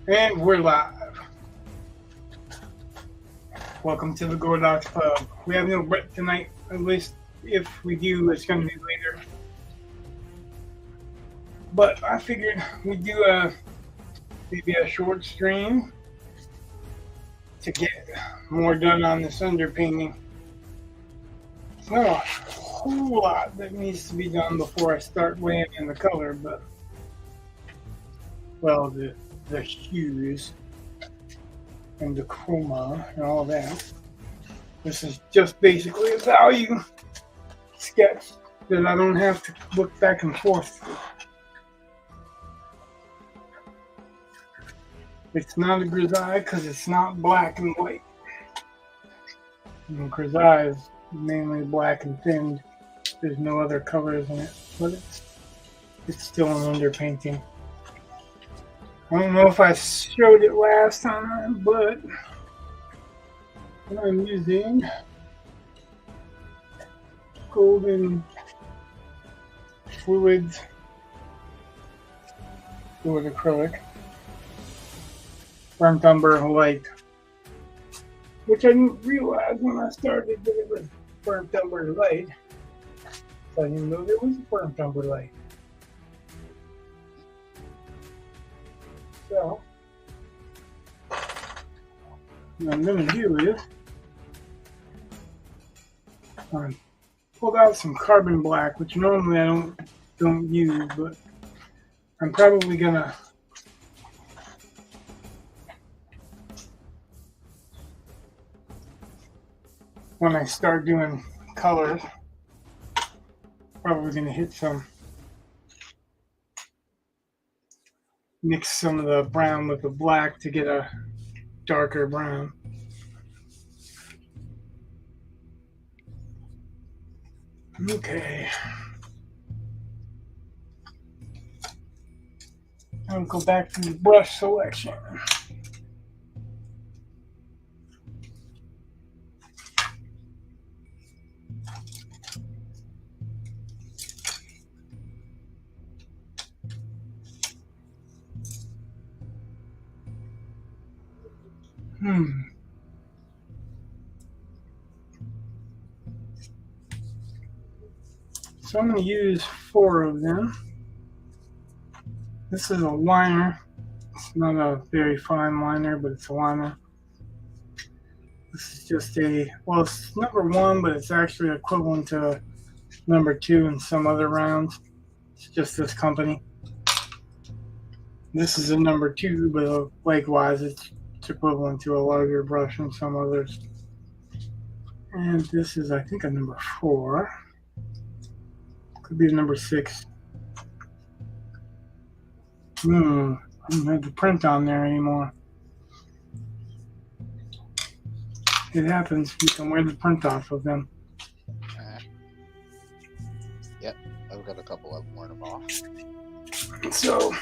And we're live. Welcome to the Goldocks Pub. We have no Brett tonight, at least if we do, it's going to be later. But I figured we'd do maybe a short stream to get more done on this underpainting. It's not a whole lot that needs to be done before I start laying in the color, but well, the hues and the chroma and all that. This is just basically a value sketch that I don't have to look back and forth through. It's not a grisaille because it's not black and white. And grisaille is mainly black and thinned. There's no other colors in it, but it's still an underpainting. I don't know if I showed it last time, but I'm using golden fluid acrylic, burnt umber light, which I didn't realize when I started that it was burnt umber light. So I didn't know there was a burnt umber light. So what I'm going to do is I pulled out some carbon black, which normally I don't use, but I'm probably going to when I start doing colors, probably going to hit mix some of the brown with the black to get a darker brown. Okay. I'll go back to the brush selection. So I'm going to use 4 of them. This is a liner. It's not a very fine liner, but it's a liner. This is just it's number 1, but it's actually equivalent to number 2 in some other rounds. It's just this company. This is a number 2, but likewise, it's equivalent to a larger brush in some others. And this is, I think, a number 4. Could be a number 6. I don't have the print on there anymore. It happens. You can wear the print off of them. Yep, I've got a couple of them wearing them off. So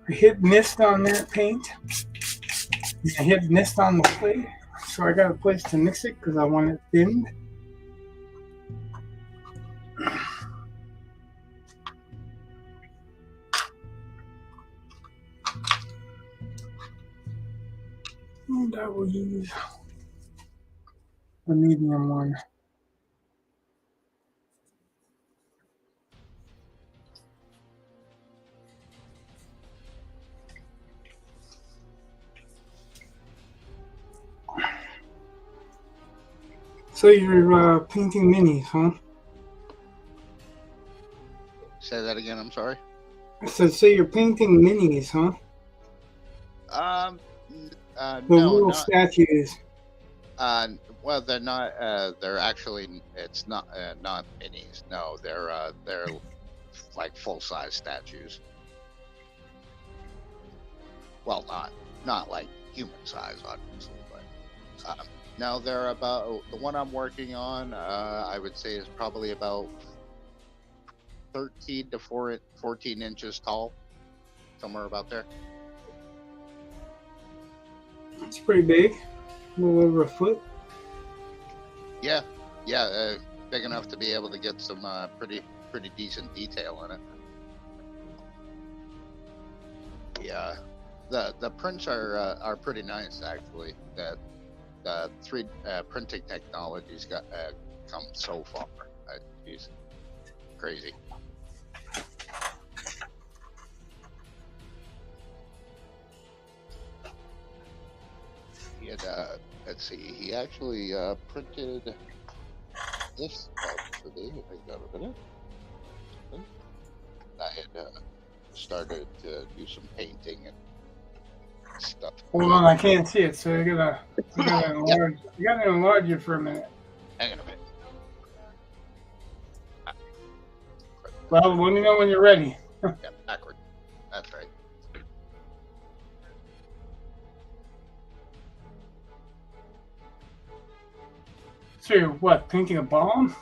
I hit mist on that paint. I hit mist on the plate. So I got a place to mix it because I want it thinned. And I will use the medium one. So you're painting minis, huh? Say that again, I'm sorry. So you're painting minis, huh? The no, little not, statues. well, they're not. They're actually. It's not minis. No, they're like full-size statues. Well, not like human size, obviously, but no, they're about the one I'm working on. I would say is probably about 13 to 14 inches tall, somewhere about there. It's pretty big. A little over a foot. Yeah, big enough to be able to get some pretty decent detail in it. Yeah, The prints are pretty nice actually. The 3 printing technology's got come so far. Geez, crazy. He had let's see, he actually printed this today. If I got a minute. I had started to do some painting and stuff. Hold on, I can't see it, so I gotta enlarge. You gotta enlarge it for a minute. Hang on a minute. Well, let me know when you're ready. Yeah, backward. That's right. So you're what, painting a bomb?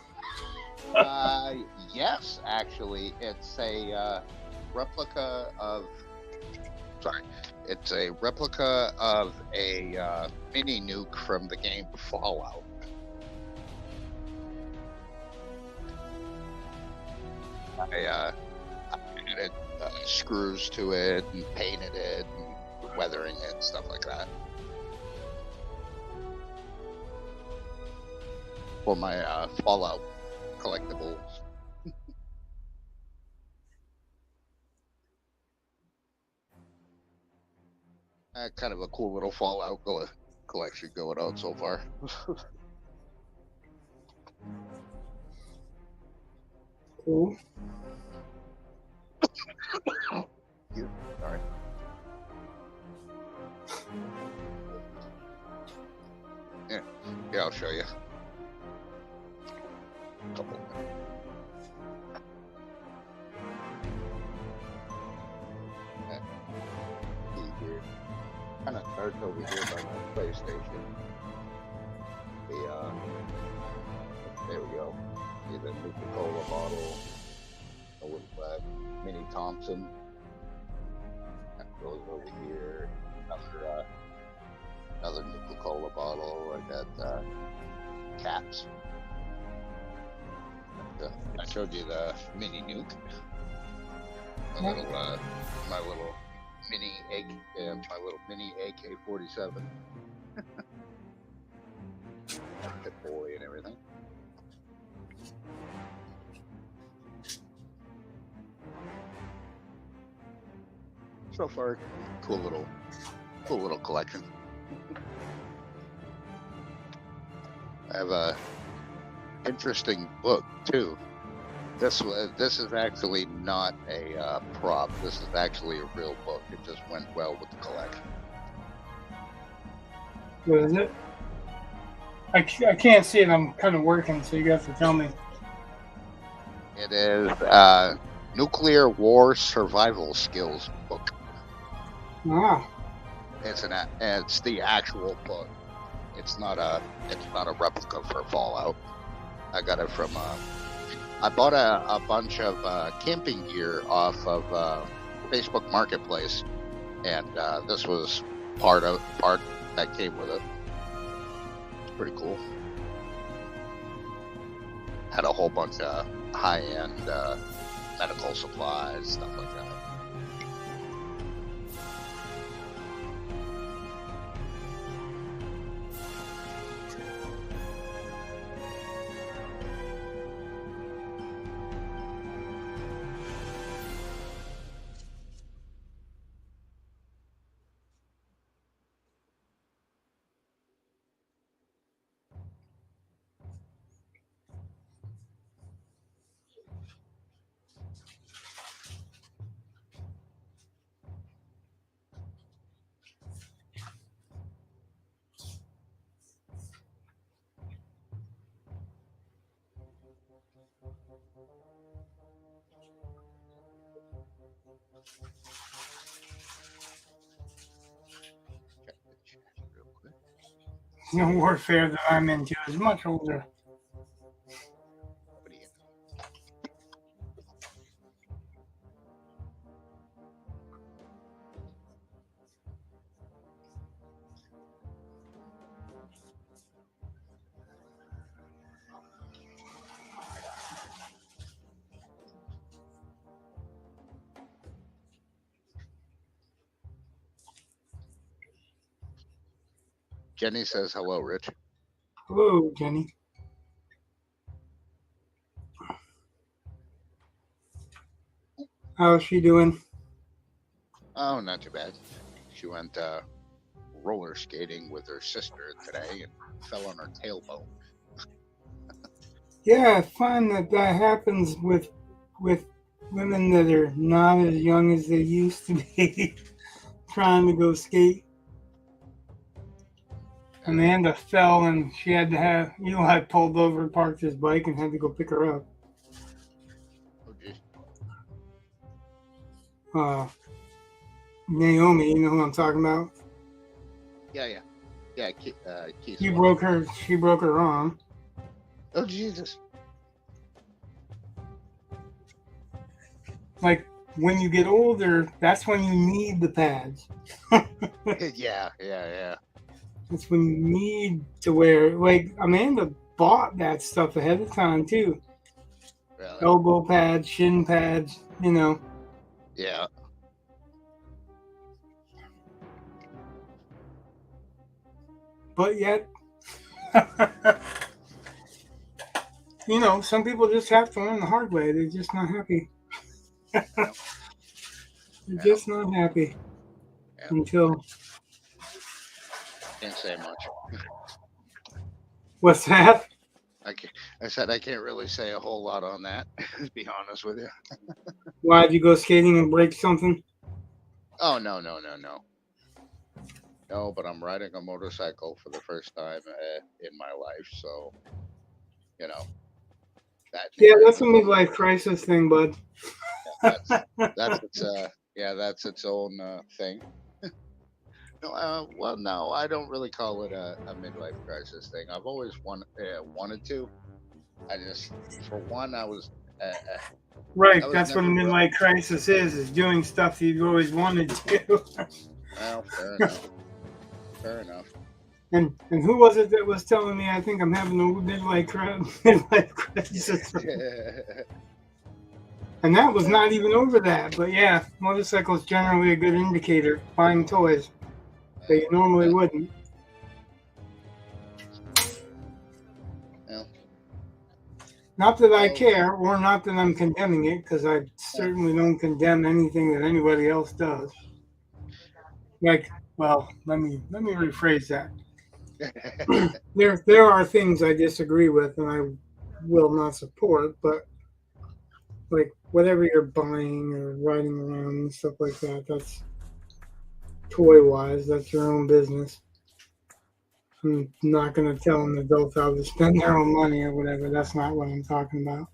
Yes, actually, it's a replica of. Sorry, it's a replica of a mini nuke from the game Fallout. I added screws to it and painted it and weathering it and stuff like that. For my Fallout collectibles. Kind of a cool little Fallout collection going on so far. Cool. Sorry. Yeah, I'll show you. Couple. Kind of starts over here by my PlayStation. There we go. See the Coca-Cola bottle, a wood flag, Mini Thompson. That goes over here. Another Coca-Cola bottle. I got caps. I showed you the mini nuke. My little mini AK-47. Pit boy and everything. So far, cool little collection. I have a interesting book too. This is actually not a prop. This is actually a real book. It just went well with the collection. What is it? I can't see it. I'm kind of working, so you have to tell me. It is Nuclear War Survival Skills book. Ah. It's the actual book. It's not a replica for Fallout. I got it from I bought a bunch of camping gear off of Facebook Marketplace, and this was part that came with it. It's pretty cool. Had a whole bunch of high-end medical supplies, stuff like that. The warfare that I'm into is much older. Jenny says hello, Rich. Hello, Jenny. How's she doing? Oh, not too bad. She went roller skating with her sister today and fell on her tailbone. Yeah, I find that happens with women that are not as young as they used to be, trying to go skate. Amanda fell and she had to have Eli pulled over and parked his bike and had to go pick her up. Oh, geez. Naomi, you know who I'm talking about? Yeah. Keith. She broke her arm. Oh, Jesus. Like, when you get older, that's when you need the pads. Yeah. That's when you need to wear. Like, Amanda bought that stuff ahead of time, too. Really? Elbow pads, shin pads, you know. Yeah. But yet, you know, some people just have to learn the hard way. They're just not happy. They're just not happy until. Can't say much. What's that? I said I can't really say a whole lot on that, to be honest with you. Why'd you go skating and break something? Oh, no. No, but I'm riding a motorcycle for the first time in my life, so, you know. That's a midlife crisis thing, bud. That's its own thing. No, I don't really call it a midlife crisis thing. I've always wanted to. I just, for one, I was right. That's what a midlife crisis is doing stuff you've always wanted to. Well, fair enough. And who was it that was telling me I think I'm having a midlife crisis? And that was not even over that. But yeah, motorcycles generally a good indicator. Buying toys that you normally wouldn't. Yeah. Not that I care, or not that I'm condemning it, because I certainly don't condemn anything that anybody else does. Like, well, let me rephrase that. There are things I disagree with and I will not support, but like whatever you're buying or riding around and stuff like that, that's toy-wise, that's your own business. I'm not going to tell an adult how to spend their own money or whatever. That's not what I'm talking about.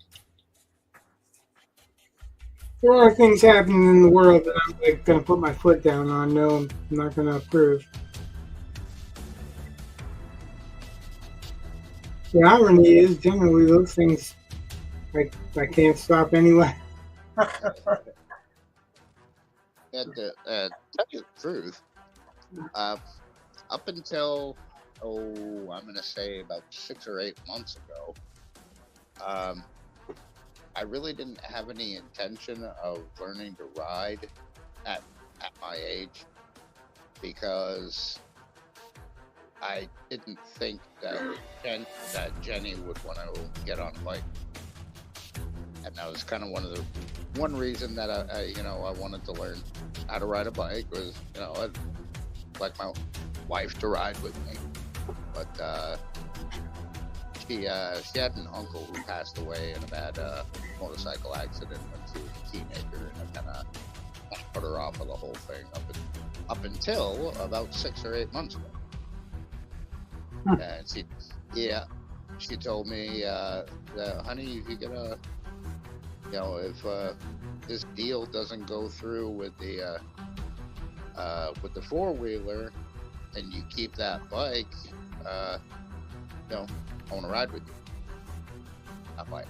There are things happening in the world that I'm like going to put my foot down on. No, I'm not going to approve. The irony is, generally, those things I can't stop anyway. And to tell you the truth, up until I'm going to say about 6 or 8 months ago, I really didn't have any intention of learning to ride at my age because I didn't think that Jenny would want to get on a bike, and that was kind of one reason that I wanted to learn how to ride a bike was I'd like my wife to ride with me, but she had an uncle who passed away in a bad motorcycle accident when she was a teenager, and it kind of put her off of the whole thing up until about 6 or 8 months ago. And she told me that, honey, if you're gonna, if this deal doesn't go through with the 4-wheeler and you keep that bike, I want to ride with you. I'm like,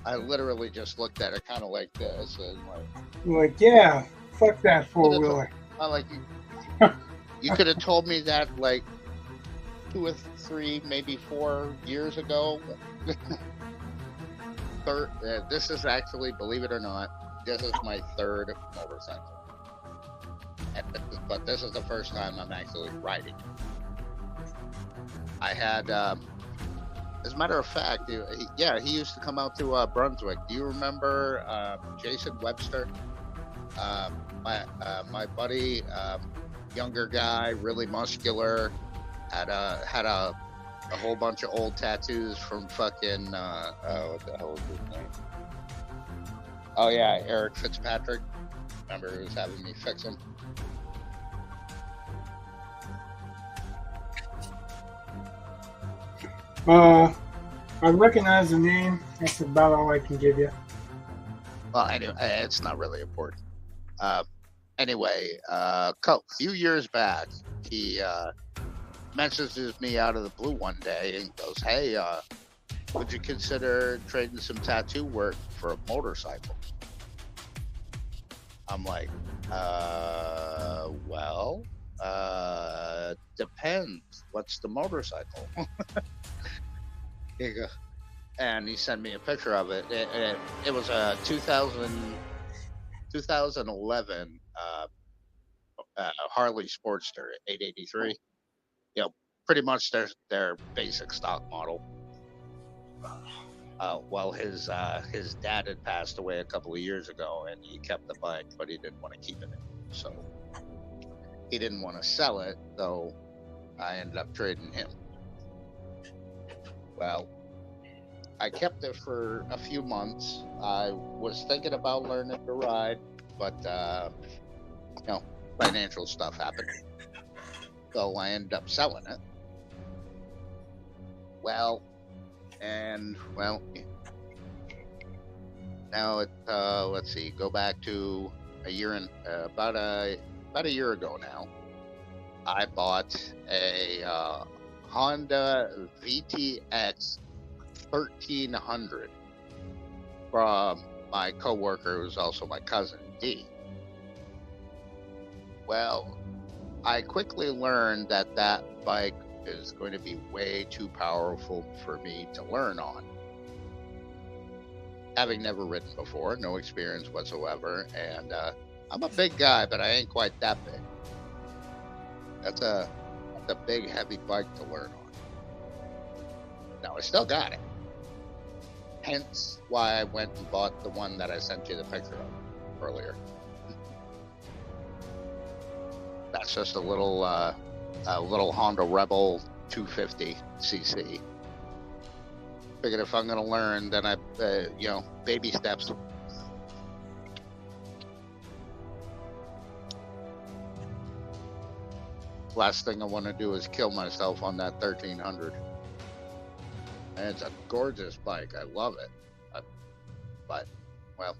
I literally just looked at her kind of like this and like, yeah, fuck that 4-wheeler. I like you could have told me that like 2 or 3, maybe 4 years ago. This is actually, believe it or not, this is my 3rd motorcycle. But this is the first time I'm actually riding. I had, as a matter of fact, he used to come out to Brunswick. Do you remember Jason Webster? My buddy, younger guy, really muscular, had a whole bunch of old tattoos from fucking what the hell was his name? Oh yeah, Eric Fitzpatrick. Remember, he was having me fix him. I recognize the name. That's about all I can give you. Well, anyway, it's not really important. Anyway, a few years back, he messages me out of the blue one day and goes, "Hey, would you consider trading some tattoo work for a motorcycle?" I'm like, well, depends. What's the motorcycle? And he sent me a picture of it. It was a 2011 Harley Sportster 883. You know, pretty much their basic stock model. Well, his dad had passed away a couple of years ago, and he kept the bike, but he didn't want to keep it. So he didn't want to sell it, so I ended up trading him. Well, I kept it for a few months. I was thinking about learning to ride, but financial stuff happened, so I ended up selling it. Well, now let's see, go back to a year and about a year ago now. I bought a Honda VTX 1300 from my coworker, who's also my cousin D. Well, I quickly learned that bike is going to be way too powerful for me to learn on. Having never ridden before, no experience whatsoever, and I'm a big guy, but I ain't quite that big. That's a big, heavy bike to learn on. Now, I still got it. Hence why I went and bought the one that I sent you the picture of earlier. That's just a little Honda Rebel 250cc. Figured if I'm gonna learn, then I, baby steps. Last thing I want to do is kill myself on that 1300. And it's a gorgeous bike. I love it. But, well.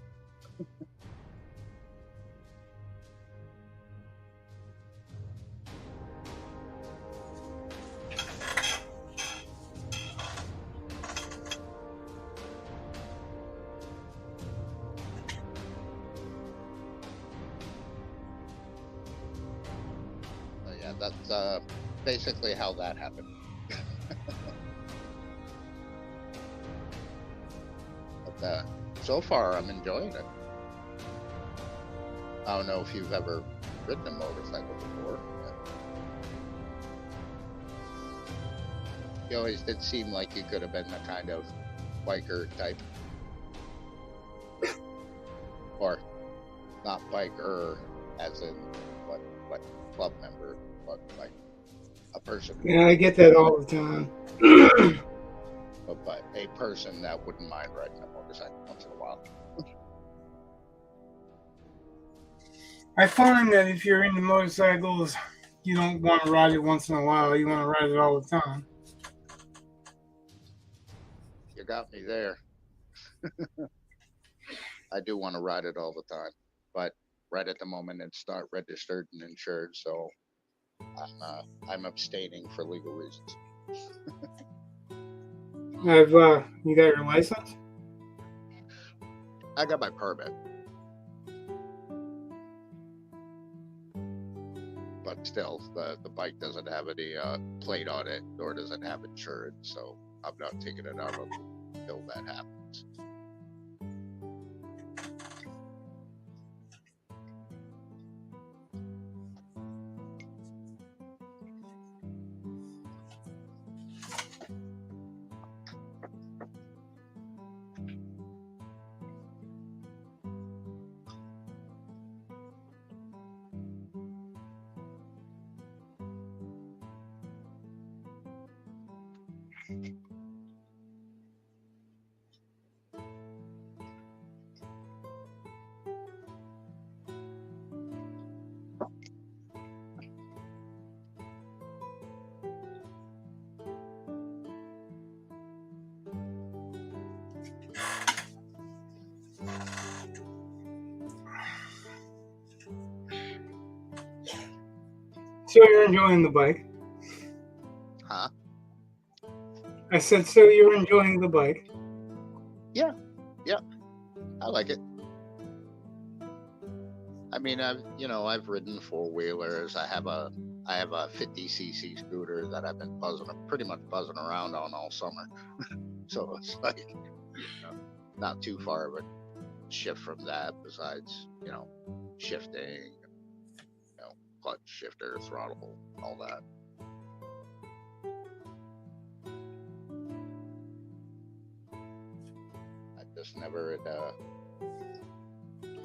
Yeah, that's basically how that happened. But so far, I'm enjoying it. I don't know if you've ever ridden a motorcycle before. You always did seem like you could have been the kind of biker type. Or not biker as in what club member, but like a person. Yeah, I get that all the time. But a person that wouldn't mind riding a motorcycle once in a while. I find that if you're into motorcycles, you don't want to ride it once in a while. You want to ride it all the time. You got me there. I do want to ride it all the time, but right at the moment it's not registered and insured, so I'm abstaining for legal reasons. You got your license? I got my permit, but still, the bike doesn't have any plate on it, nor does it have insurance, so I'm not taking it out until that happens. So you're enjoying the bike? Huh? I said, so you're enjoying the bike? Yeah. I like it. I mean, I've ridden four-wheelers. I have a 50cc scooter that I've been pretty much buzzing around on all summer. So it's like, not too far of a shift from that. Besides, shifting, clutch, shifter, throttle, all that. I just never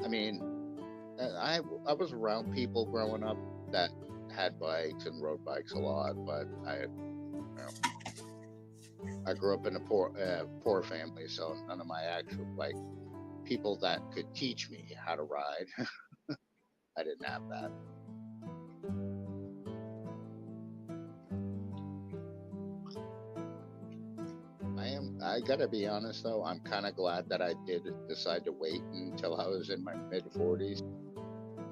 I mean, I was around people growing up that had bikes and rode bikes a lot, but I grew up in a poor family, so none of my actual people that could teach me how to ride, I didn't have that. I gotta be honest though, I'm kind of glad that I did decide to wait until I was in my mid-40s.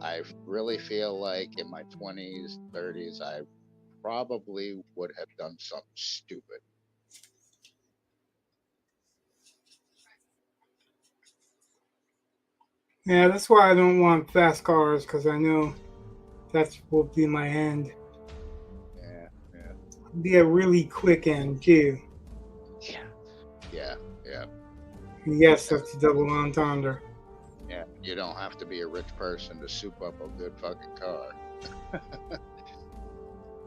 I really feel like in my 20s, 30s, I probably would have done something stupid. Yeah, that's why I don't want fast cars, because I know that will be my end. Yeah. Be a really quick end too. Yeah. Yes, that's a double entendre. Yeah, you don't have to be a rich person to soup up a good fucking car.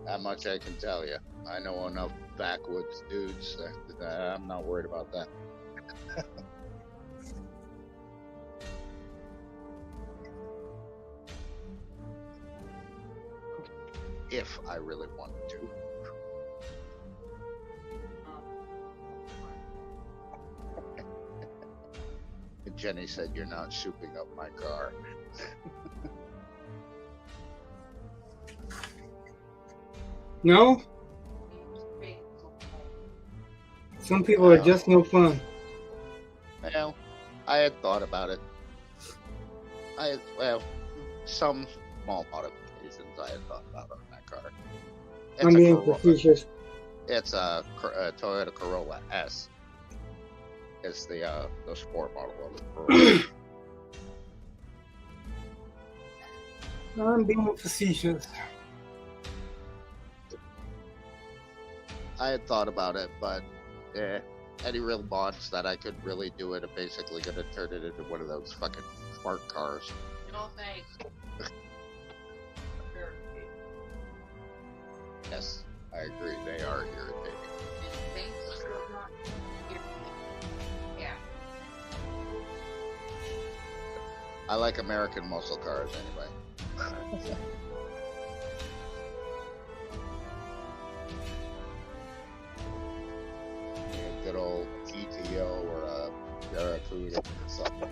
That much I can tell you. I know enough backwoods dudes that I'm not worried about that. If I really wanted to. Jenny said, "You're not souping up my car." No? Some people are just no fun. Well, I had thought about it. Some small modifications I had thought about on that car. I'm being facetious. It's a Toyota Corolla S. It's the sport model of the Corolla. I'm being facetious. I had thought about it, but any real mods that I could really do it are basically going to turn it into one of those fucking smart cars. Yes, I agree. They are irritating. Yeah. I like American muscle cars anyway. Good old GTO or a Barracuda or something,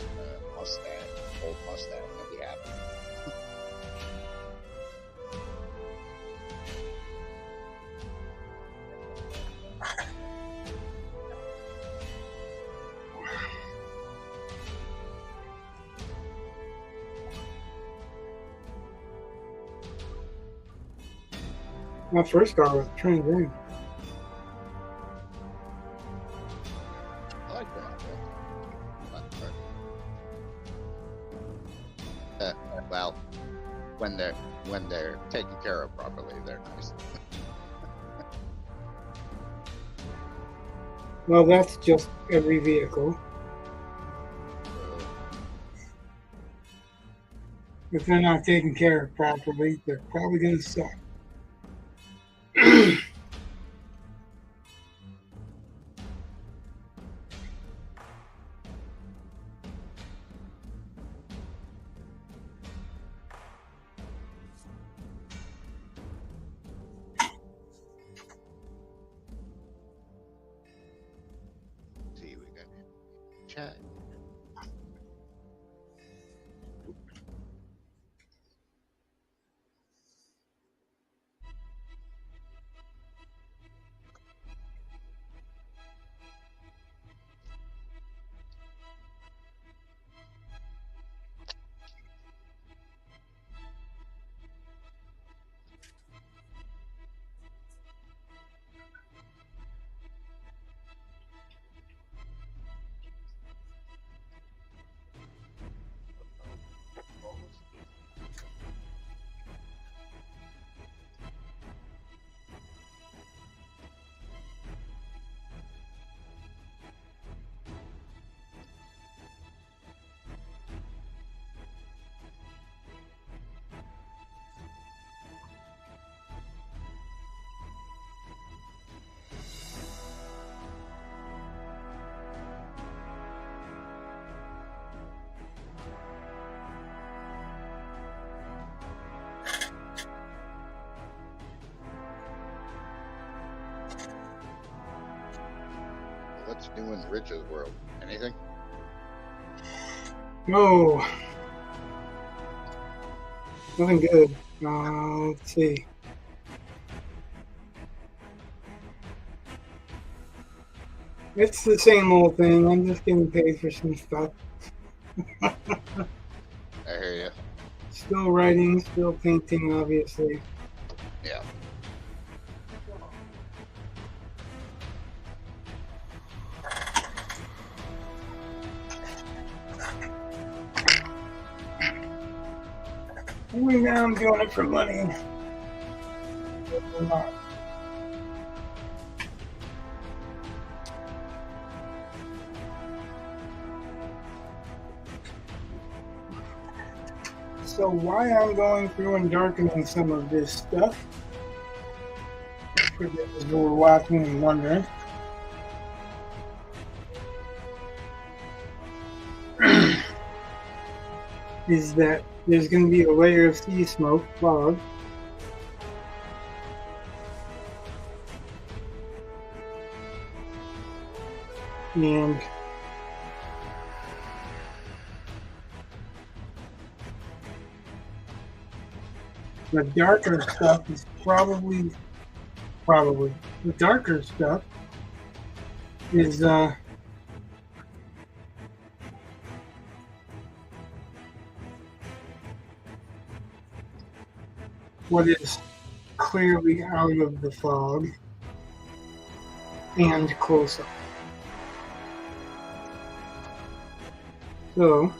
Mustang, old Mustang, would be happy. My first car was a Trans Am. I like that. Well, when they're taken care of properly, they're nice. Well, that's just every vehicle. If they're not taken care of properly, they're probably going to suck. Okay. What's new in Rich's world? Anything? No, nothing good. Let's see. It's the same old thing. I'm just getting paid for some stuff. I hear you. Still writing, still painting, obviously. Yeah. Only now I'm doing it for money. So why I'm going through and darkening some of this stuff, for those who are watching and wondering, is that there's going to be a layer of sea smoke, fog, and the darker stuff is probably the darker stuff is what is clearly out of the fog and close up. So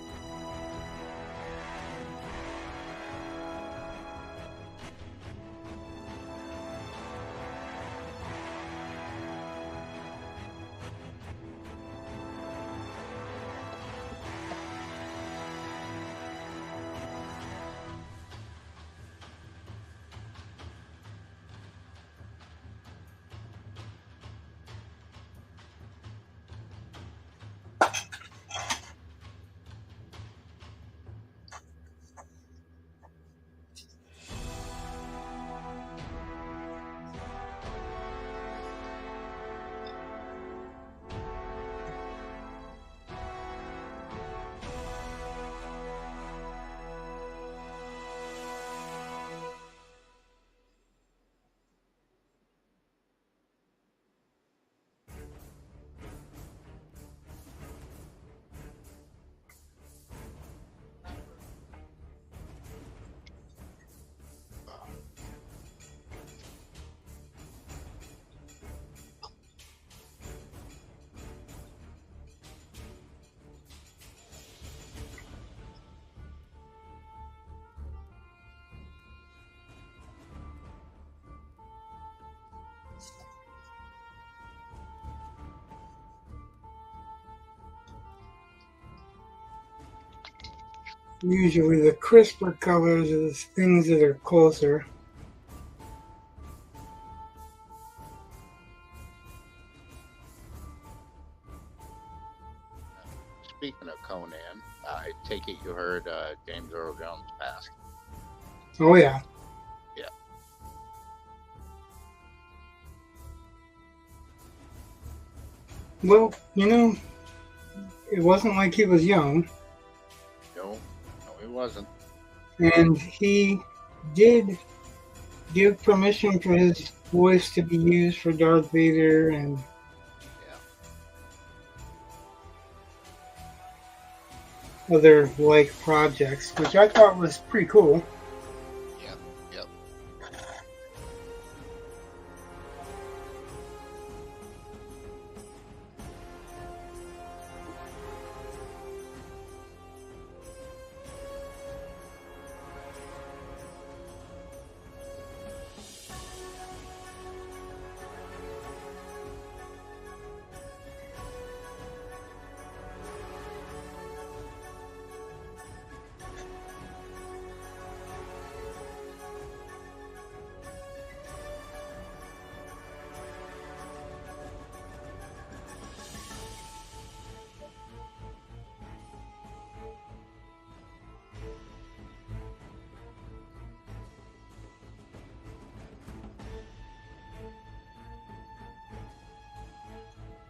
usually the crisper colors are the things that are closer. Speaking of Conan, I take it you heard James Earl Jones passed. Oh yeah. Yeah. Well, you know, it wasn't like he was young, No, it wasn't. and he did give permission for his voice to be used for Darth Vader and other like projects, which I thought was pretty cool. Yep, yep.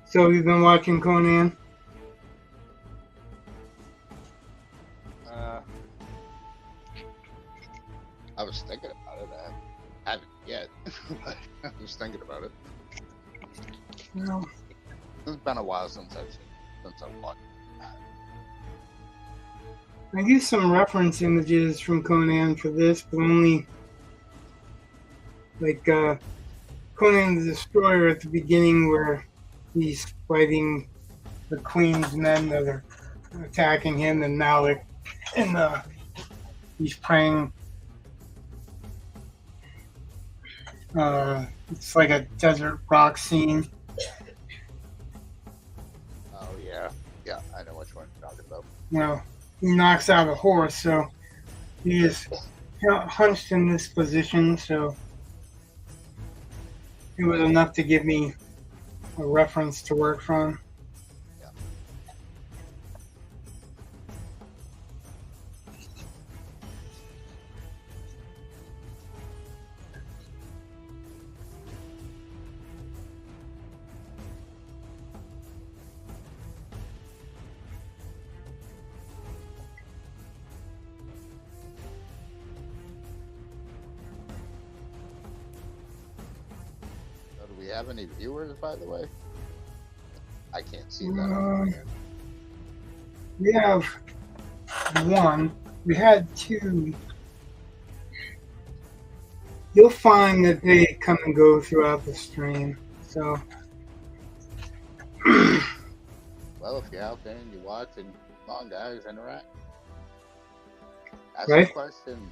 So you've been watching Conan? I was thinking about it. I haven't yet, but I was thinking about it. No. It's been a while since I've watched. I used some reference images from Conan for this, but only like Conan the Destroyer at the beginning where he's fighting the Queen's men that are attacking him, and Malik, and he's praying. It's like a desert rock scene. Oh yeah, I know which one you're talking about. Well, he knocks out a horse, so he is hunched in this position, so it was enough to give me a reference to work from. Yeah. So do we have any viewers, by the way? I can't see that on my end. We have one. We had two. You'll find that they come and go throughout the stream. So, Well, if you're out there and you're watching, come on, guys, interact. Ask Right. some questions.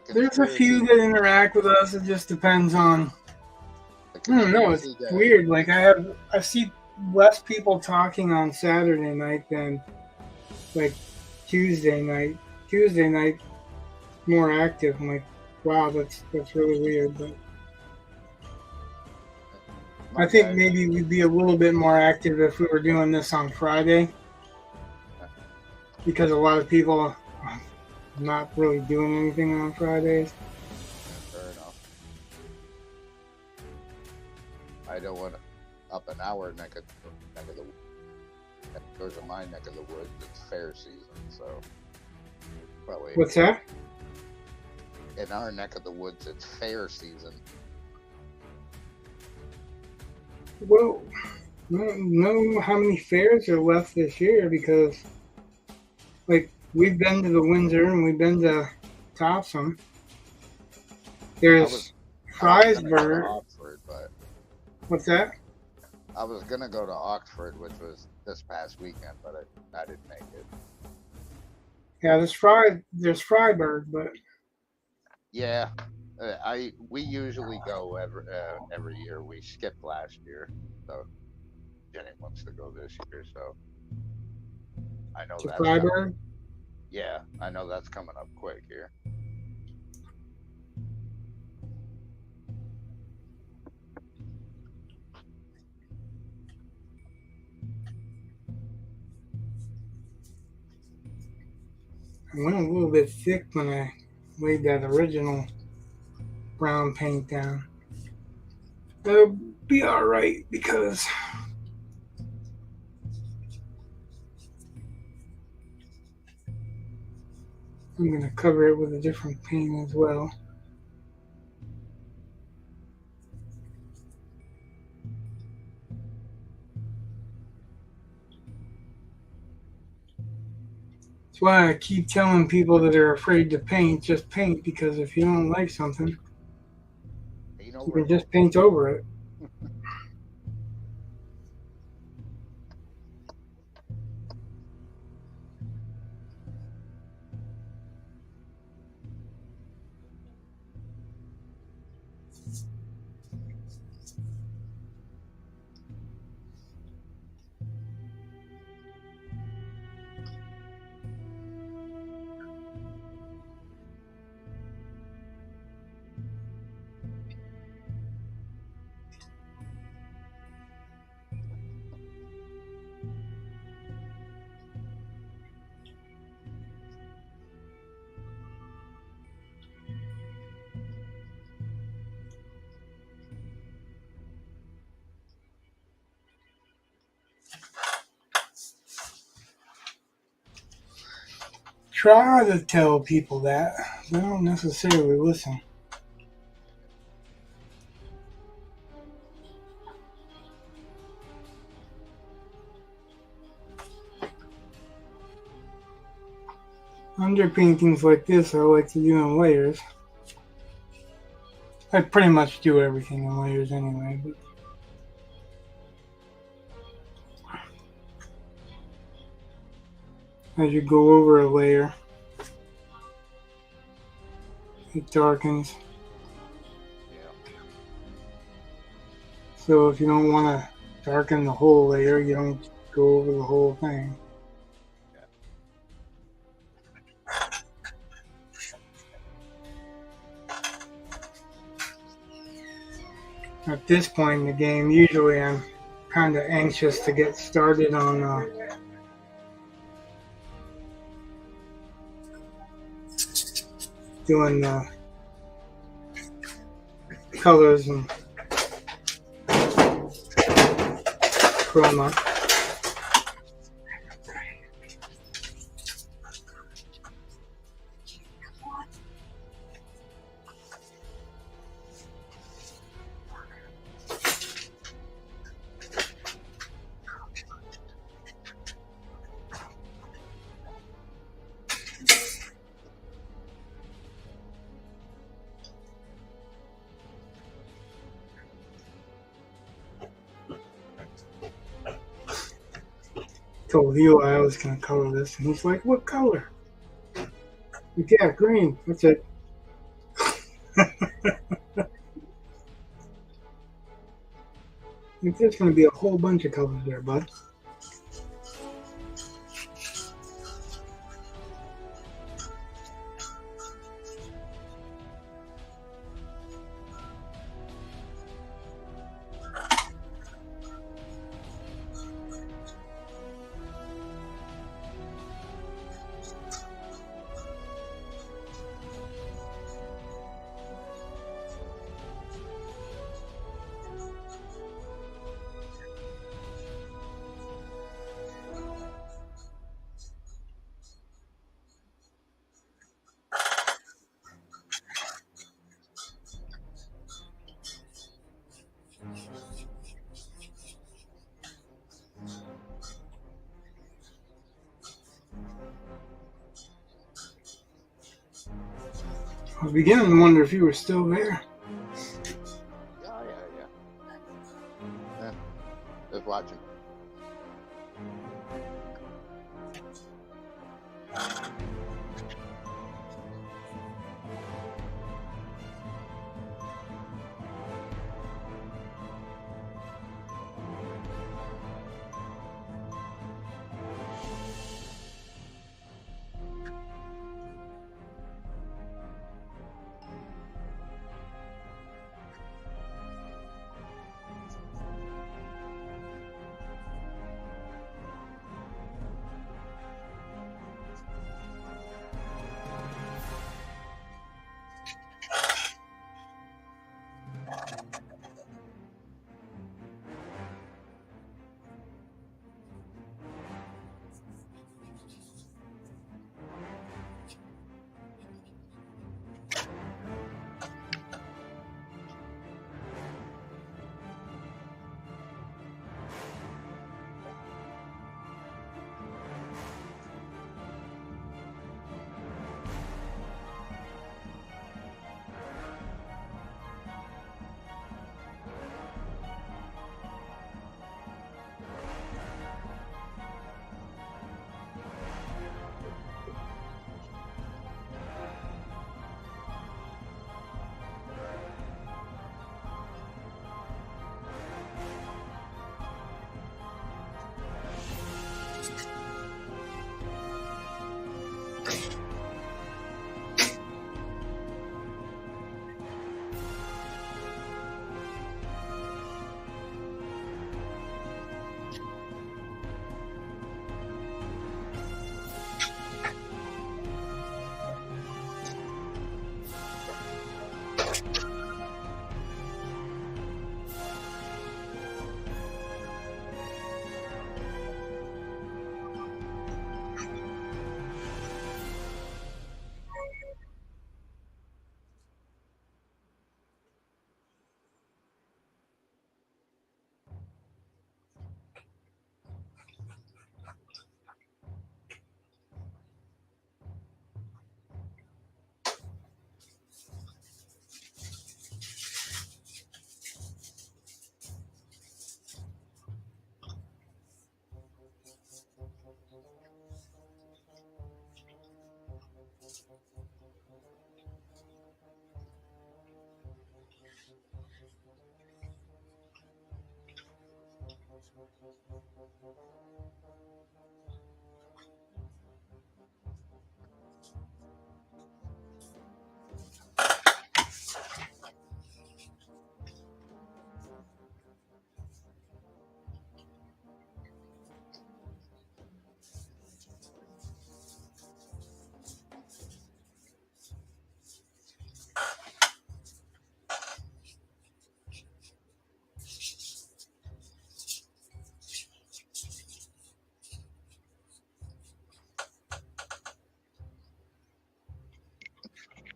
The there's a few that interact with us. It just depends on. I don't know. It's weird. Like I see less people talking on Saturday night than like Tuesday night. Tuesday night more active. I'm like, wow, that's really weird. But I think maybe we'd be a little bit more active if we were doing this on Friday, because a lot of people are not really doing anything on Fridays. Fair enough. I don't want to up an hour neck of the that goes in my neck of the woods. It's fair season, so probably. What's that? In our neck of the woods, it's fair season. Well, I don't know how many fairs are left this year, because like we've been to the Windsor and we've been to Topsom. There's Frye'sburg. Oxford, but What's that? I was gonna go to Oxford, which was this past weekend, but I didn't make it. Yeah, there's Fryeburg, but Yeah, we usually go every year. We skipped last year, so Jenny wants to go this year. So I know to that's Fryeburg. yeah, I know that's coming up quick here. I went a little bit thick when I laid that original brown paint down. It'll be all right because I'm going to cover it with a different paint as well. That's why I keep telling people that are afraid to paint, just paint, because if you don't like something, you can just paint over it. Try to tell people that. They don't necessarily listen. Underpaintings like this I like to do in layers. I pretty much do everything in layers anyway, but as you go over a layer, it darkens. So if you don't want to darken the whole layer, you don't go over the whole thing. At this point in the game, usually I'm kind of anxious to get started on doing colors and chroma. Told Eli I was going to color this, and he's like, "What color?" Yeah, green. That's it. There's going to be a whole bunch of colors there, bud. I was beginning to wonder if you were still there. Yeah. Just watching.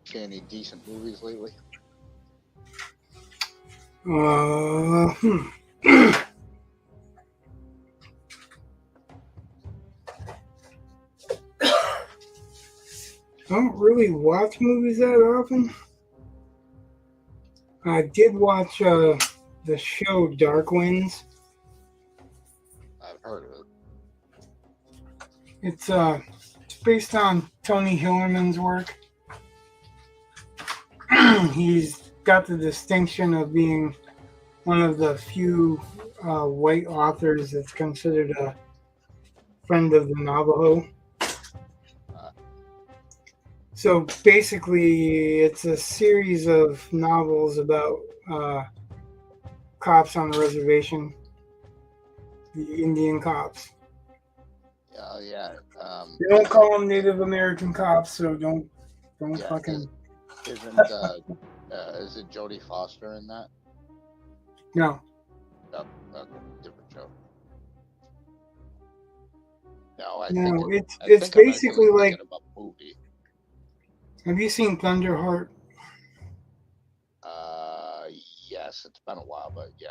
See any decent movies lately? Hmm. I don't really watch movies that often. I did watch the show Dark Winds. I've heard of it. It's based on Tony Hillerman's work. He's got the distinction of being one of the few white authors that's considered a friend of the Navajo. So basically, it's a series of novels about cops on the reservation, the Indian cops. Yeah. They don't call them Native American cops, so don't fucking. Is it Jodie Foster in that? No. No, okay, different show. No, it's basically like. A movie. Have you seen Thunderheart? Yes, it's been a while, but yeah,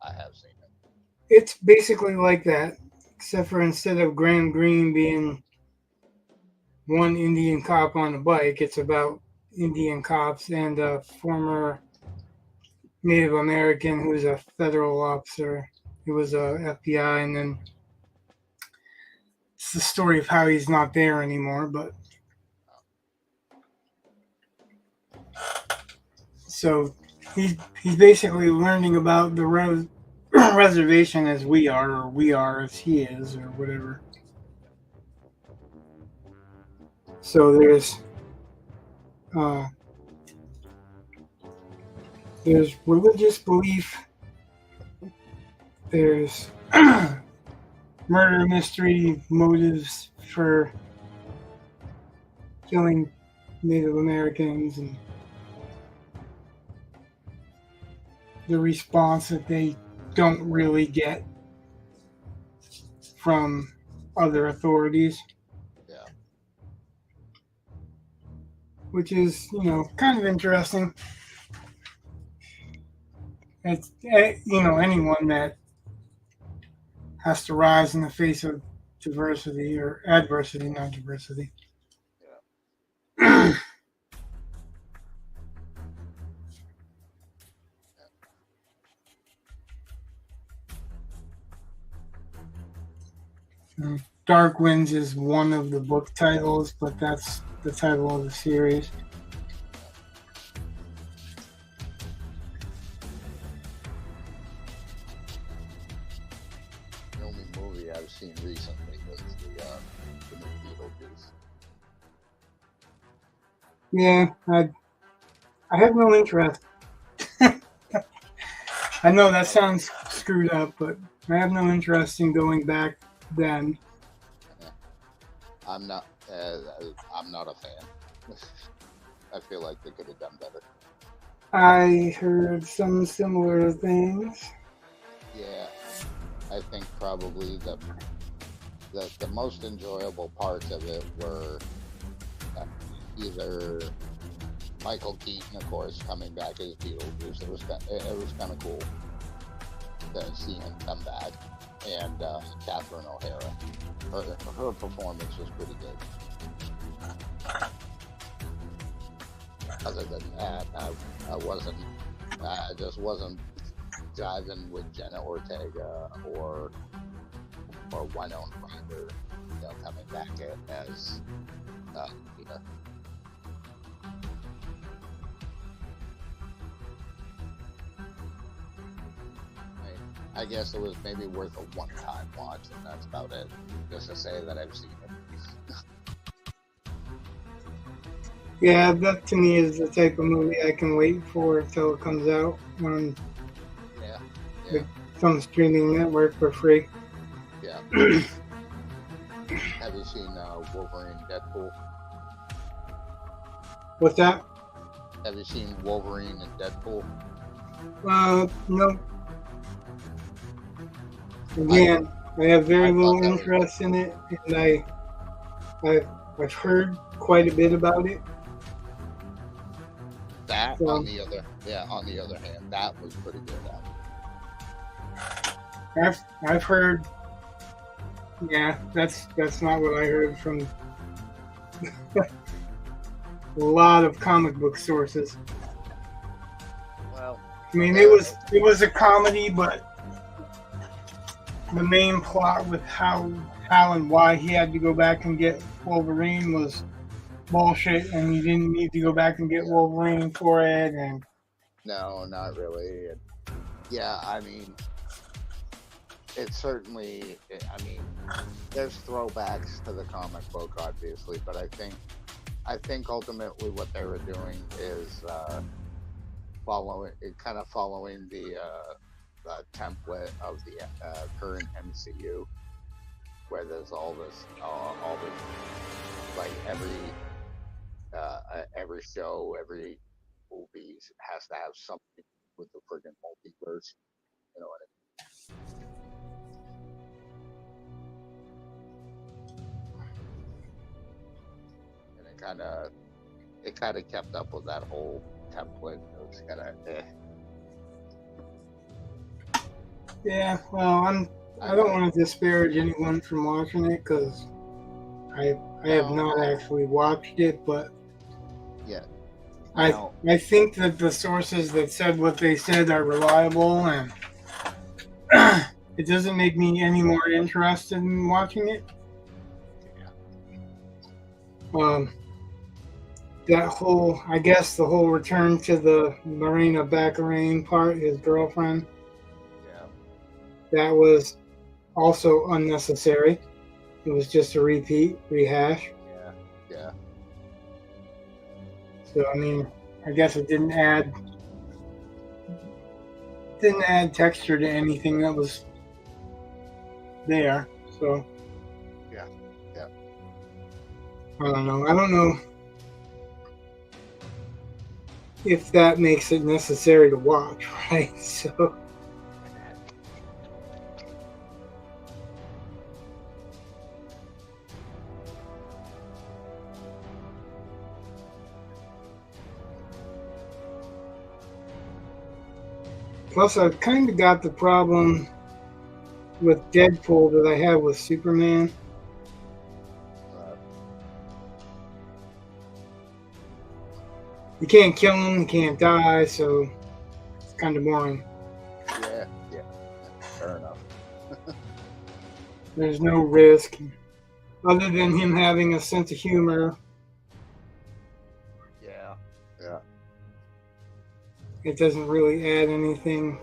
I have seen it. It's basically like that, except for instead of Graham Greene being one Indian cop on a bike, it's about Indian cops and a former Native American who's a federal officer. He was a FBI, and then it's the story of how he's not there anymore. But so he's basically learning about the reservation as we are, or we are as he is, or whatever. So there's religious belief, there's murder mystery, motives for killing Native Americans, and the response that they don't really get from other authorities. Yeah. Which is, kind of interesting. It's, anyone that has to rise in the face of diversity or adversity, not diversity. Yeah. Dark Winds is one of the book titles, but that's the title of the series. The only movie I've seen recently was the new Beetlejuice. Yeah, I have no interest. I know that sounds screwed up, but I have no interest in going back then. I'm not a fan. I feel like they could have done better. I heard some similar things. Yeah, I think probably the most enjoyable parts of it were either Michael Keaton, of course, coming back as Beetlejuice. It was kind of cool to see him come back, and Catherine O'Hara. Her performance was pretty good. Other than that, I just wasn't jiving with Jenna Ortega or Winona Ryder, coming back as Peter. I guess it was maybe worth a one-time watch, and that's about it. Just to say that I've seen it. Yeah, that to me is the type of movie I can wait for until it comes out on some streaming network for free. Yeah. Have you seen Wolverine Deadpool? What's that? Have you seen Wolverine and Deadpool? No. Again, I have very little interest in it, and I've heard quite a bit about it. That on the other hand, that was pretty good. I've heard. Yeah, that's not what I heard from a lot of comic book sources. Well, I mean, it was a comedy, but the main plot with how and why he had to go back and get Wolverine was bullshit, and he didn't need to go back and get Wolverine for it. And no, not really. Yeah, I mean, it's certainly. I mean, there's throwbacks to the comic book, obviously, but I think ultimately what they were doing is following the template of the current MCU, where there's all this like every show, every movie has to have something with the friggin' multiverse. You know what I mean? And it kind of kept up with that whole template. It was kind of yeah, well, I don't want to disparage anyone from watching it because I have not actually watched it, but yeah. I think that the sources that said what they said are reliable, and it doesn't make me any more interested in watching it. That whole, I guess, the whole return to the Marina Baccarin part, his girlfriend. Yeah. That was also unnecessary. It was just a rehash. Yeah. So I mean, I guess it didn't add texture to anything that was there. So yeah. I don't know if that makes it necessary to watch, right? So plus, I've kind of got the problem with Deadpool that I have with Superman. You can't kill him, he can't die, so it's kind of boring. Yeah. Fair enough. There's no risk other than him having a sense of humor. Yeah. It doesn't really add anything.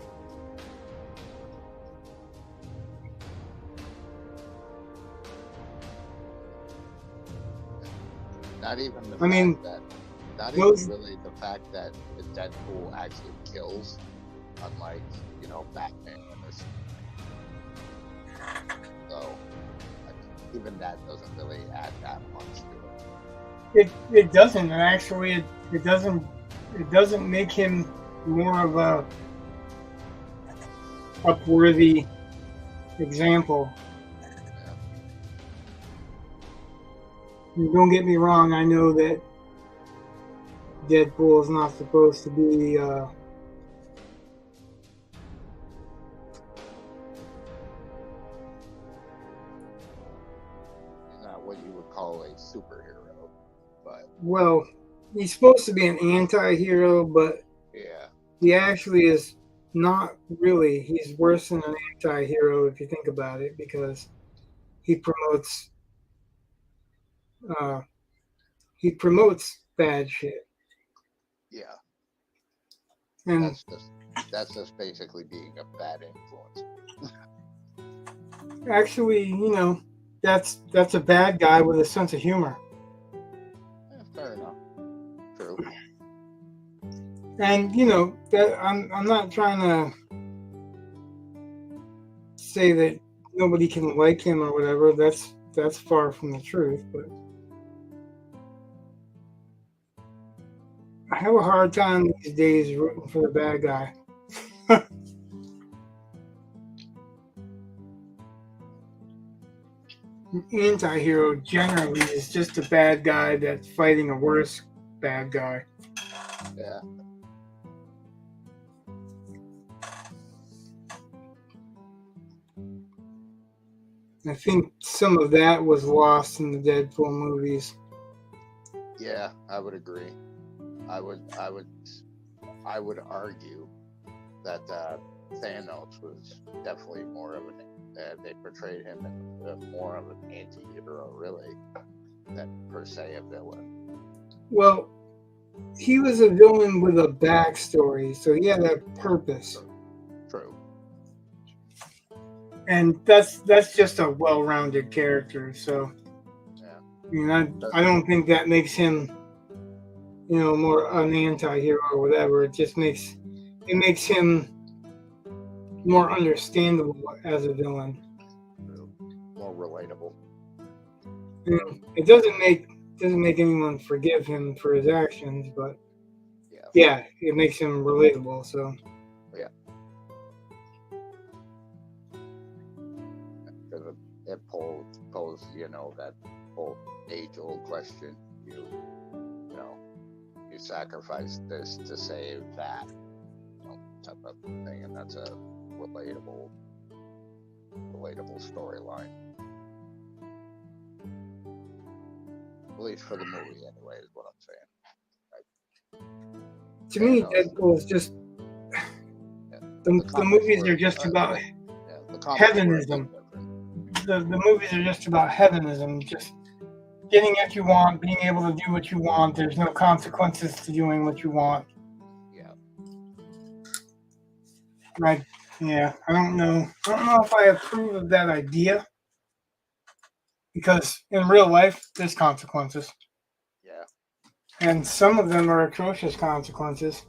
Not even the fact that the Deadpool actually kills, unlike Batman and this. So even that doesn't really add that much to it. It doesn't, and actually, it doesn't make him more of a upworthy example. Don't get me wrong, I know that Deadpool is not supposed to be He's not what you would call a superhero, but well, he's supposed to be an anti-hero, but he actually is not really. He's worse than an anti-hero if you think about it, because he promotes bad shit. Yeah. And that's just basically being a bad influence. actually, you know, that's a bad guy with a sense of humor. Fair enough. True. And you know that I'm not trying to say that nobody can like him or whatever. That's far from the truth. But I have a hard time these days rooting for the bad guy. An anti-hero generally is just a bad guy that's fighting a worse bad guy. Yeah. I think some of that was lost in the Deadpool movies. Yeah, I would agree. I would argue that Thanos was definitely more of an. They portrayed him as more of an anti-hero, really, than per se a villain. Well, he was a villain with a backstory, so he had a purpose. True. And that's just a well-rounded character. So, yeah. I mean, I don't think that makes him, you know, more an anti-hero or whatever. It just makes him more understandable as a villain. More relatable. And it doesn't make anyone forgive him for his actions, but yeah, it makes him relatable. So yeah, because it posed, you know, that whole age-old question. You know, you sacrifice this to save that, you know, type of thing, and that's a relatable storyline. At least for the movie, anyway, is what I'm saying. To me, Deadpool is just the movies are just about hedonism. The movies are just about hedonism, just getting what you want, being able to do what you want. There's no consequences to doing what you want. Yeah. Right. Yeah, I don't know if I approve of that idea, because in real life there's consequences. Yeah. And some of them are atrocious consequences.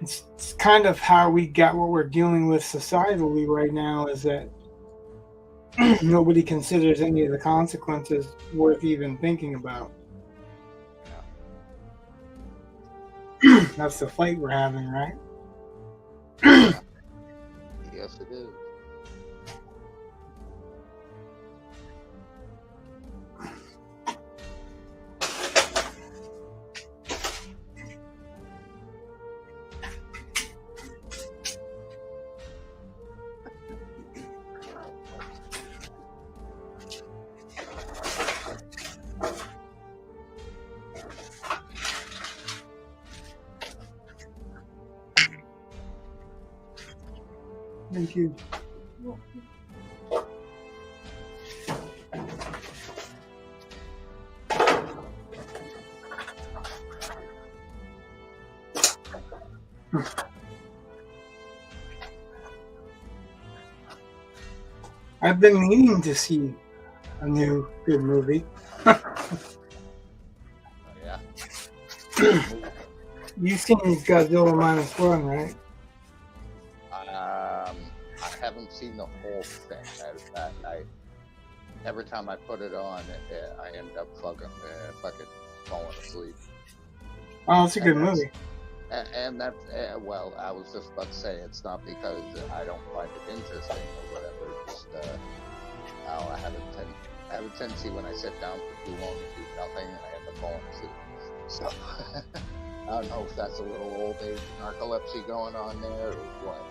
It's kind of how we got what we're dealing with societally right now, is that nobody considers any of the consequences worth even thinking about. Yeah. That's the fight we're having, right? Yes, it is. Thank you. I've been meaning to see a new good movie. Yeah. You've seen Godzilla -1, right? I haven't seen the whole thing. Every time I put it on, I end up fucking falling asleep. Oh, it's a good movie. And that's well, I was just about to say, it's not because I don't find it interesting or whatever. Just I have a tendency when I sit down for too long to do nothing, and I end up falling asleep. So I don't know if that's a little old age narcolepsy going on there or what,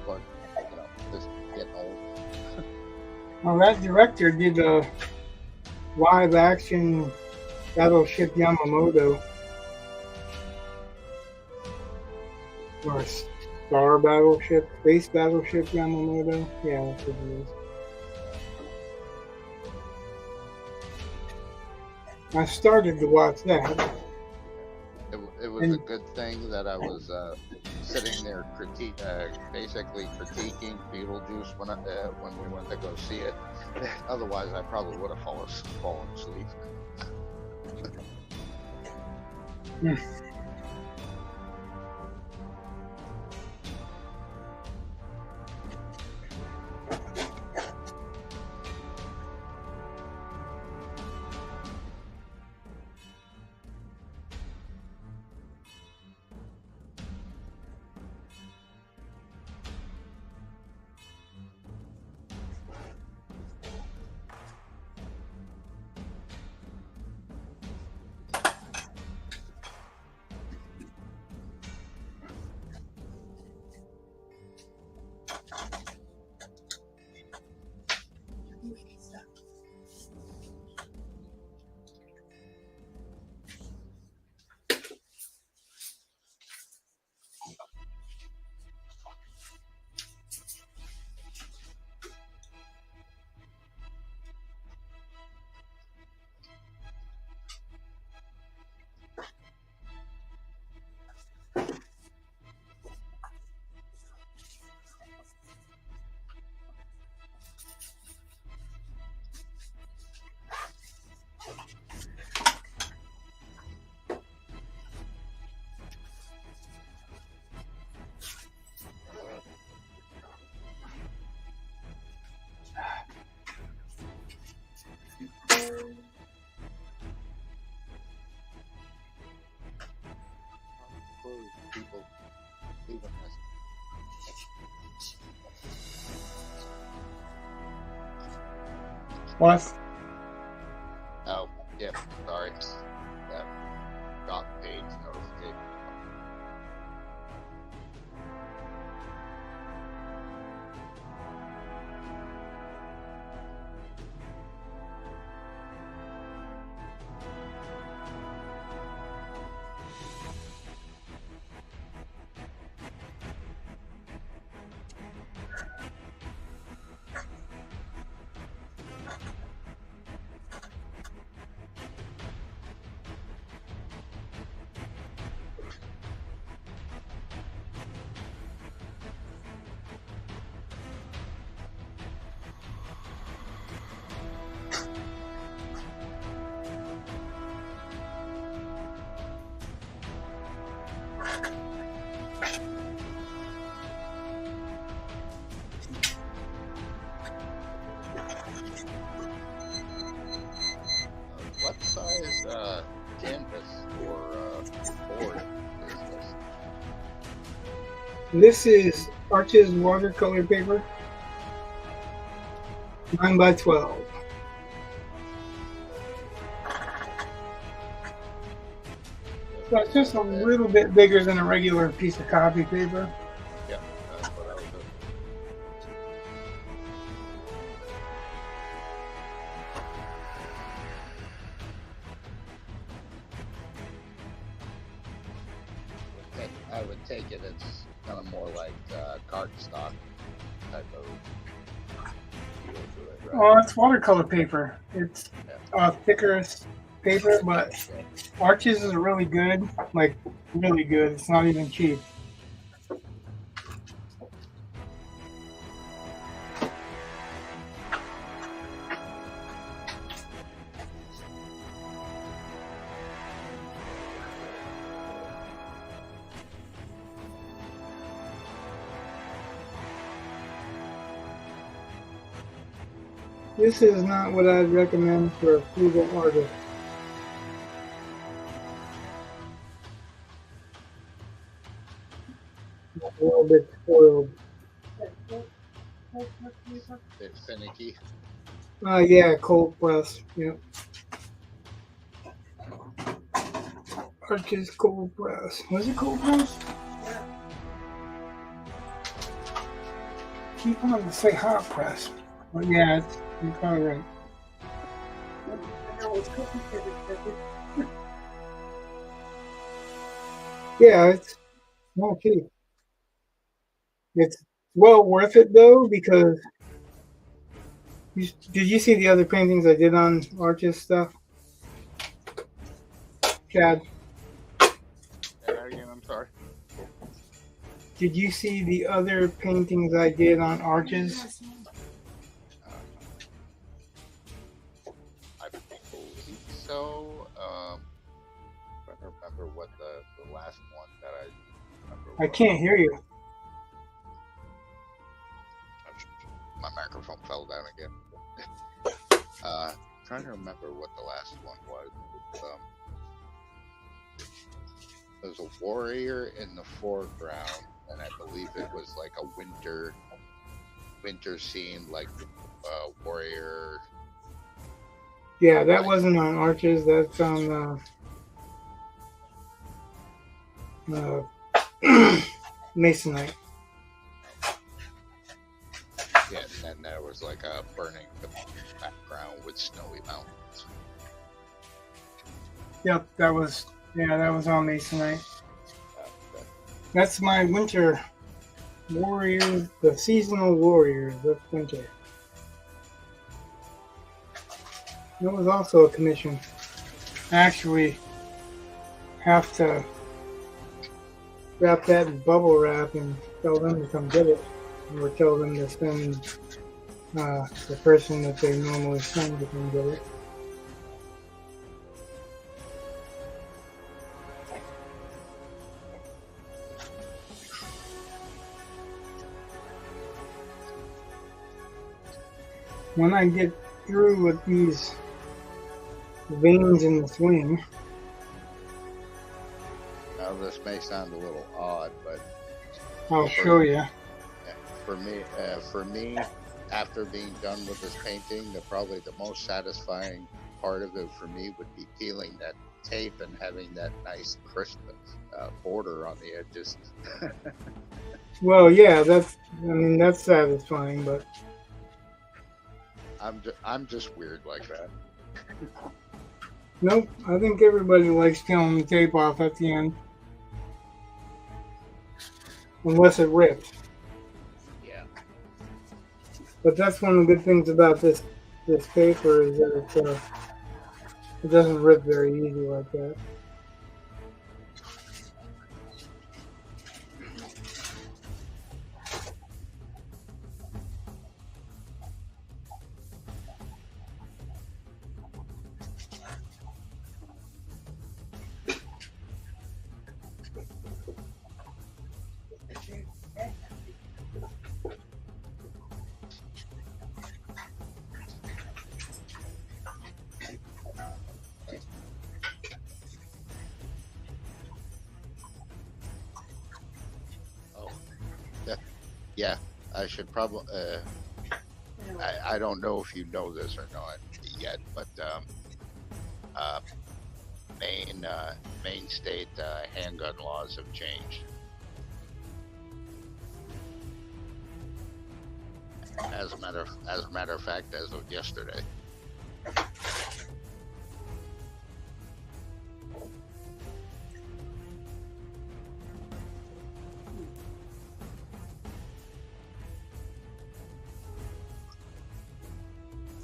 but you know, just getting old. Well, that director did a live action Battleship Yamamoto. Or Star Battleship, Space Battleship Yamamoto. Yeah, that's what it is. I started to watch that. a good thing that I was sitting there basically critiquing Beetlejuice when we went to go see it. Otherwise, I probably would have fallen asleep. People leaving us. What? Oh, yeah, sorry. That got page notification. What size canvas or board is this? This is Arches watercolor paper, 9 by 12. So it's just a little bit bigger than a regular piece of copy paper. Yeah, that's what I was doing. I would take it. It's kind of more like cardstock type of feel to it, right? Well, it's watercolor paper. It's thicker paper, but Arches is really good. Like, really good. It's not even cheap. This is not what I'd recommend for a frugal artist. A little bit spoiled. Bit finicky. Yeah, cold press. Yep. Arches cold press. Was it cold press? Keep on to say hot press. But yeah, you're probably right. Yeah, it's not cheap. It's well worth it though, because did you see the other paintings I did on Arches stuff, Chad? Did you see the other paintings I did on arches? I believe so. I don't remember what the last one that I remember. I can't hear you. My microphone fell down again. Trying to remember what the last one was. There's a warrior in the foreground, and I believe it was like a winter scene, like warrior. Yeah, that wasn't on arches. That's on masonite. Yeah, and then there was like a burning background with snowy mountains. Yep, that was on masonite. That's my winter warriors, the seasonal warriors of winter. That was also a commission. I actually have to wrap that in bubble wrap and tell them to come get it. Or tell them to send the person that they normally send to come get it. When I get through with these veins in the swing. Now this may sound a little odd, but I'll show you. For me, after being done with this painting, probably the most satisfying part of it for me would be peeling that tape and having that nice crisp border on the edges. Well, yeah, that's satisfying, but I'm just weird like that. nope, I think everybody likes peeling the tape off at the end. Unless it rips. Yeah. But that's one of the good things about this paper is that it doesn't rip very easy like that. Yeah, I should probably. I don't know if you know this or not yet, but Maine state handgun laws have changed. As a matter of fact, as of yesterday.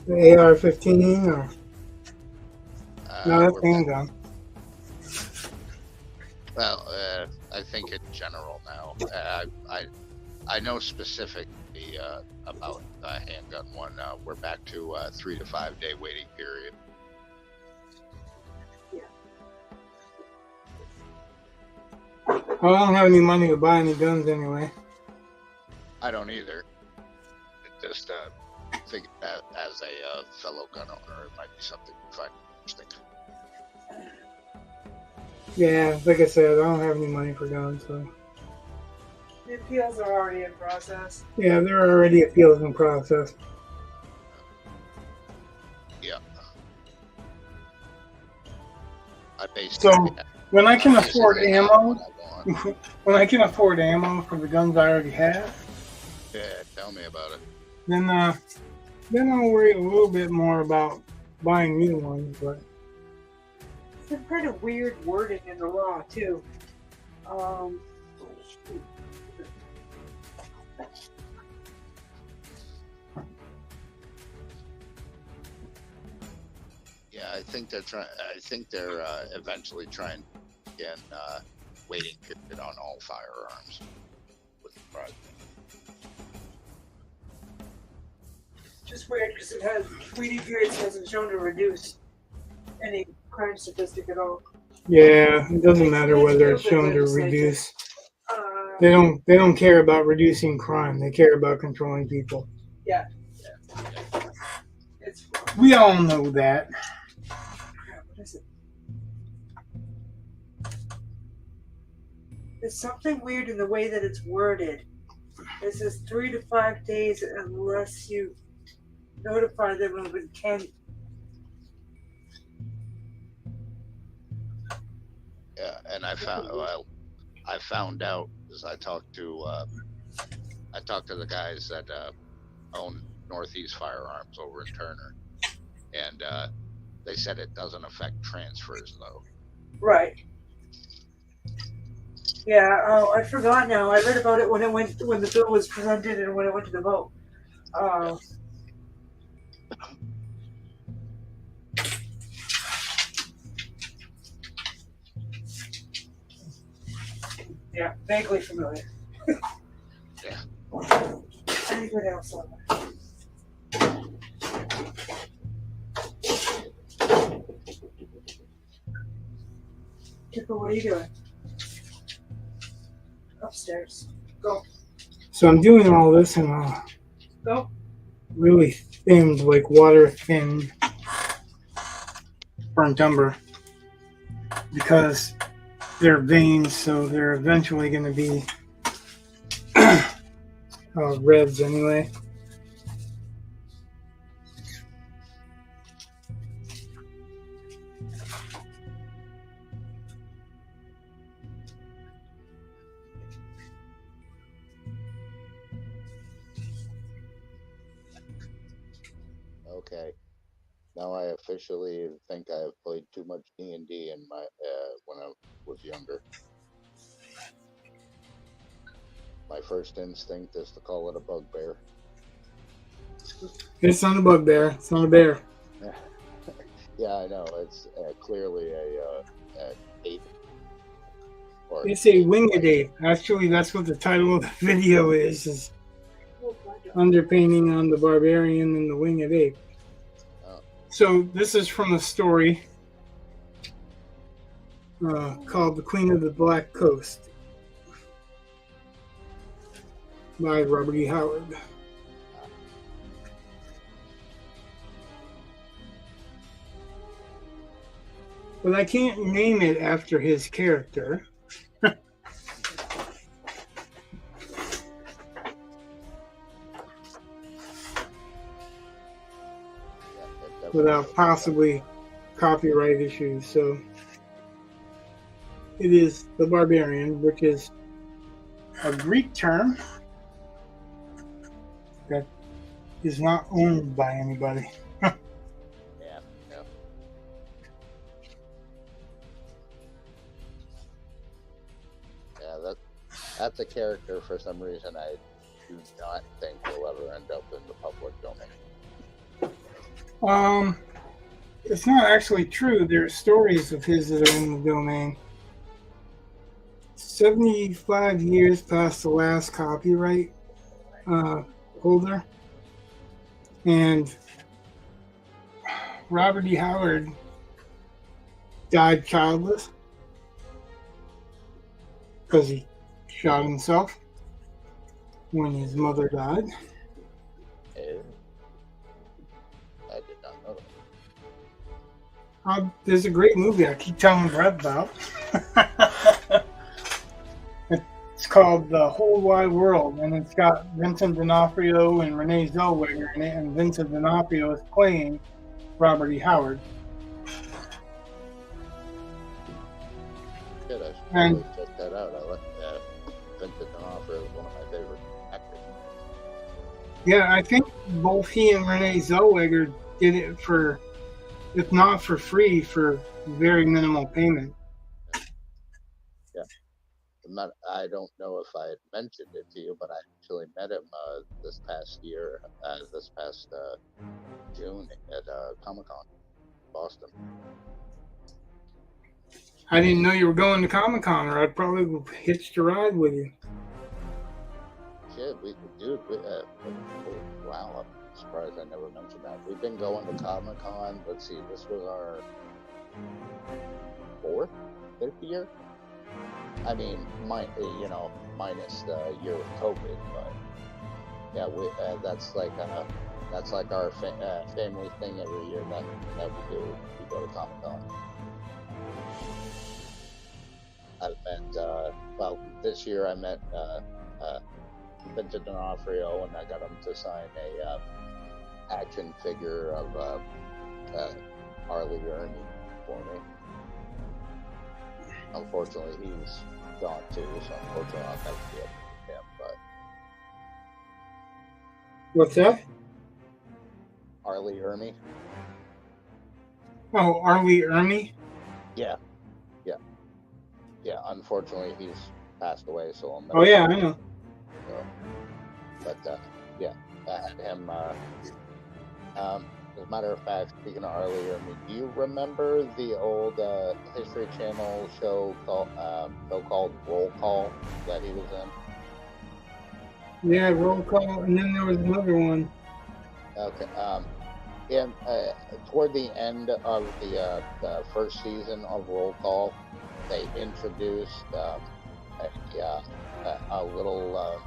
The AR-15 or no, that's handgun. Well, I think in general now. I know specifically about handgun one. We're back to 3 to 5 day waiting period. Well, I don't have any money to buy any guns anyway. I don't either. It just think that as a fellow gun owner, it might be something you find interesting. Yeah, like I said, I don't have any money for guns, so. The appeals are already in process. Yeah, there are already appeals in process. Yeah. I So when I can basically afford have ammo, what I want. when I can afford ammo for the guns I already have, Yeah, tell me about it. then I'll worry a little bit more about buying new ones. But Some kind of weird wording in the law too. Yeah, I think they're trying. I think they're eventually trying again waiting period on all firearms. Right. Just weird because it has weedy periods hasn't shown to reduce any crime statistic at all. Yeah, it doesn't matter whether it's shown to reduce. They don't care about reducing crime. They care about controlling people. Yeah. We all know that. What is it? There's something weird in the way that it's worded. It says 3 to 5 days unless you notify them of intent. Yeah, and I found out as I talked to the guys that own Northeast Firearms over in Turner, and they said it doesn't affect transfers though. Right. Yeah. Oh, I forgot now. I read about it when the bill was presented and when it went to the vote. Yeah, vaguely familiar. Yeah. Anything else on that? Kipper, what are you doing? Upstairs. Go. So I'm doing all this in a Go. really thinned, like water thin burnt umber because they're veins, so they're eventually going to be reds anyway. Okay. Now I officially think I have played too much D&D in my when I was younger. My first instinct is to call it a bugbear. It's not a bugbear. It's not a bear. Yeah, I know. It's clearly a ape. It's a winged ape. Actually, that's what the title of the video is underpainting on the barbarian and the winged ape. Oh. So this is from a story called The Queen of the Black Coast by Robert E. Howard. But I can't name it after his character. Without possibly copyright issues. So it is the barbarian, which is a Greek term that is not owned by anybody. That's a character for some reason I do not think will ever end up in the public domain. It's not actually true. There are stories of his that are in the domain. 75 years past the last copyright holder, and Robert E. Howard died childless because he shot himself when his mother died. I did not know that. There's a great movie I keep telling Brett about. It's called The Whole Wide World, and it's got Vincent D'Onofrio and Renee Zellweger in it, and Vincent D'Onofrio is playing Robert E. Howard. Good, I should really check that out. I like Vincent D'Onofrio is one of my favorite actors. Yeah, I think both he and Renee Zellweger did it for, if not for free, for very minimal payment. Yeah. I don't know if I had mentioned it to you, but I actually met him this past year, this past June at Comic-Con, Boston. I didn't know you were going to Comic-Con, or I'd probably hitched a ride with you. dude, wow, I'm surprised I never mentioned that. We've been going to Comic-Con. Let's see, this was our fifth year. I mean, minus the year of COVID, but yeah, that's like our family thing every year that we do. We go to Comic-Con. I met this year I met Windsor Newton, and I got him to sign a action figure of 𝒏𝒂𝒂𝒊𝒏𝒕𝒊𝒏𝒈 for me. Unfortunately, he's gone too, so unfortunately I'll never be able to meet him. But What's that? 𝒏𝒂𝒊𝒏𝒈. Oh, 𝒏𝒂𝒊𝒏𝒈? Yeah. Unfortunately, he's passed away, so I'll never. Oh, yeah, I know. So, but yeah, I had him. As a matter of fact, speaking of 𝒏𝒂𝒊𝒏𝒈, do you remember the old History Channel show called Roll Call that he was in? Yeah, Roll Call, and then there was another one. Okay. Toward the end of the first season of Roll Call, they introduced a little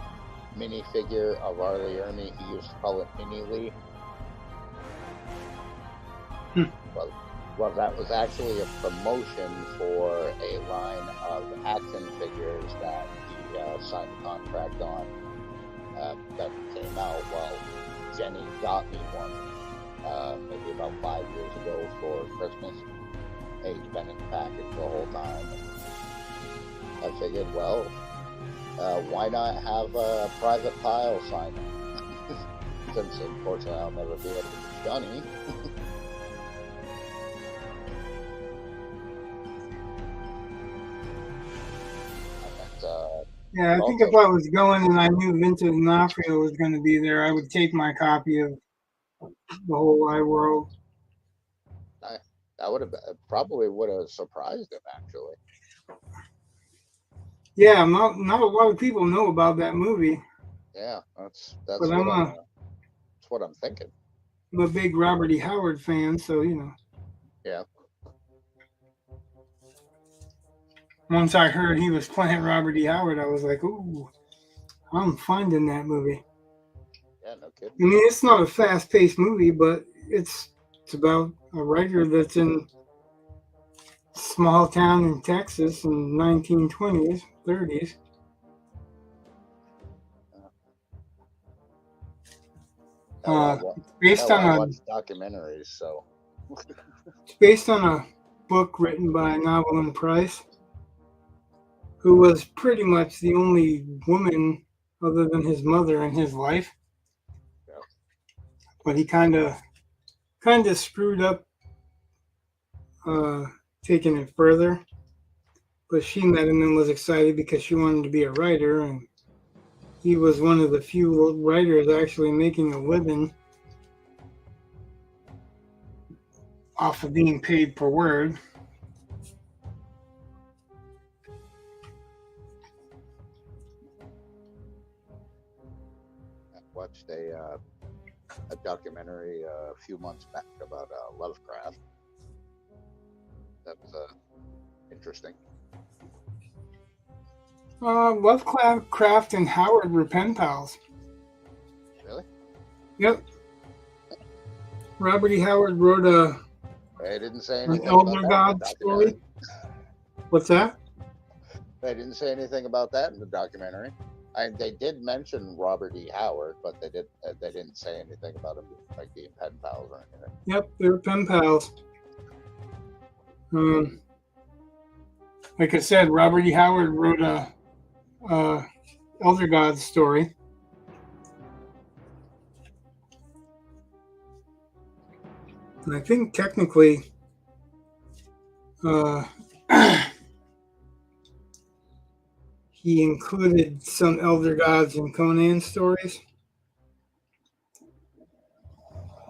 minifigure of 𝒏𝒂𝒊𝒏𝒈. He used to call it Mini Lee. Well, that was actually a promotion for a line of action figures that he signed a contract on that came out. Well, Jenny got me one maybe about 5 years ago for Christmas. He's been in the package the whole time. I figured, well, why not have a Private Pile sign it? Since unfortunately I'll never be able to be Johnny. Yeah, I think if I was going and I knew Windsor Newton was going to be there, I would take my copy of the whole wide world. That would have probably would have surprised him, actually. Yeah, not a lot of people know about that movie. Yeah, that's what I'm thinking. I'm a big Robert E. Howard fan, so you know. Yeah. Once I heard he was playing Robert E. Howard, I was like, ooh, I'm finding that movie. Yeah, no kidding. I mean, it's not a fast-paced movie, but it's about a writer that's in a small town in Texas in 1920s, 30s. Based on watch documentaries, so. It's based on a book written by 𝒂𝒊𝒏𝒈𝒄 Price, who was pretty much the only woman other than his mother in his life. Yeah. But he kind of screwed up taking it further. But she met him and was excited because she wanted to be a writer, and he was one of the few writers actually making a living off of being paid per word. I watched a documentary a few months back about Lovecraft. That was interesting. Lovecraft and Howard were pen pals. Really? Yep. Robert E. Howard wrote I didn't say anything an Elder about God story. What's that? They didn't say anything about that in the documentary. They did mention Robert E. Howard, but they didn't say anything about him like being pen pals or anything. Yep, they were pen pals. Like I said, Robert E. Howard wrote a Elder God story. And I think technically he included some Elder Gods in Conan stories,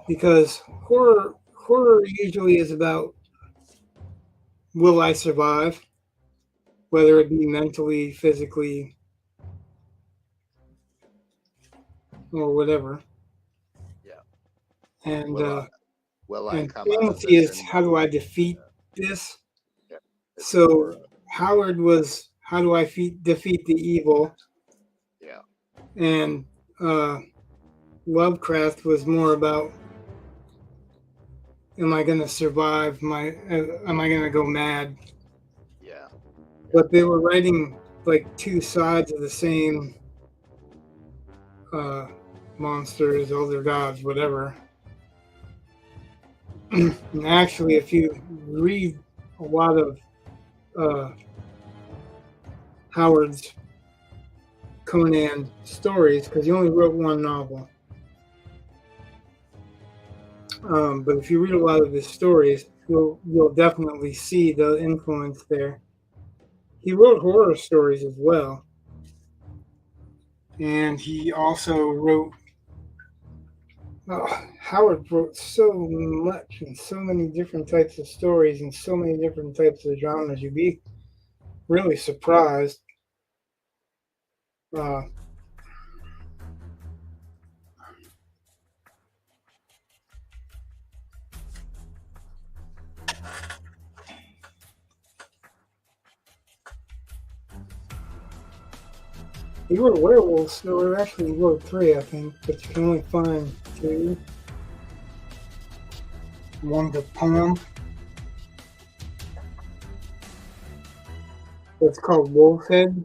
because horror usually is about, will I survive? Whether it be mentally, physically, or whatever. Yeah. And Will I and come out of fantasy this is in how do I defeat this? yeah, it's So more, Howard was how do I defeat the evil, yeah. and Lovecraft was more about am I going to survive? Am I going to go mad? Yeah. But they were writing like two sides of the same uh, monsters, elder gods, whatever. And actually, if you read a lot of Howard's Conan stories, because he only wrote one novel, but if you read a lot of his stories, you'll definitely see the influence there. He wrote horror stories as well, and he also wrote. Howard wrote so much and so many different types of stories and so many different types of genres. You'd be really surprised. Uh, he wrote werewolves, or actually he wrote 3, I think, but you can only find 2. One's a poem. It's called Wolfhead.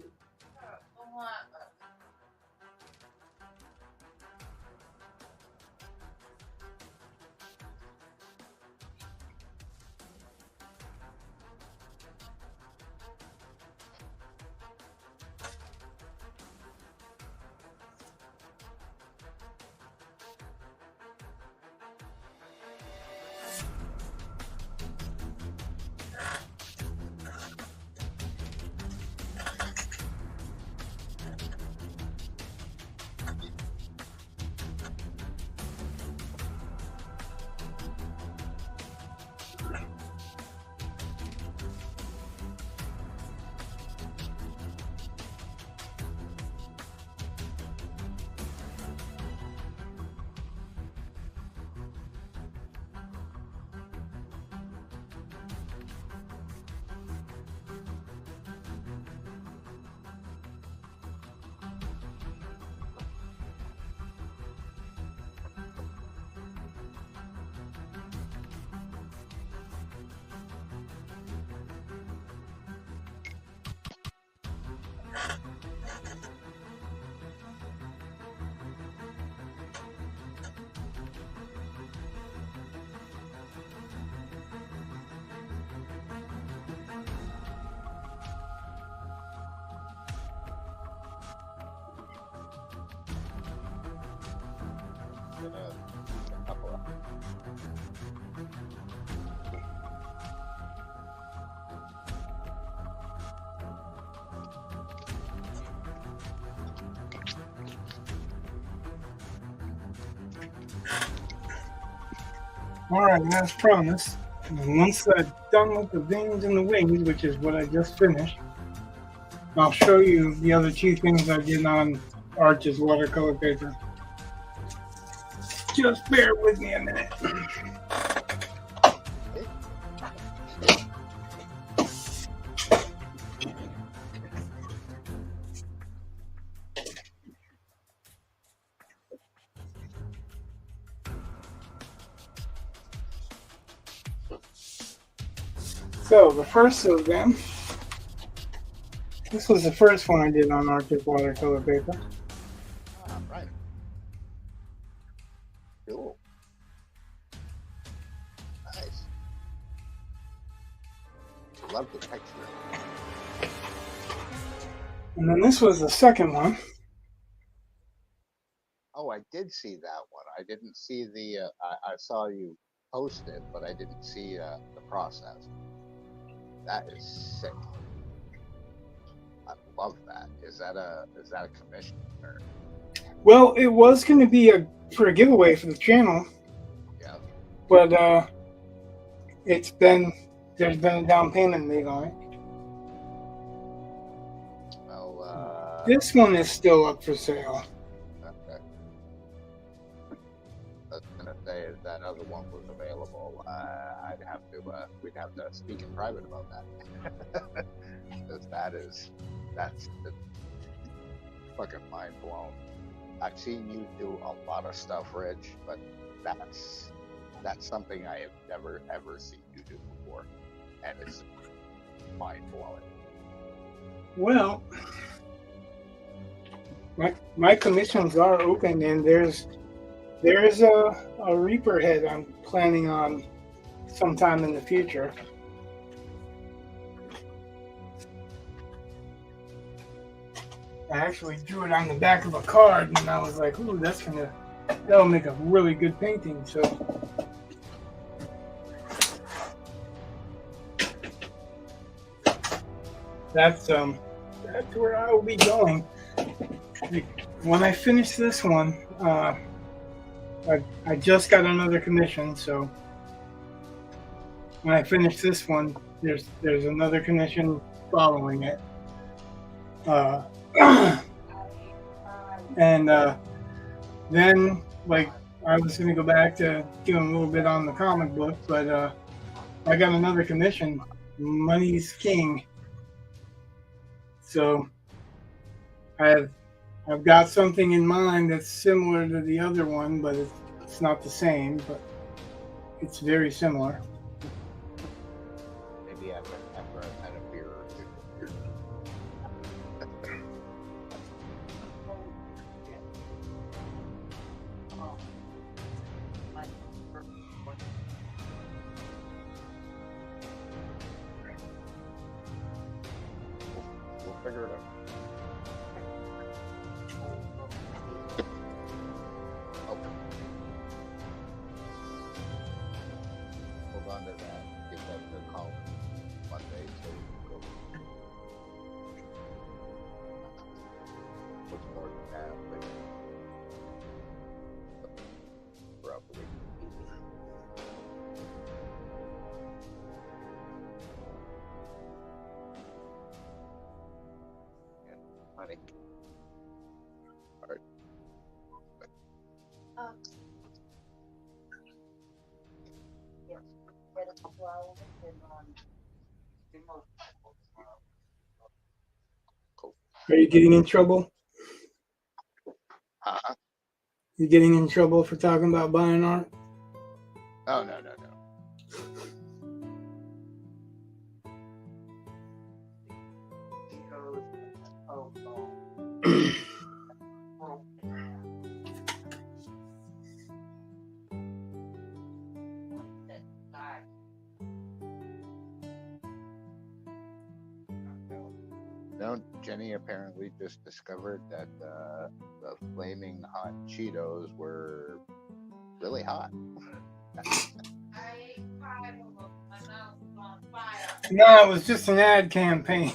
Alright, as promised, once I'm done with the veins and the wings, which is what I just finished, I'll show you the other 2 things I did on Arch's watercolor paper. Just bear with me a minute. So the first of them, this was the first one I did on Arctic watercolor paper. Right. Cool. Nice. Love the texture. And then this was the second one. Oh, I did see that one. I didn't see the. I saw you post it, but I didn't see the process. That is sick. I love that. Is that a commission? Or? Well, it was going to be for a giveaway for the channel. Yeah. But there's been a down payment made on it. Well, this one is still up for sale. okay. other one was available, we'd have to speak in private about that. Because that's the fucking mind blown. I've seen you do a lot of stuff, Rich, but that's something I have never ever seen you do before, and it's mind blowing. Well, my commissions are open, and there's a Reaper head I'm planning on sometime in the future. I actually drew it on the back of a card, and I was like, "Ooh, that'll make a really good painting." So that's where I will be going. When I finish this one, I just got another commission, so when I finish this one, there's another commission following it. And then, like, I was going to go back to doing a little bit on the comic book, but I got another commission. Money's king. So I've got something in mind that's similar to the other one, but it's not the same, but it's very similar. Maybe after I've had a beer or two. We'll figure it out. Hold on to that. Give that the call Monday so we can go. What's more than that? But roughly. Yeah, honey. All right. Cool. Are you getting in trouble? You getting in trouble for talking about buying art? Oh, no. No, Jenny apparently just discovered that the flaming hot Cheetos were really hot. I ate 5 of them. My mouth was on fire. No, it was just an ad campaign.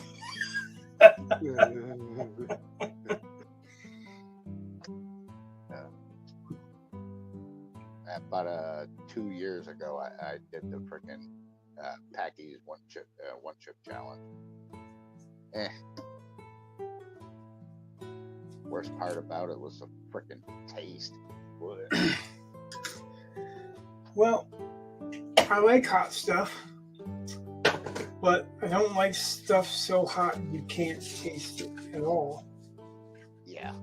About 2 years ago, I did the freaking Packy's one chip challenge. Worst part about it was the freaking taste. Well, I like hot stuff, but I don't like stuff so hot you can't taste it at all. Yeah.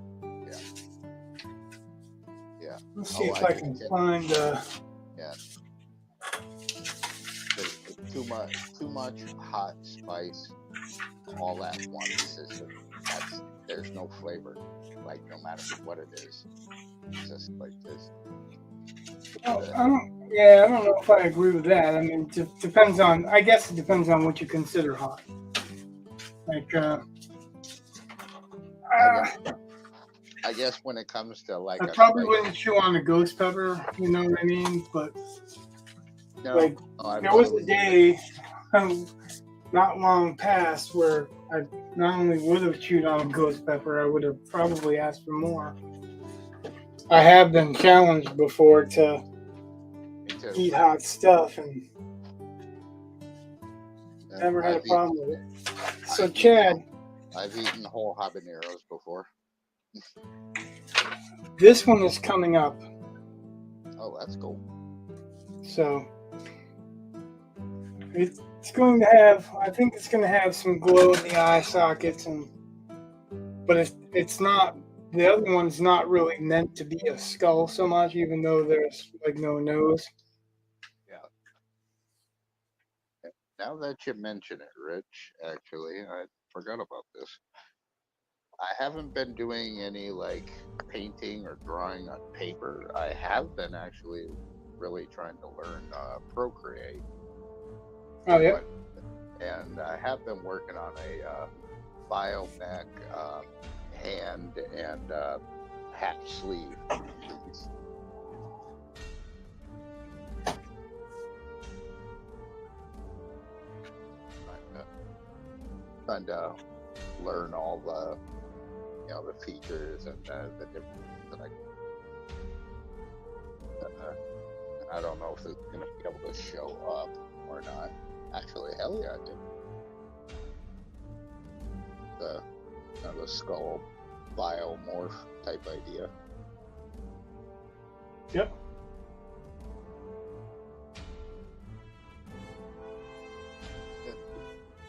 Let's see if I can find. Too much hot spice all at once. There's no flavor. Like, no matter what it is, it's just like this. I don't know if I agree with that. I mean, depends on. I guess it depends on what you consider hot. Like, I guess when it comes to like, I probably wouldn't chew on a ghost pepper. You know what I mean? But there was a day, not long past, where I not only would have chewed on a ghost pepper, I would have probably asked for more. I have been challenged before to eat hot stuff, and never had a problem with it. So, Chad, I've eaten whole habaneros before. This one is coming up. Oh, that's cool. So it's going to have, I think it's going to have some glow in the eye sockets, but it's not, the other one's not really meant to be a skull so much, even though there's like no nose. Yeah. Now that you mention it, Rich, actually, I forgot about this. I haven't been doing any like painting or drawing on paper. I have been actually really trying to learn Procreate. Oh, yeah? And I have been working on a biomech hand and half sleeve piece. Trying to learn all the the features and the different that I don't know if it's going to be able to show up or not. Actually, hell yeah, I did. The skull biomorph type idea. Yep.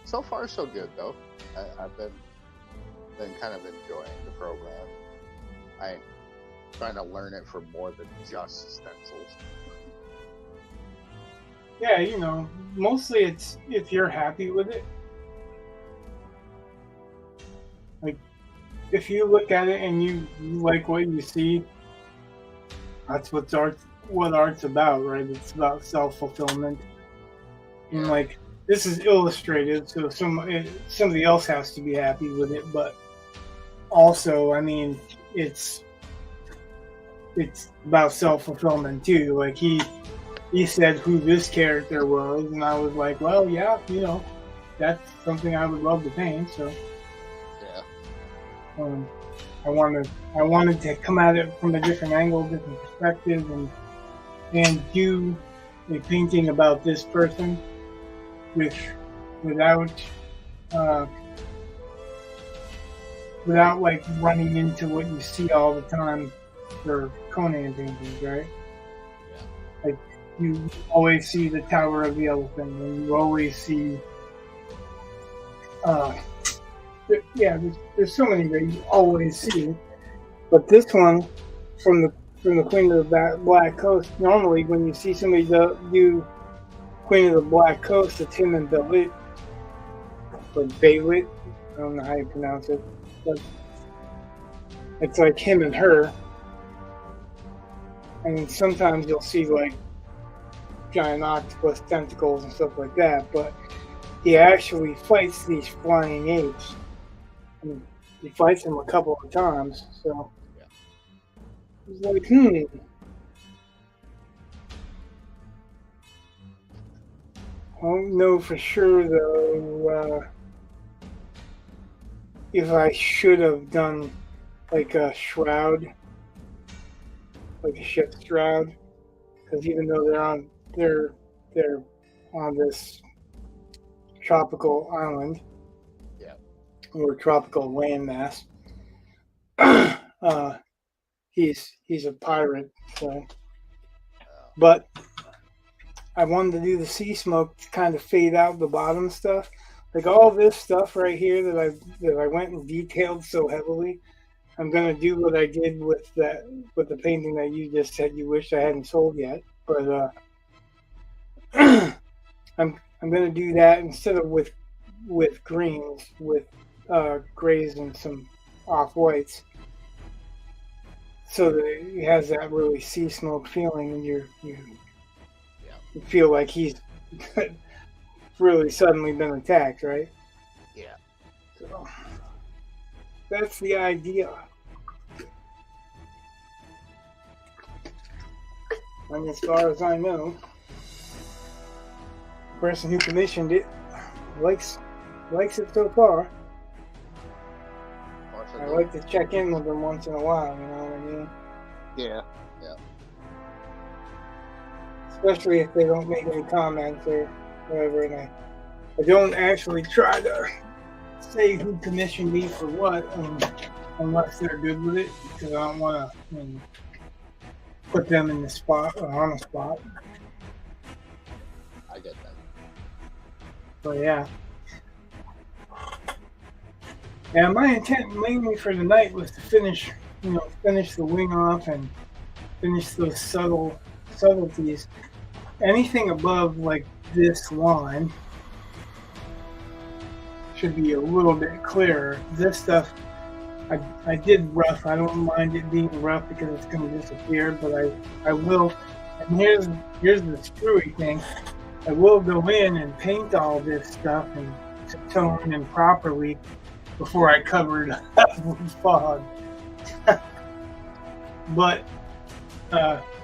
So far, so good though. I've been kind of enjoying the program. I'm trying to learn it for more than just stencils. Yeah, mostly it's if you're happy with it. Like, if you look at it and you like what you see, that's what art's about, right? It's about self-fulfillment. And like, this is illustrated, so somebody else has to be happy with it, but also, I mean, it's about self-fulfillment too. Like, he said who this character was, and I was like, well, yeah, that's something I would love to paint. So, yeah, I wanted to come at it from a different angle, different perspective, and do a painting about this person, without like running into what you see all the time for Conan paintings, right? Yeah. Like, you always see the Tower of the Elephant, and you always see, there's so many that you always see. But this one, from the Queen of the Black Coast, normally when you see somebody do Queen of the Black Coast, it's him and 𝒏𝒈𝒏𝒈, or 𝒏𝒈𝒏𝒈, I don't know how you pronounce it, but it's like him and her. And sometimes you'll see like giant octopus tentacles and stuff like that, but he actually fights these flying apes. And he fights them a couple of times, so it's like, I don't know for sure though if I should have done like a shroud, like a ship's shroud, because even though they're on this tropical island, or tropical landmass, he's a pirate. So, but I wanted to do the sea smoke to kind of fade out the bottom stuff, like all this stuff right here that I went and detailed so heavily. I'm gonna do what I did with the painting that you just said you wish I hadn't sold yet, but I'm gonna do that instead of with greens, with grays and some off whites, so that it has that really sea smoke feeling, and you feel like he's really suddenly been attacked, right? Yeah. So that's the idea. And as far as I know, the person who commissioned it likes it so far. I like to check in with them once in a while, you know what I mean? Yeah. Especially if they don't make any comments or whatever, and I don't actually try to say who commissioned me for what, unless they're good with it, because I don't want to put them in the spot or on the spot. But yeah. Yeah, my intent mainly for the night was to finish the wing off and finish those subtleties. Anything above like this line should be a little bit clearer. This stuff, I did rough. I don't mind it being rough because it's going to disappear, but I will. And here's the screwy thing. I will go in and paint all this stuff and tone in properly before I cover it up with fog. But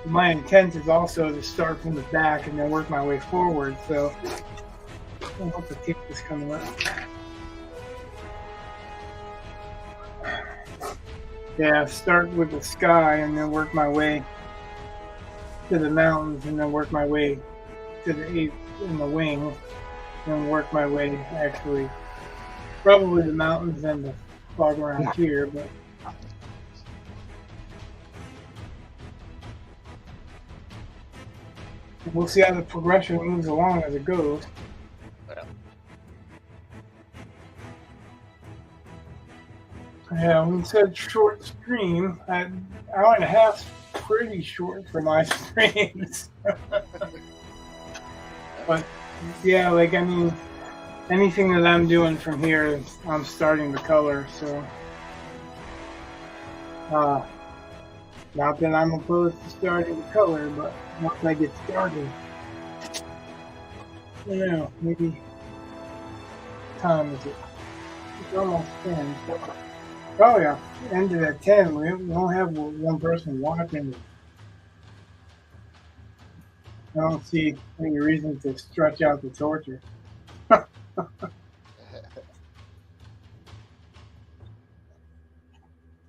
my intent is also to start from the back and then work my way forward. So I hope the tape is coming up. Yeah, start with the sky and then work my way to the mountains and then work my way to the eighth in the wing and work my way actually probably the mountains and the fog around here, but we'll see how the progression moves along as it goes. Yeah, we said short stream. An hour and a half's pretty short for my streams. But yeah, like I mean, anything that I'm doing from here, I'm starting to color. So, not that I'm opposed to starting to color, but once I get started, I don't know, maybe time is it? It's almost 10. Oh yeah, ended at 10. We don't have one person watching. I don't see any reason to stretch out the torture.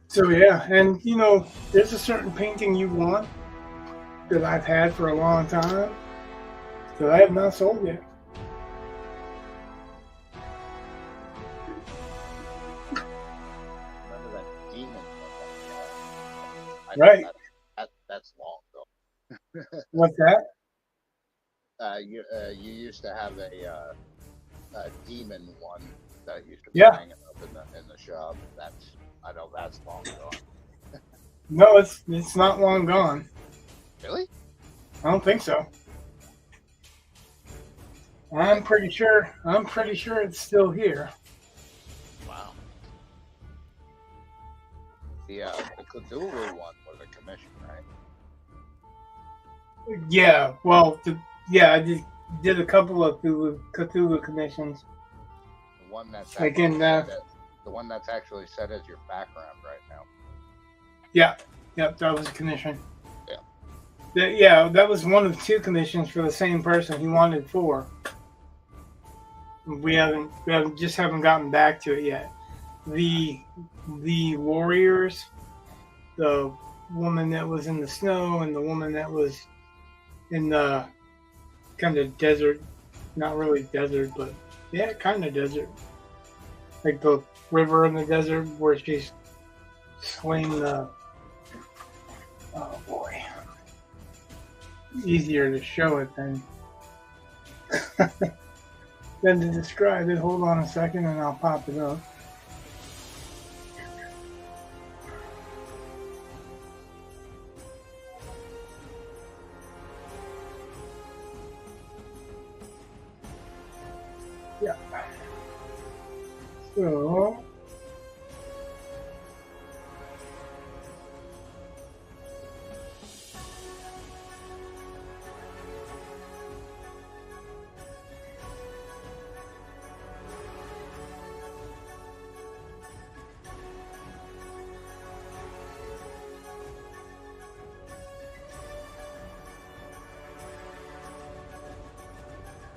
So yeah, and you know, there's a certain painting you want that I've had for a long time that I have not sold yet. Right. That's long ago. What's that? You used to have a demon one that used to be Yeah. hanging up in the shop. I know that's long gone. No, it's not long gone. Really? I don't think so. I'm pretty sure it's still here. Wow. The Cthulhu one was a commission, right? Yeah, well, I did a couple of Cthulhu commissions. The one that's Like in the one that's actually set as your background right now. Yep, that was a commission. Yeah. That was one of 2 commissions for the same person. He wanted 4. We haven't gotten back to it yet. The warriors, the woman that was in the snow and the woman that was in the kind of desert, not really desert, but yeah, kind of desert. Like the river in the desert where she's slaying the, oh boy, easier to show it than than to describe it. Hold on a second and I'll pop it up. Yeah. So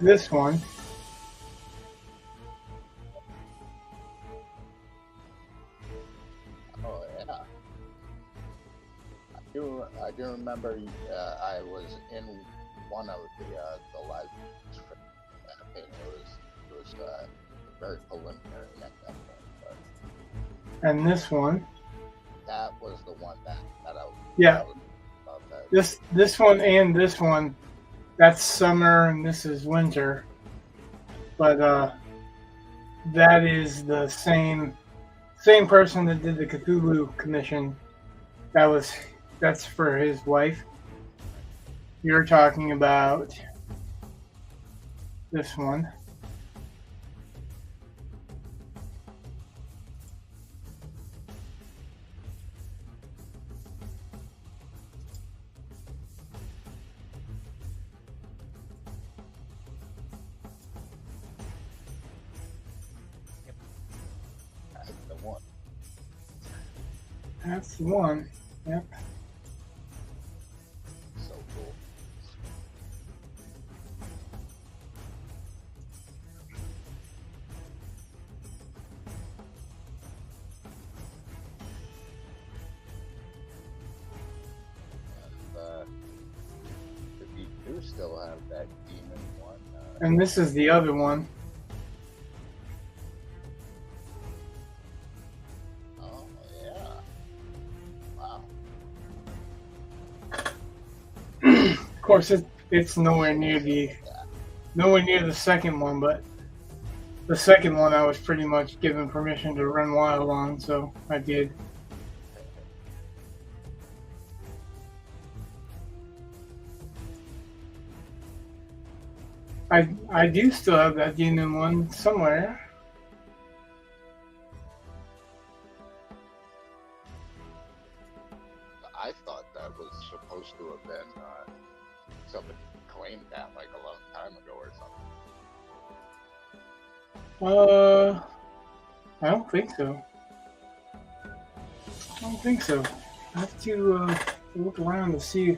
this one. Oh yeah. I do remember. I was in one of the live for that paint. It was very preliminary at that point. But And this one. that was the one that I was. Yeah. That was about that. This one and this one. That's summer and this is winter. but that is the same person that did the Cthulhu commission. That's for his wife. You're talking about this one. That's the one. That's the one. Yep. So cool. And if you do still have that demon one, And this is the other one. oh yeah, wow. Of course, it's nowhere near the second one, but the second one I was pretty much given permission to run wild on, so I did. I do still have that demon one somewhere. I thought that was supposed to have been somebody claimed that like a long time ago or something. I don't think so. I have to look around to see.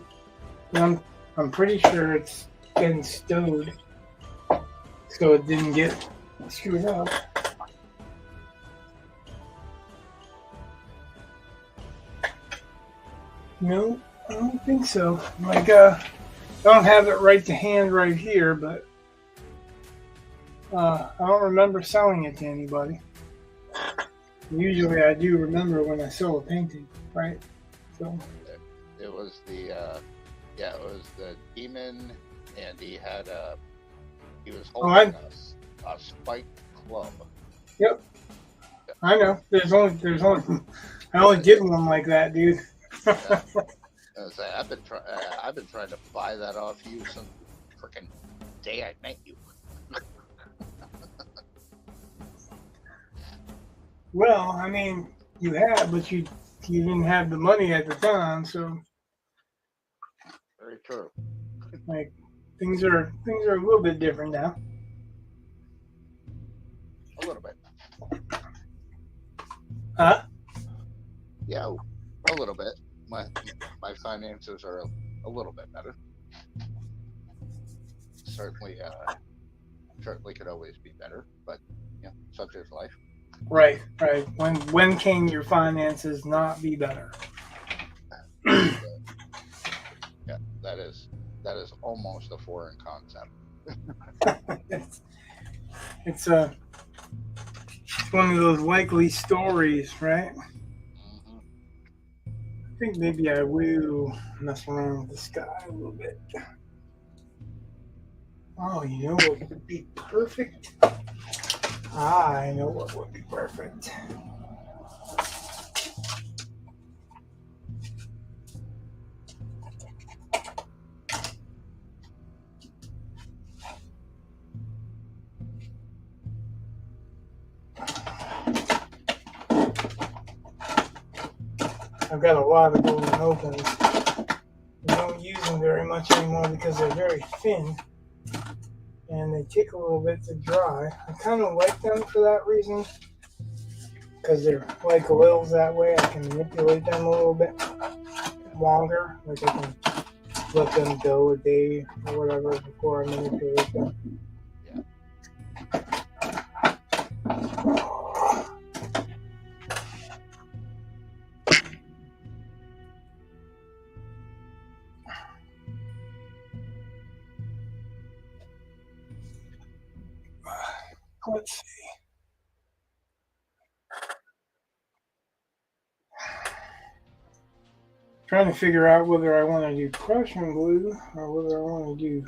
I'm pretty sure it's been stowed, so it didn't get screwed up. No, I don't think so. Like, I don't have it right to hand right here, but I don't remember selling it to anybody. Usually I do remember when I sell a painting, right? So It was the it was the demon, and he was holding a spiked club. Yep, I know. There's only I only did one like that, dude. I've been trying to buy that off you since the freaking day I met you. Well, I mean, you had, but you didn't have the money at the time, so Very true. like things are a little bit different now. A little bit. Huh? Yeah, a little bit. My finances are a little bit better. Certainly could always be better, but yeah, such is life. Right. When can your finances not be better? Yeah, that is almost a foreign concept. It's one of those likely stories, right? Mm-hmm. I think maybe I will mess around with this guy a little bit. Oh, you know what would be perfect? I know what would be perfect. I've got a lot of golden opens. I don't use them very much anymore because they're very thin and they take a little bit to dry. I kind of like them for that reason because they're like oils that way. I can manipulate them a little bit longer. Like I can let them go a day or whatever before I manipulate them. Let's see. Trying to figure out whether I want to do Prussian glue or whether I want to do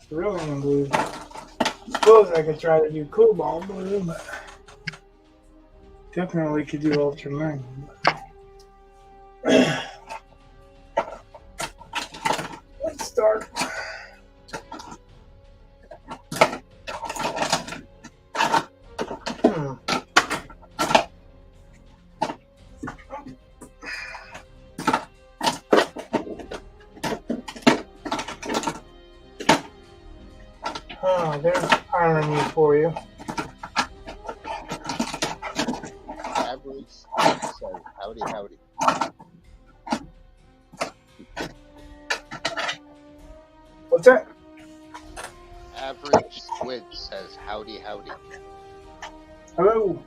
Cerulean glue. suppose I could try to do cobalt blue, but definitely could do ultramarine. Let's start. Oh, there's irony for you. Average says howdy howdy. What's that? Average squid says howdy howdy. Hello.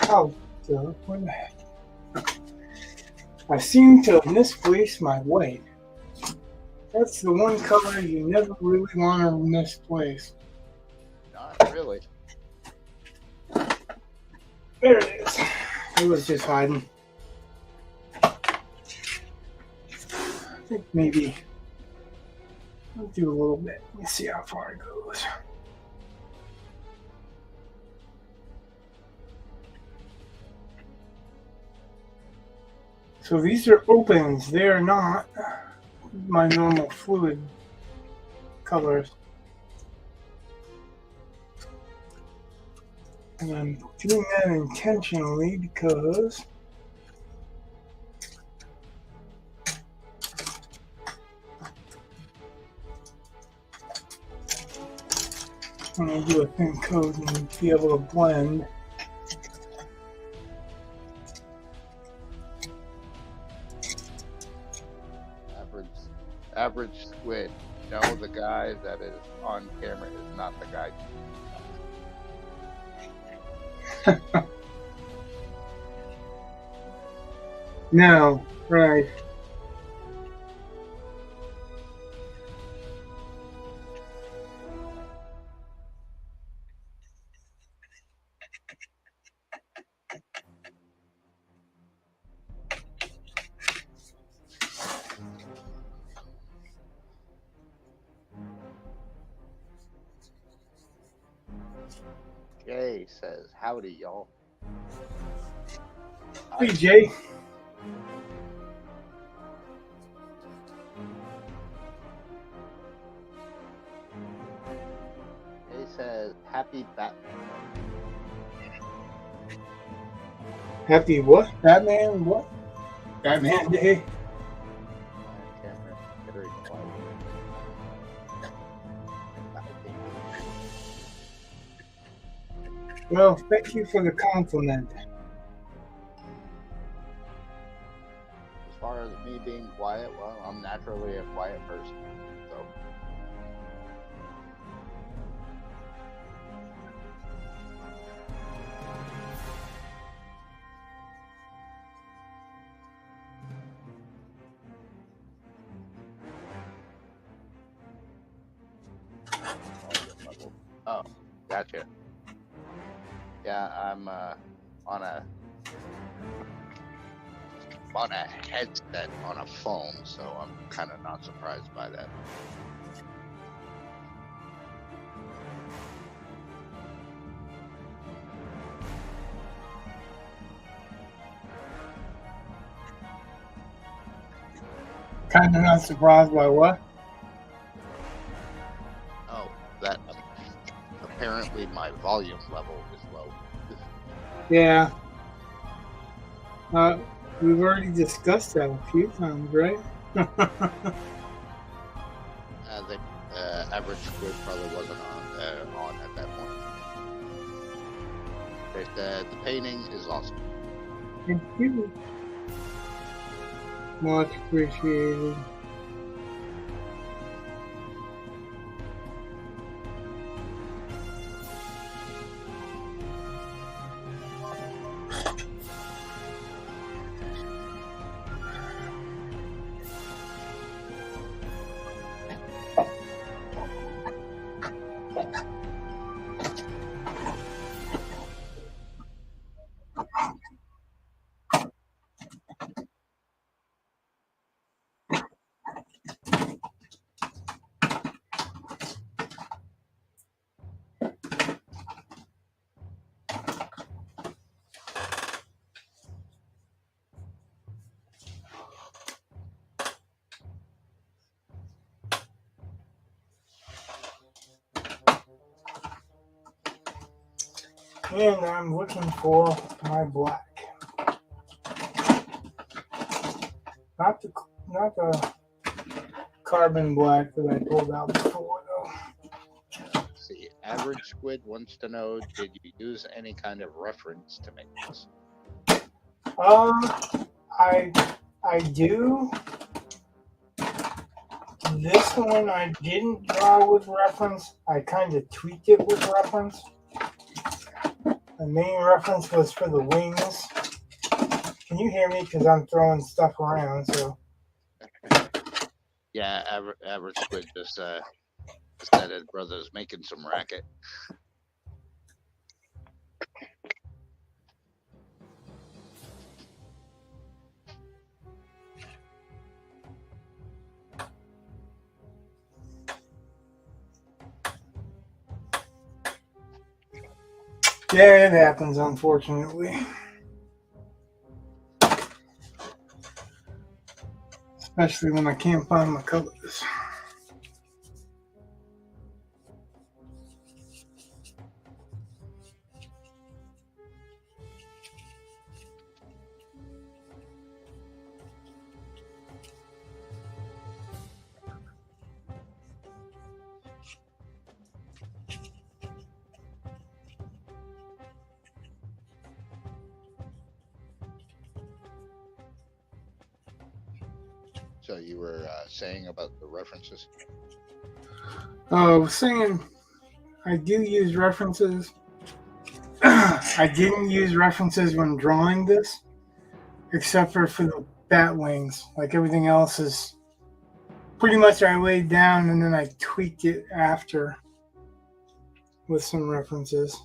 Oh, what the heck? I seem to have misplaced my white. That's the one color you never really want to misplace. Not really. There it is. It was just hiding. I think maybe I'll do a little bit. Let me see how far it goes. So these are opens. They are not my normal fluid colors. And I'm doing that intentionally because when I do a thin coat and be able to blend. Average squid. No, the guy that is on camera is not the guy. No, right. Jay says howdy, y'all. Hey, Jay. Jay says happy Batman. Happy what? Batman what? Batman Day. Well, thank you for the compliment. As far as me being quiet, well, I'm naturally a quiet person. So. Oh, gotcha. Yeah, I'm on a headset on a phone, so I'm kind of not surprised by that. Kind of not surprised by what? Oh, that apparently my volume level is low. Yeah. We've already discussed that a few times, right? The average squid probably wasn't on at that point. They said the painting is awesome. Thank you. Much appreciated. And I'm looking for my black. Not the carbon black that I pulled out before, though. Let's see, average squid wants to know: did you use any kind of reference to make this? I do. This one I didn't draw with reference. I kind of tweaked it with reference. The main reference was for the wings. Can you hear me? Because I'm throwing stuff around. So. Yeah, average squid just said his brother's making some racket. Yeah, it happens, unfortunately. Especially when I can't find my colors. So you were saying about the references? I was saying I do use references. I didn't use references when drawing this, except for the bat wings. Like everything else is pretty much I laid down and then I tweaked it after with some references.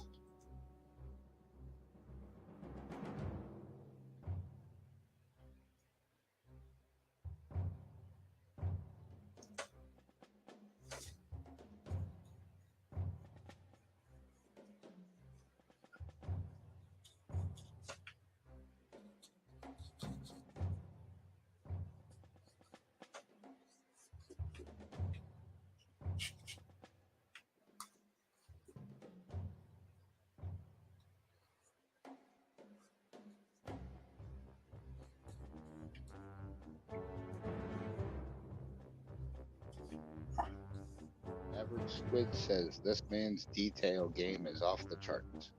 Average squid says this man's detail game is off the charts.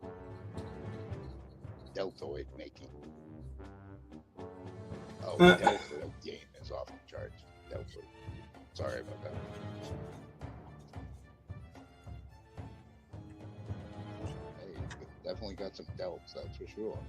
Deltoid making. Oh, deltoid game is off the charts. Deltoid. Sorry about that. Hey, definitely got some delts, that's for sure.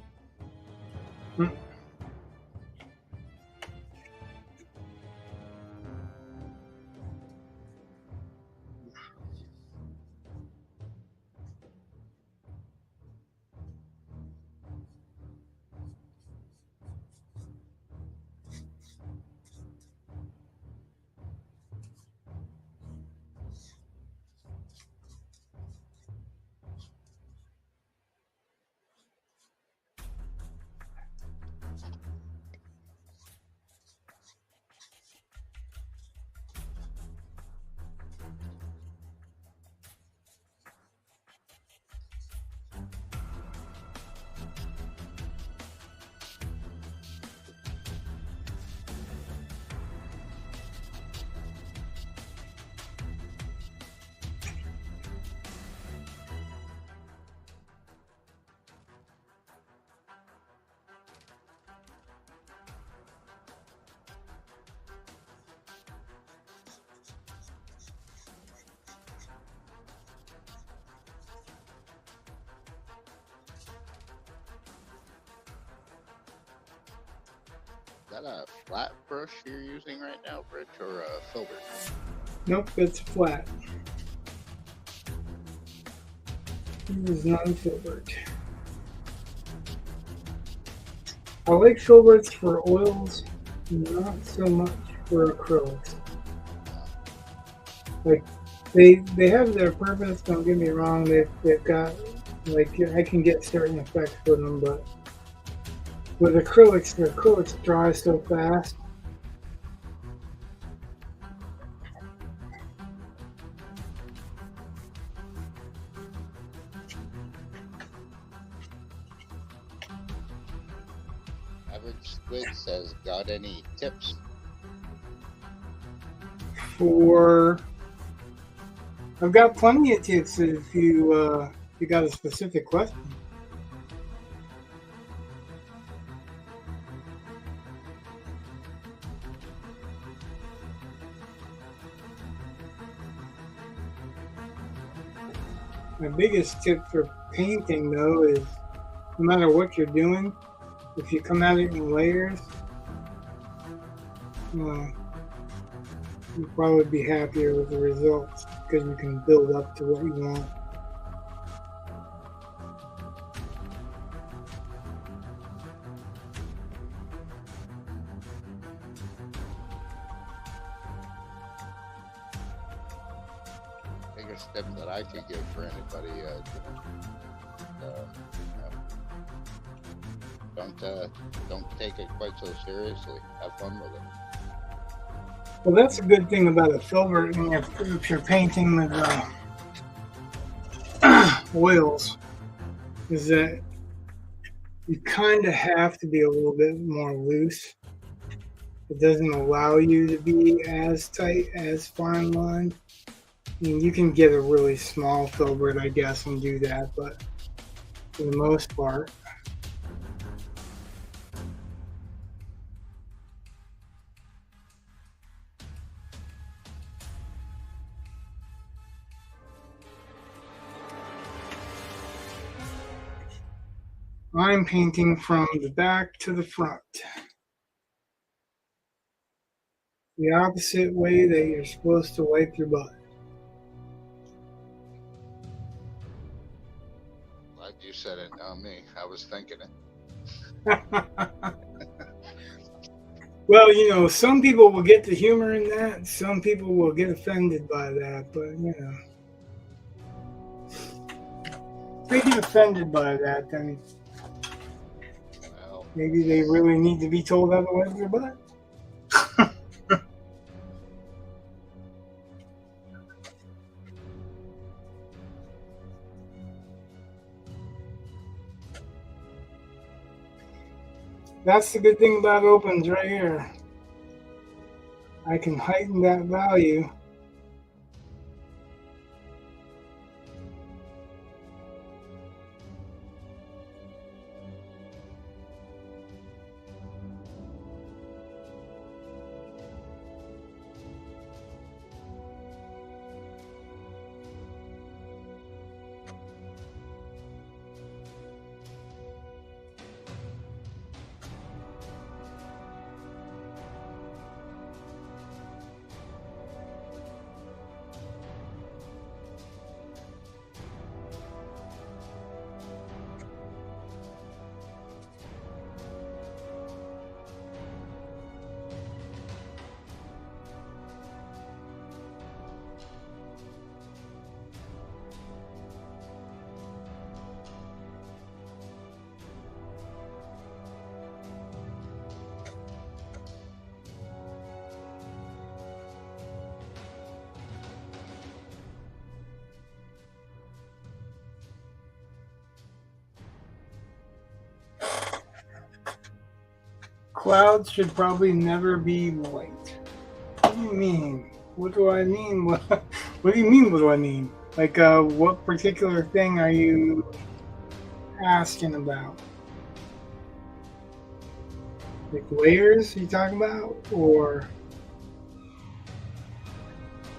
Is that a flat brush you're using right now, Rich, or a filbert? Nope, it's flat. It is non-filbert. I like filberts for oils, not so much for acrylics. Like they have their purpose. Don't get me wrong. They've got like I can get certain effects with them, but with acrylics, the acrylics dry so fast. Average Squid says, got any tips? I've got plenty of tips if you got a specific question. My biggest tip for painting, though, is no matter what you're doing, if you come at it in layers, you'll probably be happier with the results because you can build up to what you want. Biggest tip that I could give for anybody, don't take it quite so seriously. Have fun with it. Well, that's a good thing about a filbert. If you're painting with oils, is that you kind of have to be a little bit more loose. It doesn't allow you to be as tight, as fine lined. I mean, you can get a really small filbert, I guess, and do that, but for the most part, I'm painting from the back to the front. The opposite way that you're supposed to wipe your butt. Glad you said it, not me. I was thinking it. Well, you know, some people will get the humor in that. Some people will get offended by that, but you know. If they get offended by that, then maybe they really need to be told how to wipe their butt. That's the good thing about opens right here. I can heighten that value. Clouds should probably never be white. What do you mean? What do I mean? What do you mean? What do I mean? Like, what particular thing are you asking about? Like layers you talking about? Or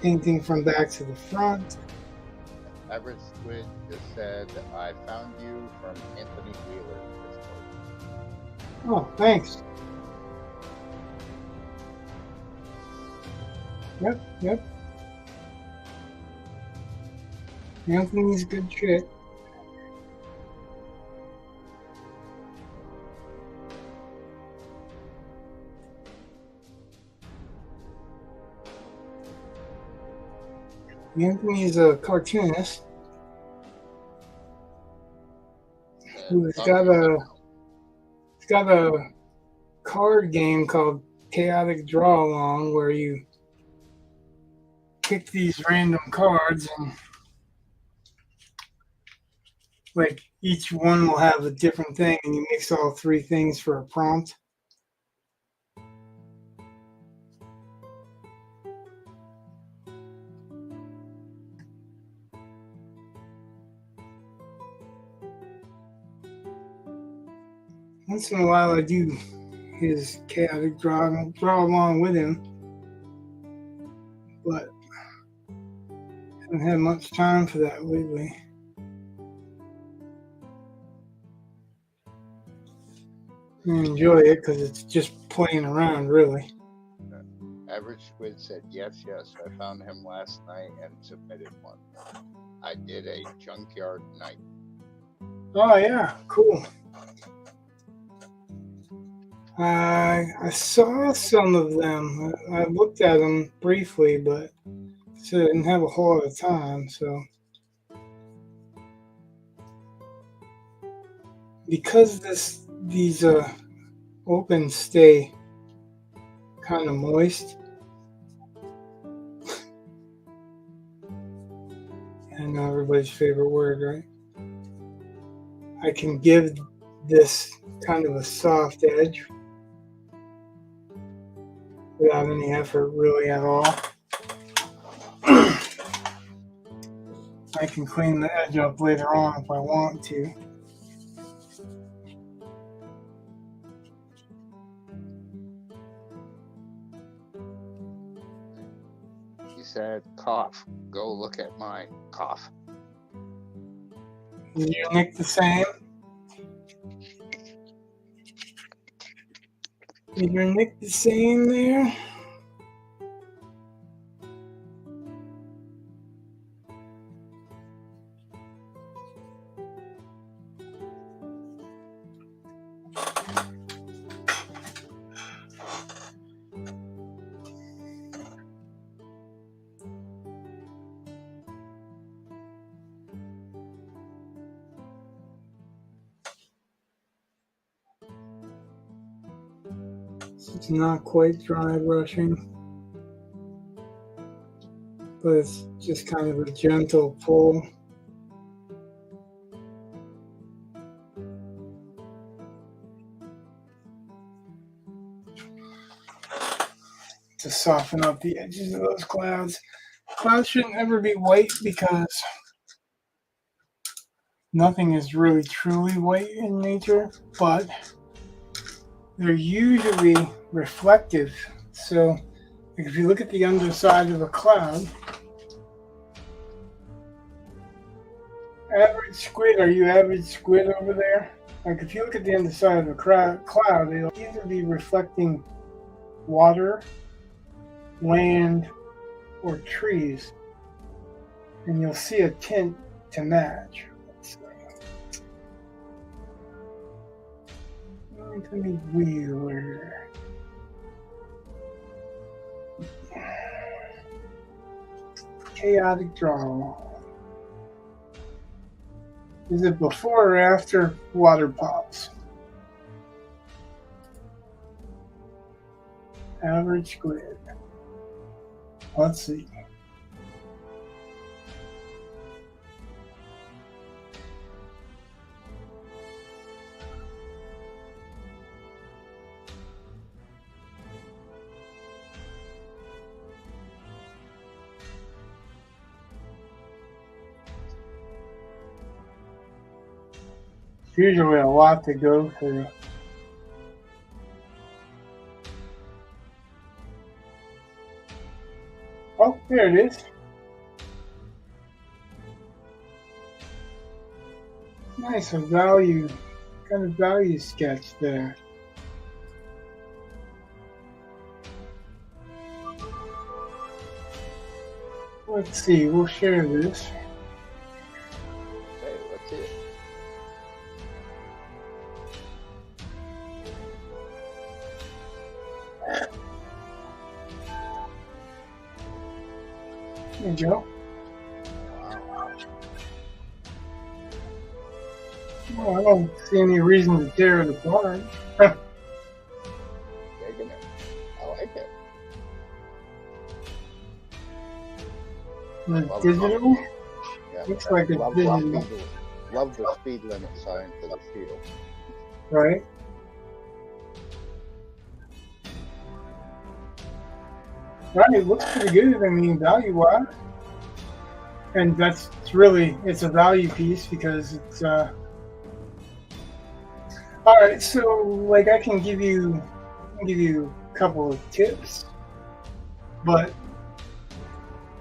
painting from back to the front? Average Squid just said, I found you from Anthony Wheeler. Oh, thanks. Yep. Anthony's good shit. Anthony is a cartoonist who's got a card game called Chaotic Draw Along where you pick these random cards and like each one will have a different thing and you mix all three things for a prompt. once in a while I do his chaotic draw. I don't draw along with him, but haven't had much time for that lately. I enjoy it because it's just playing around, really. Average Squid said, yes, I found him last night and submitted one. I did a junkyard night. Oh yeah, cool. I saw some of them. I looked at them briefly, but so I didn't have a whole lot of time. So because these opens stay kind of moist. I know everybody's favorite word, right? I can give this kind of a soft edge without any effort really at all. I can clean the edge up later on if I want to. He said, cough. Go look at mine. Cough. Is your nick the same? Is your nick the same there? It's not quite dry brushing, but it's just kind of a gentle pull. To soften up the edges of those clouds. Clouds shouldn't ever be white because nothing is really truly white in nature, but they're usually reflective. So if you look at the underside of a cloud, average squid, are you average squid over there? Like if you look at the underside of a cloud, it'll either be reflecting water, land, or trees, and you'll see a tint to match. Let me wheeler. Chaotic draw. Is it before or after water pops? Average squid. Let's see. Usually a lot to go through. Oh, there it is. Nice, a value, kind of value sketch there. Let's see, we'll share this. Hey, let's see it. There you go. Well, I don't see any reason to tear it apart. Digging it. I like it. The digital? Yeah, Looks like a digital. Love the speed limit sign for the field. Right? Right, it looks pretty good. I mean, value-wise. And it's a value piece because it's, All right, so like I can give you a couple of tips, but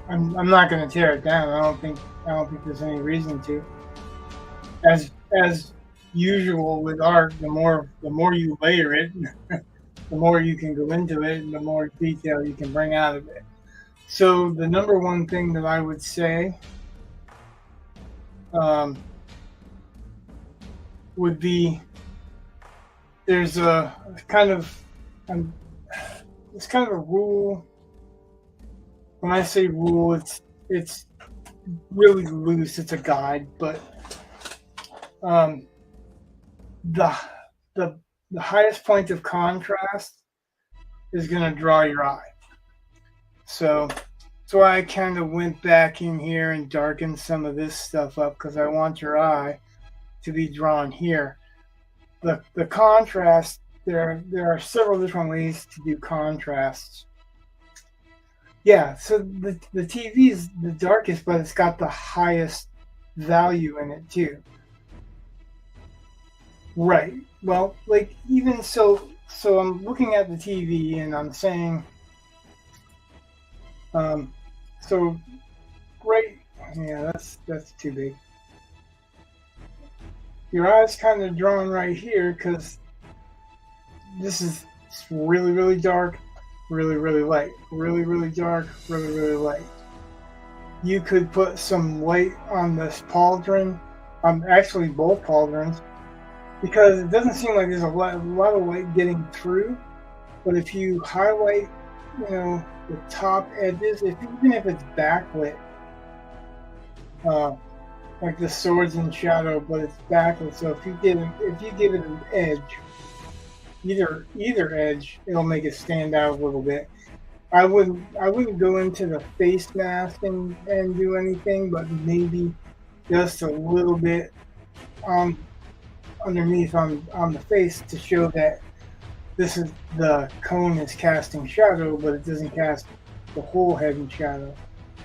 I'm not going to tear it down. I don't think there's any reason to. As usual with art, the more you layer it, the more you can go into it, and the more detail you can bring out of it. So the number one thing that I would say would be there's a kind of it's kind of a rule. When I say rule, it's really loose. It's a guide, but the highest point of contrast is going to draw your eye. So I kind of went back in here and darkened some of this stuff up because I want your eye to be drawn here. The contrast, there are several different ways to do contrasts. Yeah, so the TV is the darkest, but it's got the highest value in it too. Right. Well, like even so I'm looking at the TV and I'm saying, so right, yeah, that's too big. Your eye's kind of drawn right here because this is really, really dark, really, really light, really, really dark, really, really light. You could put some light on this pauldron, actually both pauldrons, because it doesn't seem like there's a lot of light getting through. But if you highlight, the top edges, even if it's backlit, like the sword's in shadow, but it's backlit. So if you give it an edge, either edge, it'll make it stand out a little bit. I wouldn't go into the face mask and do anything, but maybe just a little bit underneath on the face to show that the cone is casting shadow, but it doesn't cast the whole head in shadow.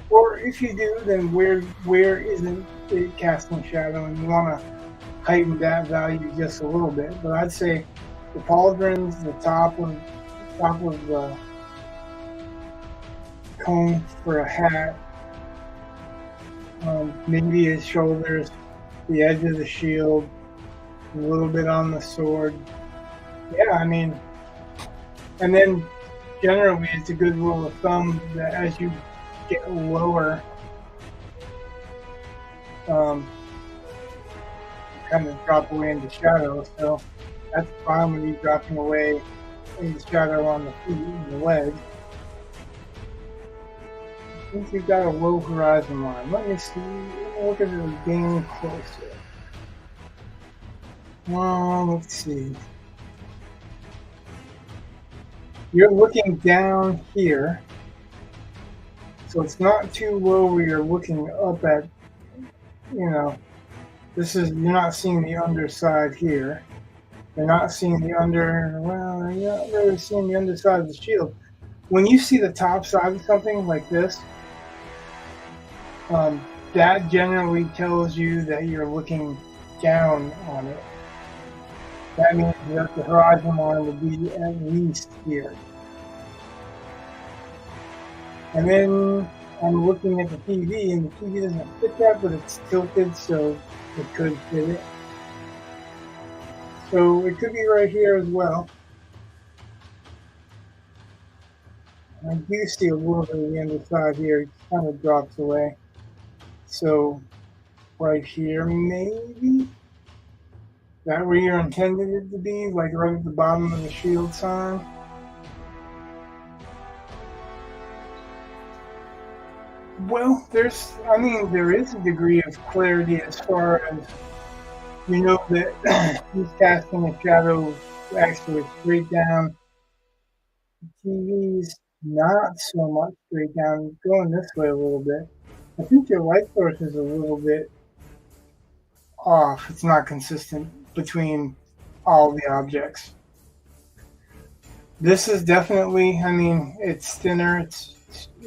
Or if you do, then where isn't it casting shadow, and you want to heighten that value just a little bit. But I'd say the pauldrons, the top of the cone for a hat, maybe his shoulders, the edge of the shield, a little bit on the sword. Yeah, I mean, and then generally it's a good rule of thumb that as you get lower, kind of drop away into shadow. So that's fine when you're dropping away into shadow on the feet and the legs. I think you've got a low horizon line. Let me see. Look at it again closer. Let's see. You're looking down here, so it's not too low where you're looking up at, you're not seeing the underside here. You're not seeing you're not really seeing the underside of the shield. When you see the top side of something like this, that generally tells you that you're looking down on it. That means that the horizon line would be at least here. And then I'm looking at the TV, and the TV doesn't fit that, but it's tilted, so it could fit it. So it could be right here as well. I do see a little bit of the underside here. It kind of drops away. So right here, maybe? Is that where you're intended it to be? Like right at the bottom of the shield sign? Well, there is a degree of clarity as far as that he's casting a shadow actually straight down. The TV's not so much straight down, going this way a little bit. I think your light source is a little bit off. It's not consistent between all the objects. This is definitely, it's thinner, it's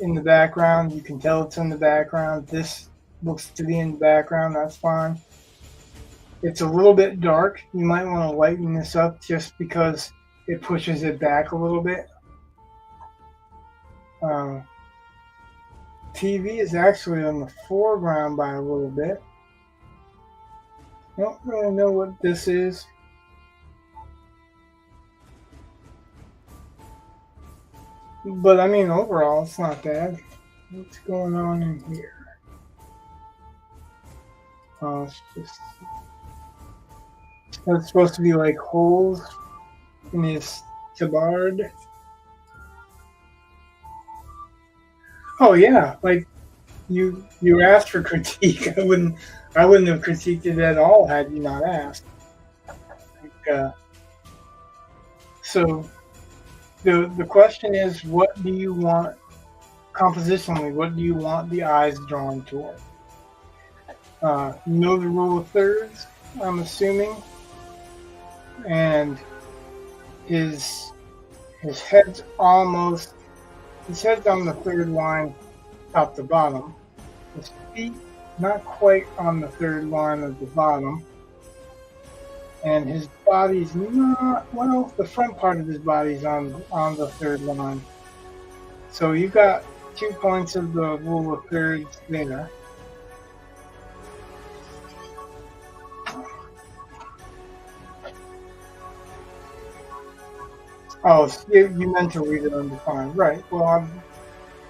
in the background. You can tell it's in the background. This looks to be in the background, that's fine. It's a little bit dark. You might want to lighten this up just because it pushes it back a little bit. TV is actually on the foreground by a little bit. I don't really know what this is. But I mean, overall, it's not bad. What's going on in here? Oh, it's just... It's supposed to be like holes in his tabard. Oh yeah, like you asked for critique. I wouldn't have critiqued it at all had you not asked. So the question is, what do you want compositionally? What do you want the eyes drawn toward? You know the rule of thirds, I'm assuming, and his head's almost. His head's on the third line, top to bottom. His feet, not quite on the third line of the bottom. And his body's not, well, the front part of his body's on the third line. So you've got 2 points of the rule of thirds there. Oh, you meant to read it undefined, right? Well,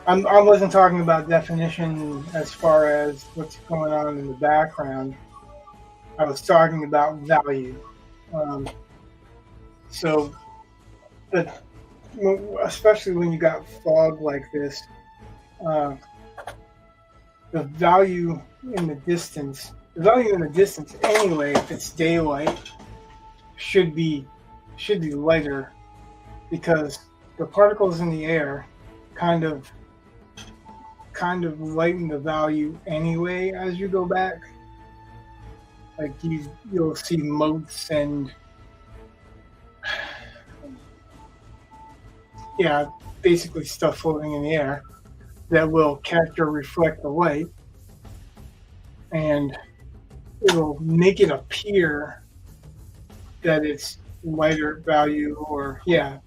I wasn't talking about definition as far as what's going on in the background. I was talking about value. So, especially when you got fog like this, the value in the distance anyway, if it's daylight, should be lighter. Because the particles in the air kind of lighten the value anyway as you go back. Like you'll see motes and yeah, basically stuff floating in the air that will catch or reflect the light, and it'll make it appear that it's lighter value, or yeah.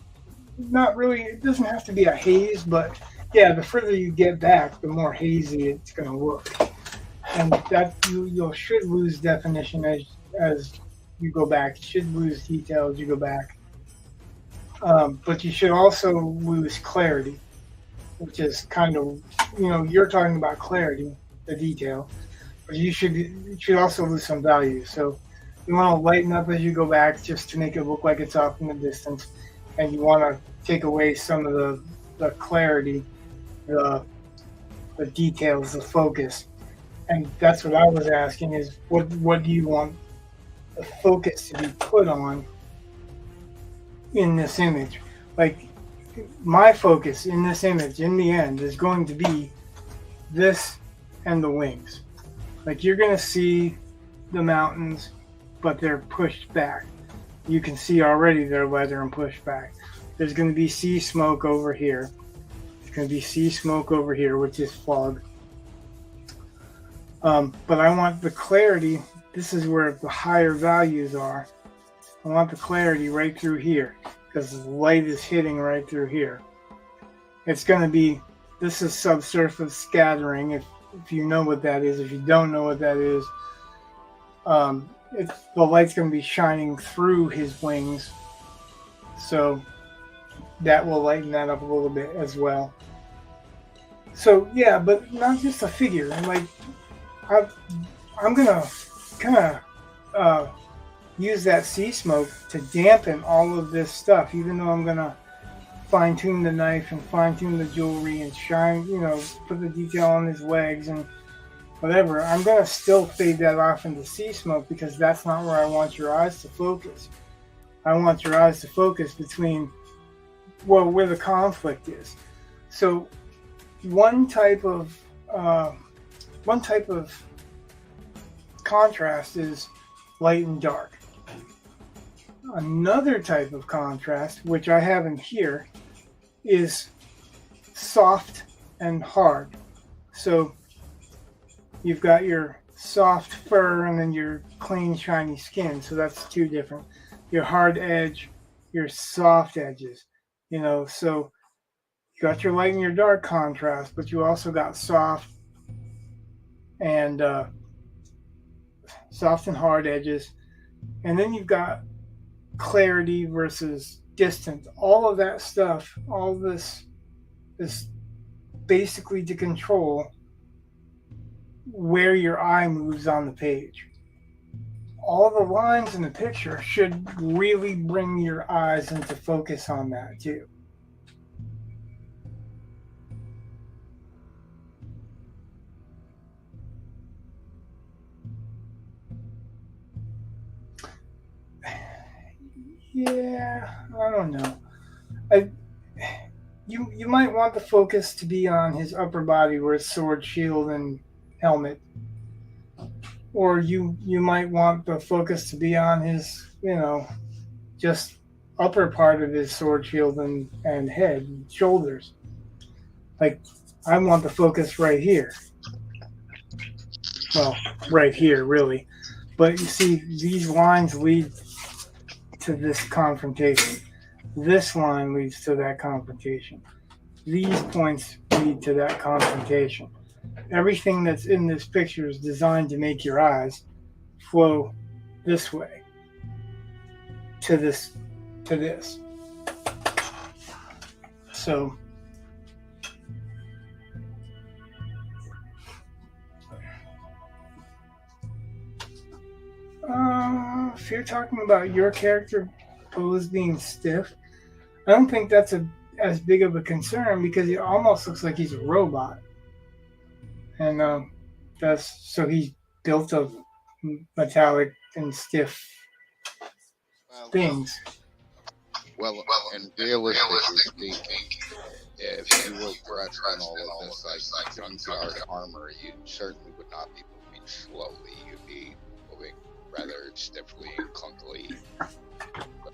Not really, it doesn't have to be a haze, but yeah, the further you get back, the more hazy it's going to look. And that you should lose definition as you go back. You should lose detail as you go back. But you should also lose clarity, which is kind of, you're talking about clarity, the detail, but you should also lose some value. So you want to lighten up as you go back just to make it look like it's off in the distance. And you want to take away some of the clarity, the details, the focus. And that's what I was asking is, what do you want the focus to be put on in this image? Like, my focus in this image, in the end, is going to be this and the wings. Like, you're going to see the mountains, but they're pushed back. You can see already they're lighter and pushed back. There's going to be sea smoke over here. There's going to be sea smoke over here, which is fog. But I want the clarity. This is where the higher values are. I want the clarity right through here because the light is hitting right through here. It's going to be, this is subsurface scattering, if you know what that is. If you don't know what that is, the light's going to be shining through his wings, so that will lighten that up a little bit as well. So yeah, but not just a figure. Like I'm gonna kind of use that sea smoke to dampen all of this stuff, even though I'm gonna fine tune the knife and fine tune the jewelry and shine, put the detail on his legs and whatever. I'm going to still fade that off into sea smoke because that's not where I want your eyes to focus. I want your eyes to focus between, where the conflict is. So one type of contrast is light and dark. Another type of contrast, which I have in here, is soft and hard. So you've got your soft fur and then your clean, shiny skin. So that's two different. Your hard edge, your soft edges. So you got your light and your dark contrast, but you also got soft and hard edges. And then you've got clarity versus distance. All of that stuff, all this is basically to control where your eye moves on the page. All the lines in the picture should really bring your eyes into focus on that too. Yeah, I don't know. You might want the focus to be on his upper body, where it's sword, shield, and helmet. Or you might want the focus to be on his, just upper part of his sword, shield, and head, and shoulders. Like, I want the focus right here. Well, right here, really. But you see, these lines lead to this confrontation. This line leads to that confrontation. These points lead to that confrontation. Everything that's in this picture is designed to make your eyes flow this way to this. So if you're talking about your character pose being stiff, I don't think that's as big of a concern, because it almost looks like he's a robot. And he's built of metallic and stiff things. Well, and realistically speaking, if you were dressed in all of this like junkyard armor, you certainly would not be moving slowly. You'd be moving rather stiffly and clunkily. But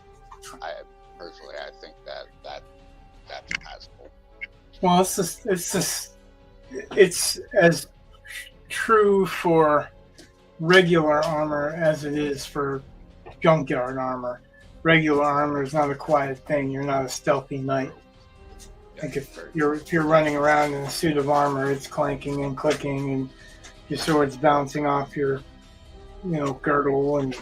I think that's passable. Well, it's as true for regular armor as it is for junkyard armor. Regular armor is not a quiet thing. You're not a stealthy knight. Like if you're running around in a suit of armor, it's clanking and clicking, and your sword's bouncing off your, girdle, and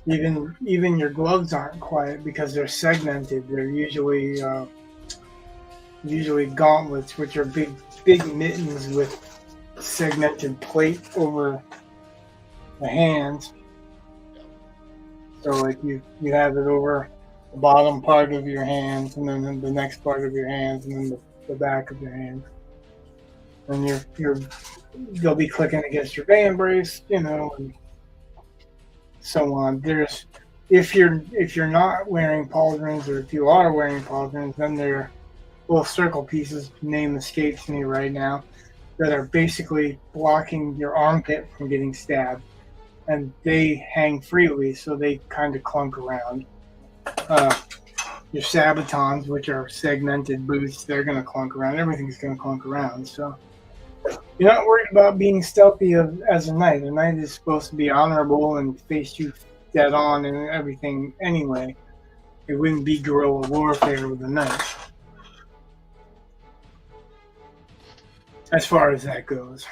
even your gloves aren't quiet because they're segmented. They're usually gauntlets, which are big mittens with segmented plate over the hands. So like you have it over the bottom part of your hands, and then the next part of your hands, and then the back of your hands. And they'll be clicking against your 𝑣𝒂𝒂𝒏, and so on. If you're not wearing pauldrons, or if you are wearing pauldrons, then they're little circle pieces, name escapes me right now, that are basically blocking your armpit from getting stabbed. And they hang freely, so they kind of clunk around. Your sabatons, which are segmented boots, they're going to clunk around. Everything's going to clunk around. So you're not worried about being stealthy as a knight. A knight is supposed to be honorable and face you dead on and everything anyway. It wouldn't be guerrilla warfare with a knight, as far as that goes.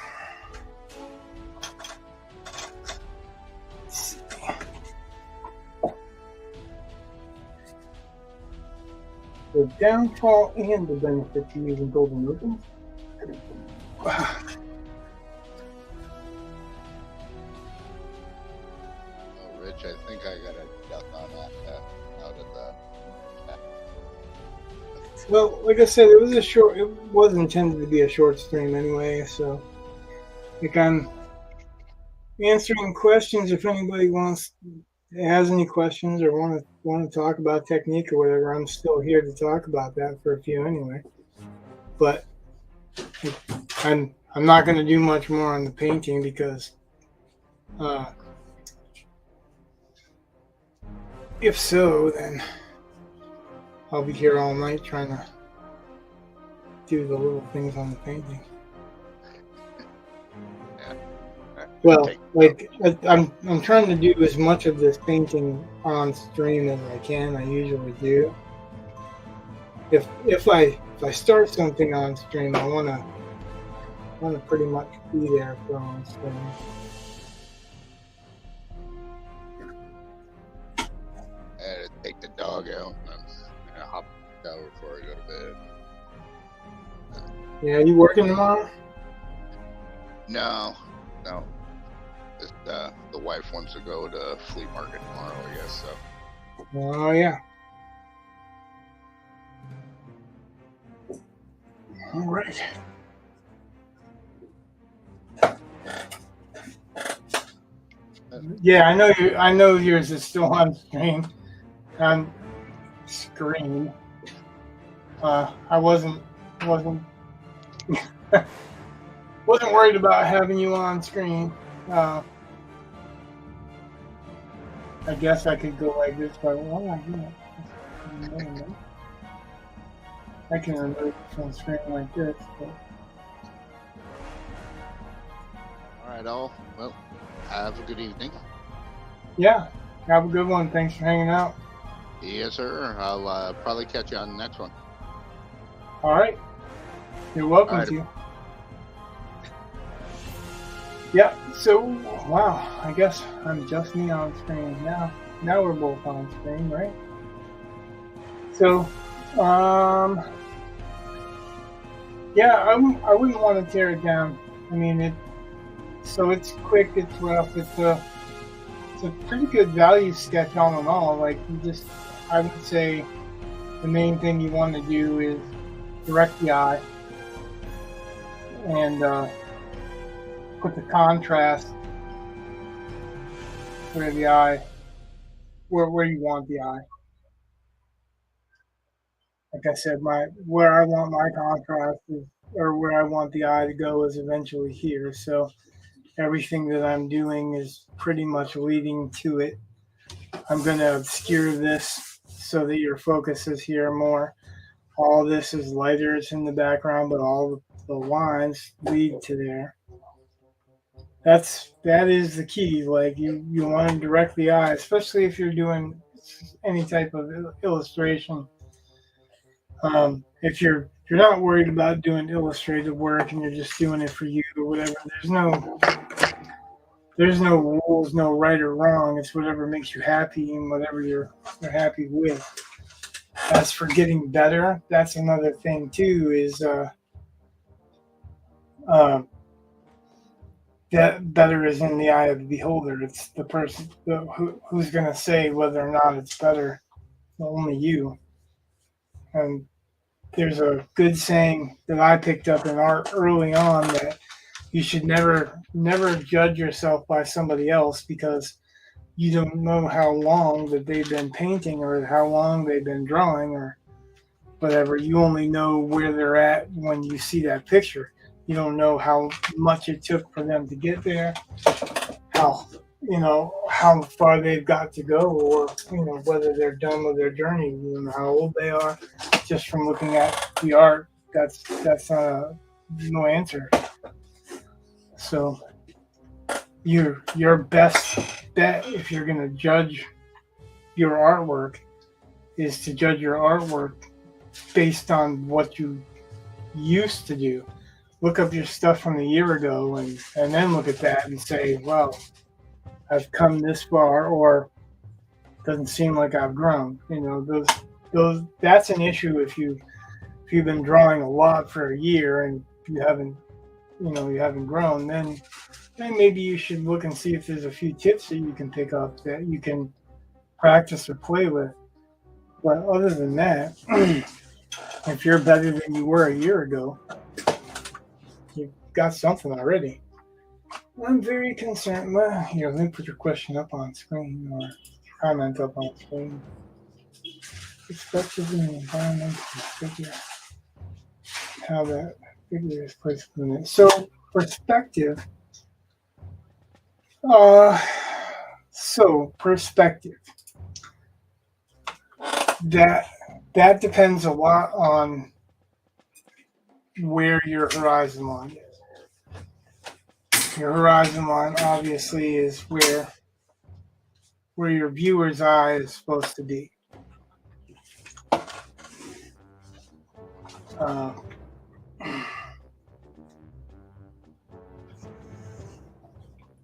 The downfall and the benefit to using golden ribbons. Oh, Rich, I think I got a duck on that out of the. Well, like I said, it was intended to be a short stream anyway, so like I'm answering questions. If anybody has any questions or want to talk about technique or whatever, I'm still here to talk about that for a few anyway. But I'm not going to do much more on the painting because if so, then I'll be here all night trying to do the little things on the painting. Yeah. Well, Take- like I'm trying to do as much of this painting on stream as I can. I usually do. If I start something on stream, I wanna pretty much be there for on stream. I had to take the dog out and hop in the shower before I go to bed. Yeah, you working tomorrow? No. Just, the wife wants to go to flea market tomorrow, I guess. So Oh yeah. All right. Yeah, I know yours is still on screen. On screen. I wasn't wasn't worried about having you on screen. I guess I could go like this, but I can remove it from screen like this. But. all right, all. Well, have a good evening. Yeah, have a good one. Thanks for hanging out. Yes, sir. I'll probably catch you on the next one. All right. You're welcome All right. to. Yeah, so, wow, I guess I'm just me on screen now. Now we're both on screen, right? So, yeah, I wouldn't want to tear it down. I mean, so it's quick, it's rough, it's a pretty good value sketch all in all. Like, I would say the main thing you want to do is direct the eye and put the contrast where the eye, where you want the eye. Like I said, where I want my contrast is, or where I want the eye to go is eventually here. So everything that I'm doing is pretty much leading to it. I'm going to obscure this so that your focus is here more. All this is lighter, it's in the background, but all the lines lead to there. That is the key. Like you want to direct the eye, especially if you're doing any type of illustration. If you're not worried about doing illustrative work and you're just doing it for you or whatever, there's no rules, no right or wrong. It's whatever makes you happy and whatever you're happy with. As for getting better, that's another thing too. Is that better is in the eye of the beholder. It's the person who's going to say whether or not it's better. Only you. And there's a good saying that I picked up in art early on that you should never judge yourself by somebody else, because you don't know how long that they've been painting or how long they've been drawing or whatever. You only know where they're at when you see that picture. You don't know how much it took for them to get there, how far they've got to go, or whether they're done with their journey. You don't know how old they are just from looking at the art. That's no answer. So your best bet, if you're going to judge your artwork, is to judge your artwork based on what you used to do. Look up your stuff from a year ago and then look at that and say, well, I've come this far, or doesn't seem like I've grown. Those that's an issue if you've been drawing a lot for a year and you haven't grown, then maybe you should look and see if there's a few tips that you can pick up that you can practice or play with. But other than that, if you're better than you were a year ago, you've got something already. I'm very concerned. Well, here, let me put your question up on screen or comment up on screen. Perspective and environmental figure. How that figure is placed in it. So perspective. Perspective. That depends a lot on where your horizon line is. Your horizon line obviously is where your viewer's eye is supposed to be.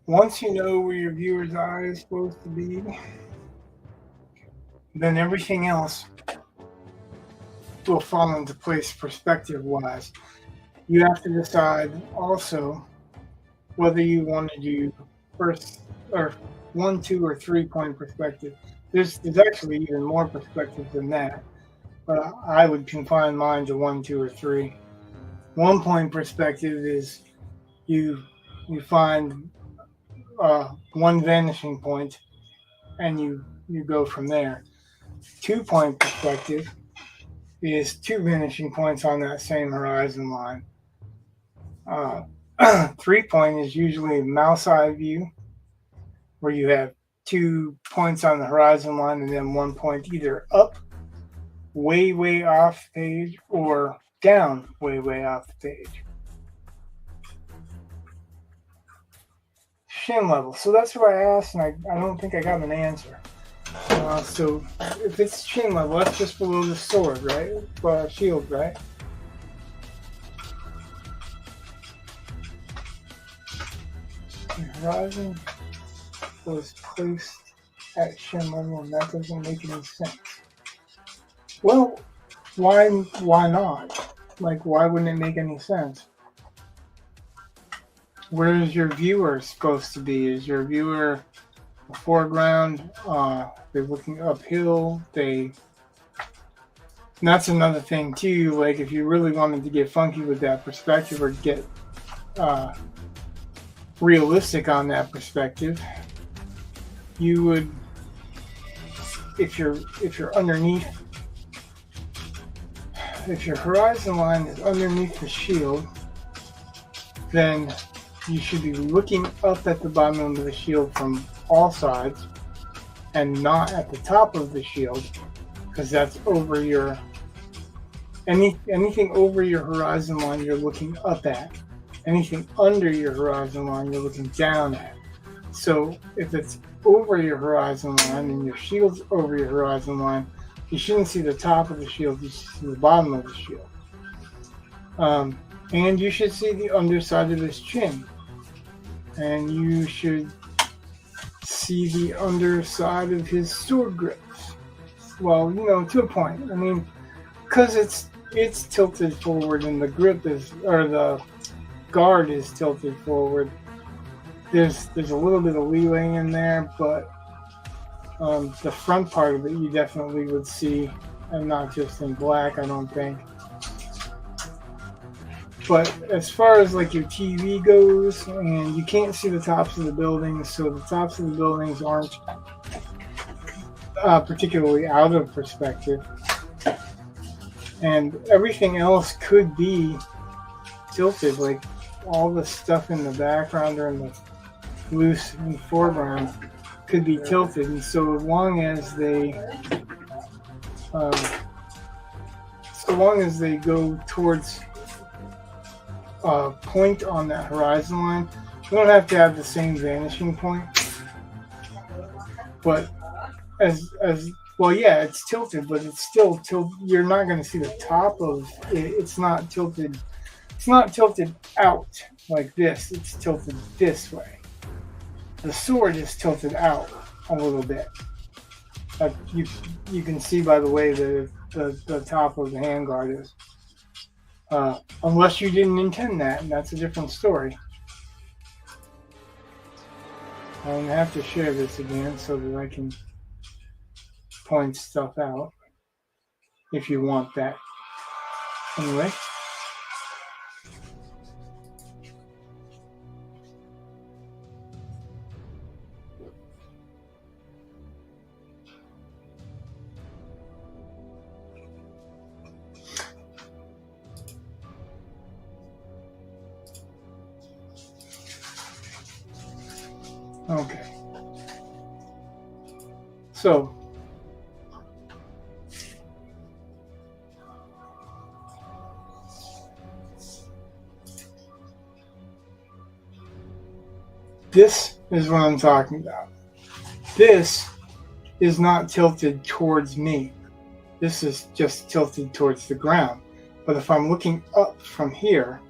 Once you know where your viewer's eye is supposed to be, then everything else will fall into place perspective-wise. You have to decide also whether you want to do first or 1, 2, or 3-point perspective. There's actually even more perspective than that, but I would confine mine to 1, 2, or 3. 1-point perspective is you find one vanishing point and you go from there. 2-point perspective is 2 vanishing points on that same horizon line. 3-point is usually a mouse eye view, where you have 2 points on the horizon line and then 1 point either up, way off the page, or down, way off the page. Shin level. So that's what I asked, and I don't think I got an answer. So if it's chin level, that's just below the sword, right? Shield, right? The horizon was placed at shin level, and that doesn't make any sense. Well, why not? Like, why wouldn't it make any sense? Where is your viewer supposed to be? Is your viewer foreground? They're looking uphill. And that's another thing too. Like, if you really wanted to get funky with that perspective or get realistic on that perspective, you would, if you're underneath, if your horizon line is underneath the shield, then you should be looking up at the bottom of the shield from all sides and not at the top of the shield, because that's over your anything over your horizon line you're looking up at. Anything under your horizon line you're looking down at. So if it's over your horizon line and your shield's over your horizon line, you shouldn't see the top of the shield, you should see the bottom of the shield. And you should see the underside of his chin. And you should see the underside of his sword grips. Well, to a point. I mean, because it's tilted forward and the grip is, or the guard is tilted forward. There's a little bit of leeway in there, but the front part of it you definitely would see, and not just in black, I don't think. But as far as like your TV goes, and you can't see the tops of the buildings, so the tops of the buildings aren't particularly out of perspective. And everything else could be tilted, like all the stuff in the background or in the loose in the foreground could be tilted. And so long as they go towards a point on that horizon line, you don't have to have the same vanishing point. But as well, yeah, it's tilted, but it's still tilted. You're not going to see the top of it. It's not tilted. It's not tilted out like this. It's tilted this way. The sword is tilted out a little bit. You can see by the way the top of the handguard is. Unless you didn't intend that, and that's a different story. I'm going to have to share this again so that I can point stuff out if you want that. Anyway. Okay. So, This is what I'm talking about. This is not tilted towards me. This is just tilted towards the ground. But if I'm looking up from here,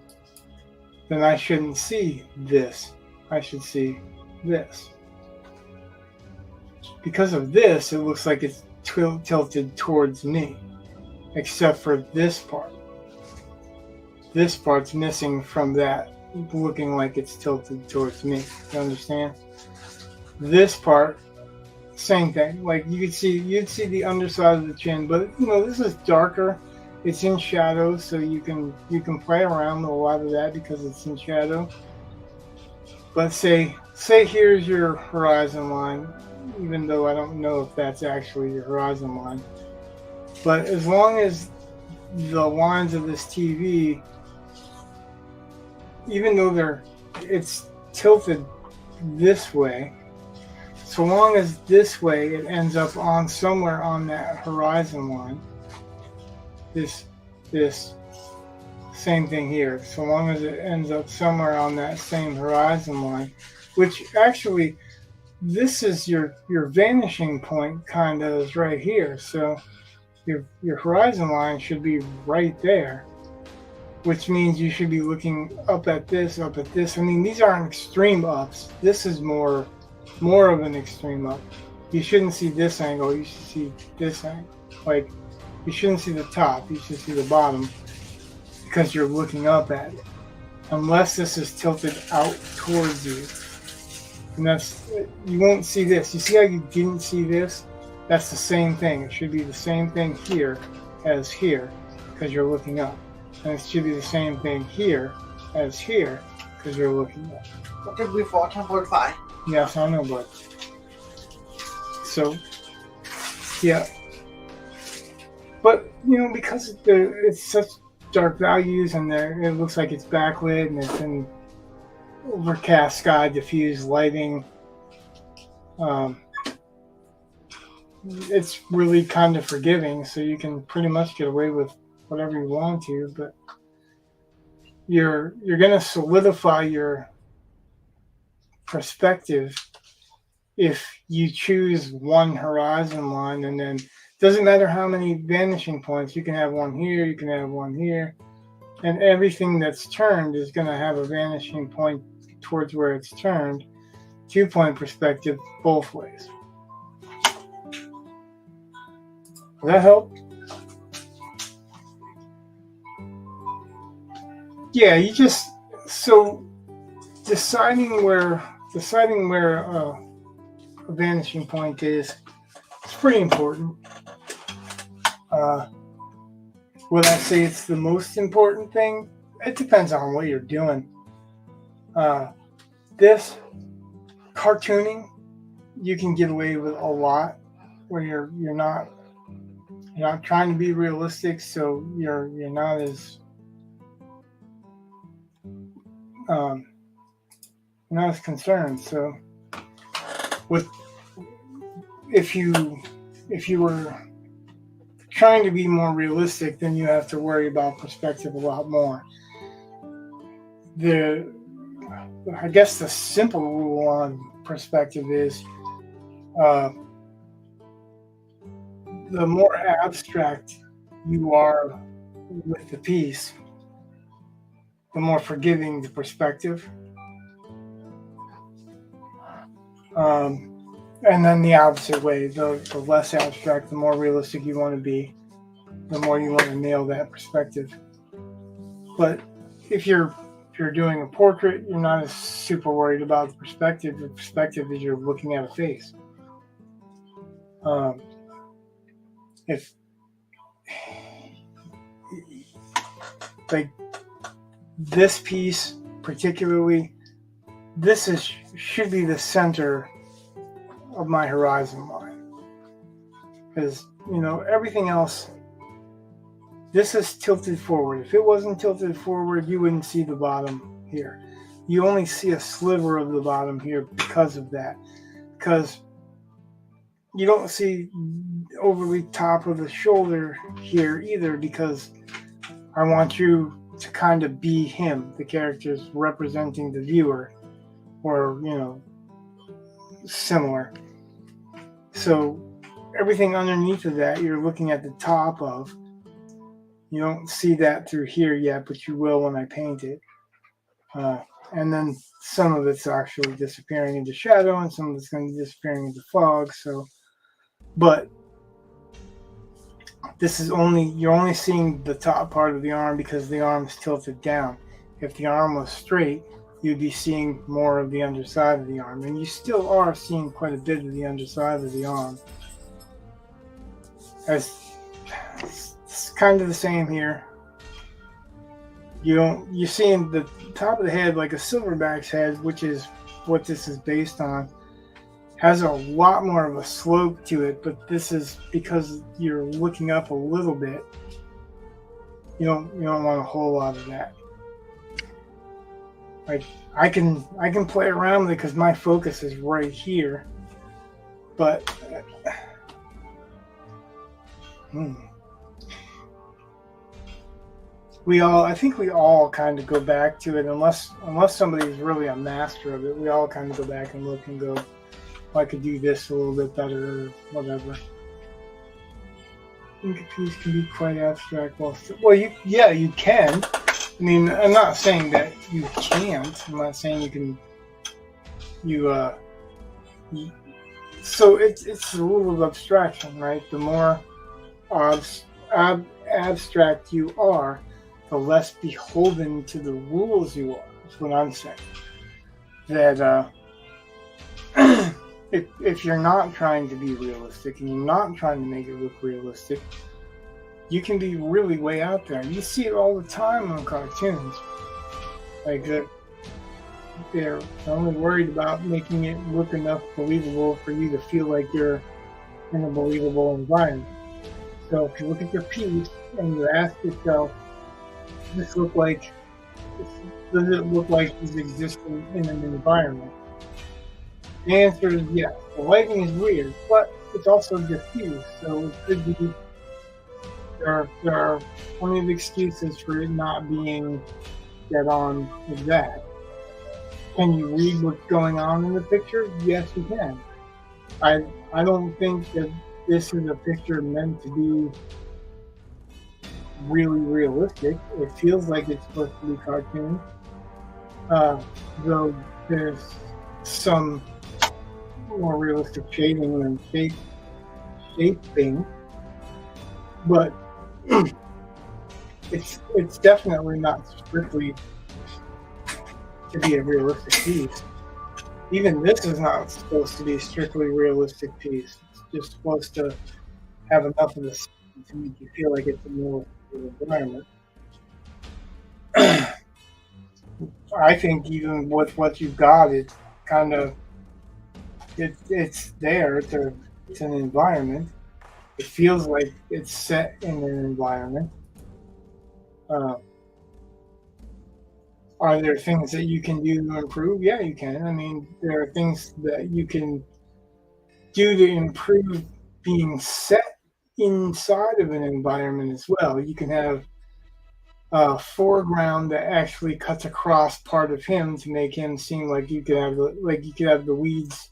then I shouldn't see this. I should see this. Because of this, it looks like it's tilted towards me, except for this part. This part's missing from that, looking like it's tilted towards me. You understand? This part, same thing. Like you'd see the underside of the chin, but this is darker. It's in shadow, so you can play around with a lot of that because it's in shadow. But say here's your horizon line, even though I don't know if that's actually your horizon line. But as long as the lines of this TV, even though it's tilted this way, so long as this way it ends up on somewhere on that horizon line. This same thing here, so long as it ends up somewhere on that same horizon line, which actually this is your vanishing point, kind of is right here. So your horizon line should be right there, which means you should be looking up at this. I mean, these aren't extreme ups. This is more of an extreme up. You shouldn't see this angle. You should see this angle. Like, you shouldn't see the top. You should see the bottom because you're looking up at it. Unless this is tilted out towards you. And you won't see this. You see how you didn't see this? That's the same thing. It should be the same thing here as here because you're looking up. And it should be the same thing here as here because you're looking up. What did we fought on board 5? Yes, I know, but so yeah. But because it's such dark values and it looks like it's backlit and it's in overcast sky, diffused lighting. It's really kind of forgiving, so you can pretty much get away with whatever you want to, but you're going to solidify your perspective if you choose one horizon line, and then doesn't matter how many vanishing points. You can have one here, you can have one here, and everything that's turned is going to have a vanishing point towards where it's turned. 2-point perspective both ways. Will that help? Yeah, so deciding where a vanishing point is, it's pretty important. Would I say it's the most important thing? It depends on what you're doing. This cartooning, you can get away with a lot where you're not trying to be realistic, so you're not as concerned. So if you were trying to be more realistic, then you have to worry about perspective a lot more. I guess the simple rule on perspective is the more abstract you are with the piece, the more forgiving the perspective. And then the opposite way, the less abstract, the more realistic you want to be, the more you want to nail that perspective. But if you're doing a portrait, you're not as super worried about the perspective. The perspective is you're looking at a face. If like this piece particularly, this should be the center of my horizon line, because everything else, this is tilted forward. If it wasn't tilted forward, you wouldn't see the bottom here. You only see a sliver of the bottom here because of that, because you don't see overly top of the shoulder here either, because I want you to kind of be him. The character's representing the viewer, or similar. So everything underneath of that, you're looking at the top of. You don't see that through here yet, but you will when I paint it. And then some of it's actually disappearing into shadow, and some of it's going to be disappearing into fog. So, but this is you're only seeing the top part of the arm because the arm is tilted down. If the arm was straight, you'd be seeing more of the underside of the arm, and you still are seeing quite a bit of the underside of the arm. It's kind of the same here. You're seeing the top of the head like a silverback's head, which is what this is based on. Has a lot more of a slope to it, but this is because you're looking up a little bit. You don't want a whole lot of that. Like I can play around with it because my focus is right here, but I think we all kind of go back to it unless somebody's really a master of it. We all kind of go back and look and go, I could do this a little bit better or whatever. I think a piece can be quite abstract. Well, you can. I mean, I'm not saying that you can't. I'm not saying you can. So it's the rule of abstraction, right? The more abstract you are, the less beholden to the rules you are. That's what I'm saying. That if you're not trying to be realistic and you're not trying to make it look realistic, you can be really way out there. You see it all the time on cartoons. Like they're only worried about making it look enough believable for you to feel like you're in a believable environment. So if you look at your piece and you ask yourself, does it look like he's existing in an environment? The answer is yes. The lighting is weird, but it's also diffuse, so it could be. There are plenty of excuses for it not being dead on exact. Can you read what's going on in the picture? Yes, you can. I don't think that this is a picture meant to be really realistic. It feels like it's supposed to be cartoon, though there's some more realistic shading and shaping, but it's definitely not strictly to be a realistic piece. Even this is not supposed to be a strictly realistic piece. It's just supposed to have enough of this to make you feel like it's a more environment. I think even with what you've got, it's kind of it's there. It's an environment. It feels like it's set in an environment. Are there things that you can do to improve? Yeah, you can. I mean, there are things that you can do to improve being set inside of an environment as well. You can have a foreground that actually cuts across part of him to make him seem like you could have the weeds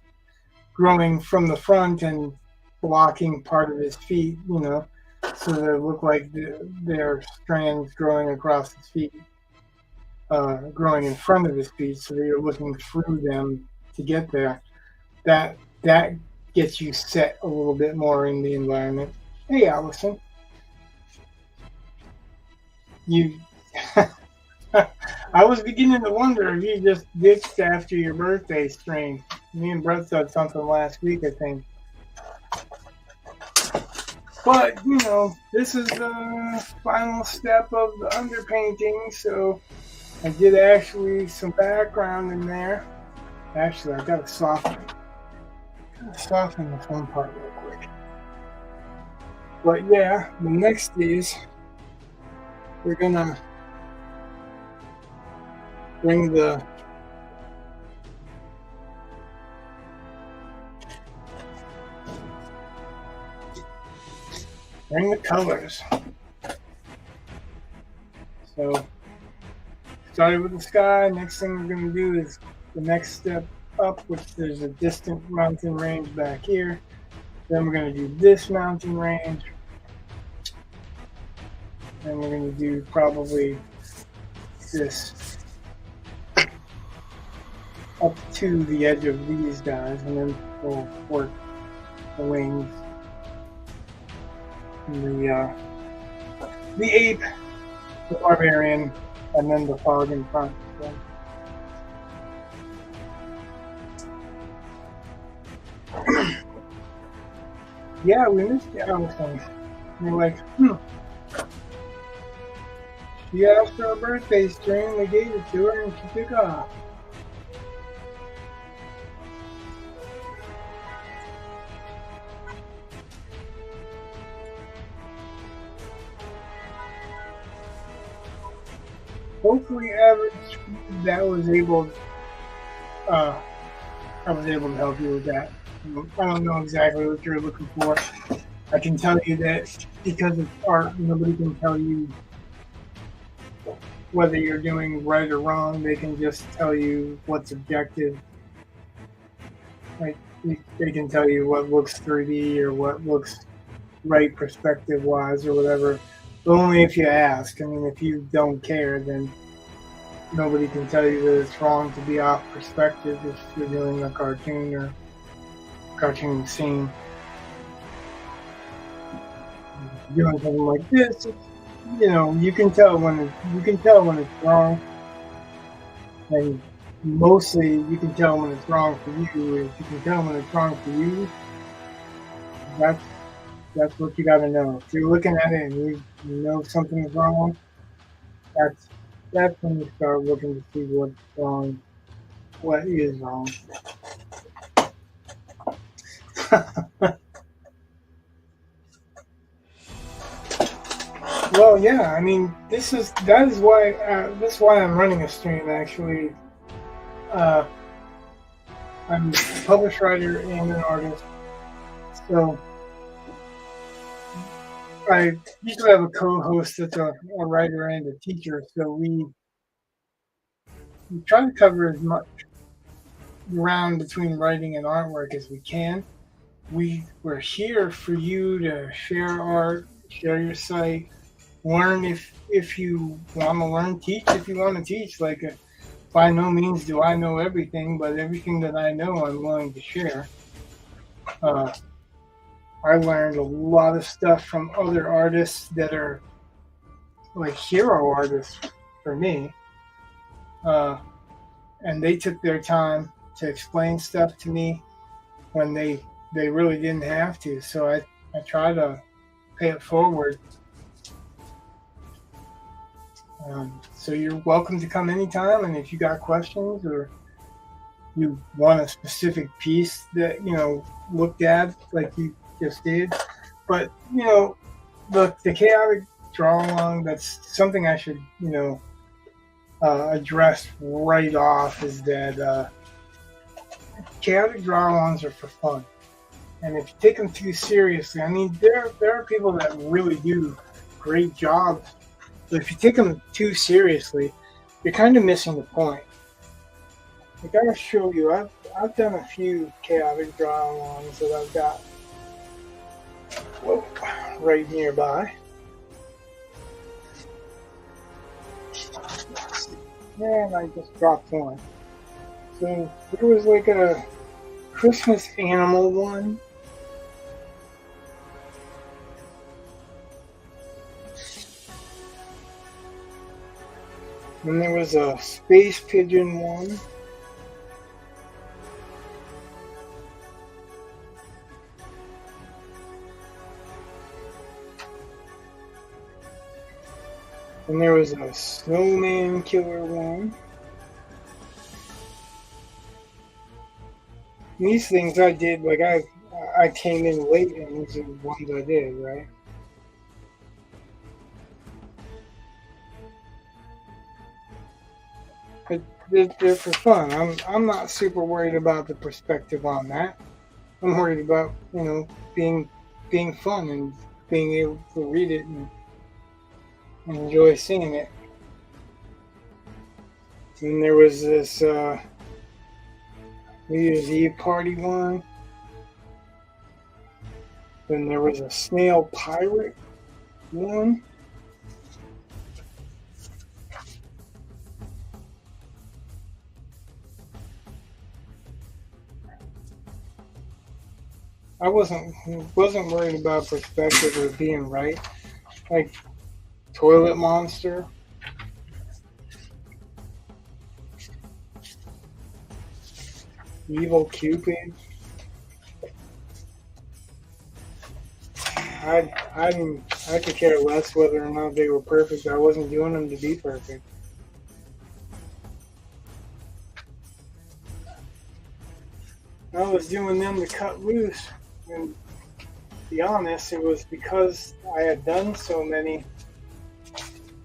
growing from the front and blocking part of his feet, so they look like they're strands growing across his feet, growing in front of his feet, so that you're looking through them to get there. That gets you set a little bit more in the environment. Hey, Allison. I was beginning to wonder if you just ditched after your birthday stream. Me and Brett said something last week, I think. But, this is the final step of the underpainting, so I did actually some background in there. Actually, I gotta soften the front part real quick. But yeah, the next is we're gonna bring the colors. So started with the sky. Next thing we're gonna do is the next step up, which there's a distant mountain range back here. Then we're going to do this mountain range. Then we're going to do probably this up to the edge of these guys, and then we'll work the wings. The ape, the barbarian, and then the fog in front. Yeah, we missed the Allison. We're like, she asked for a birthday string, we gave it to her, and she took off. Hopefully, average. I was able to help you with that. I don't know exactly what you're looking for. I can tell you that because it's art, nobody can tell you whether you're doing right or wrong. They can just tell you what's objective. Like they can tell you what looks 3D or what looks right perspective-wise or whatever. But only if you ask. I mean, if you don't care, then nobody can tell you that it's wrong to be off perspective if you're doing a cartoon or cartoon scene. Doing something like this, you know, you can tell when it's wrong, and mostly you can tell when it's wrong for you. If you can tell when it's wrong for you, that's what you got to know. If you're looking at it and you know something's wrong, that's when you start looking to see what's wrong, what is wrong. Well, yeah, I mean, that is why I'm running a stream. Actually, I'm a published writer and an artist, so I usually have a co-host that's a writer and a teacher. So we try to cover as much ground between writing and artwork as we can. We're here for you to share art, share your site, learn if you want to learn, teach if you want to teach. Like, by no means do I know everything, but everything that I know I'm willing to share. I learned a lot of stuff from other artists that are like hero artists for me. And they took their time to explain stuff to me when they really didn't have to. So I try to pay it forward. So you're welcome to come anytime, and if you got questions or you want a specific piece that, you know, looked at like you just did, but, you know, look, the chaotic draw along, that's something I should, you know, address right off, is that chaotic draw alongs are for fun. And if you take them too seriously, I mean, there are people that really do great jobs. But if you take them too seriously, you're kind of missing the point. I gotta show you. I've done a few chaotic draw alongs that I've got right nearby. And I just dropped one. So there was like a Christmas animal one. And there was a space pigeon one. And there was a snowman killer one. These things I did, like I came in late, and these are the ones I did, right? But they're for fun. I'm not super worried about the perspective on that. I'm worried about, you know, being fun and being able to read it and enjoy seeing it. And there was this New Year's Eve party one. Then there was a snail pirate one. I wasn't worried about perspective or being right. Like toilet monster. Evil Cupid. I could care less whether or not they were perfect. I wasn't doing them to be perfect. I was doing them to cut loose. And to be honest, it was because I had done so many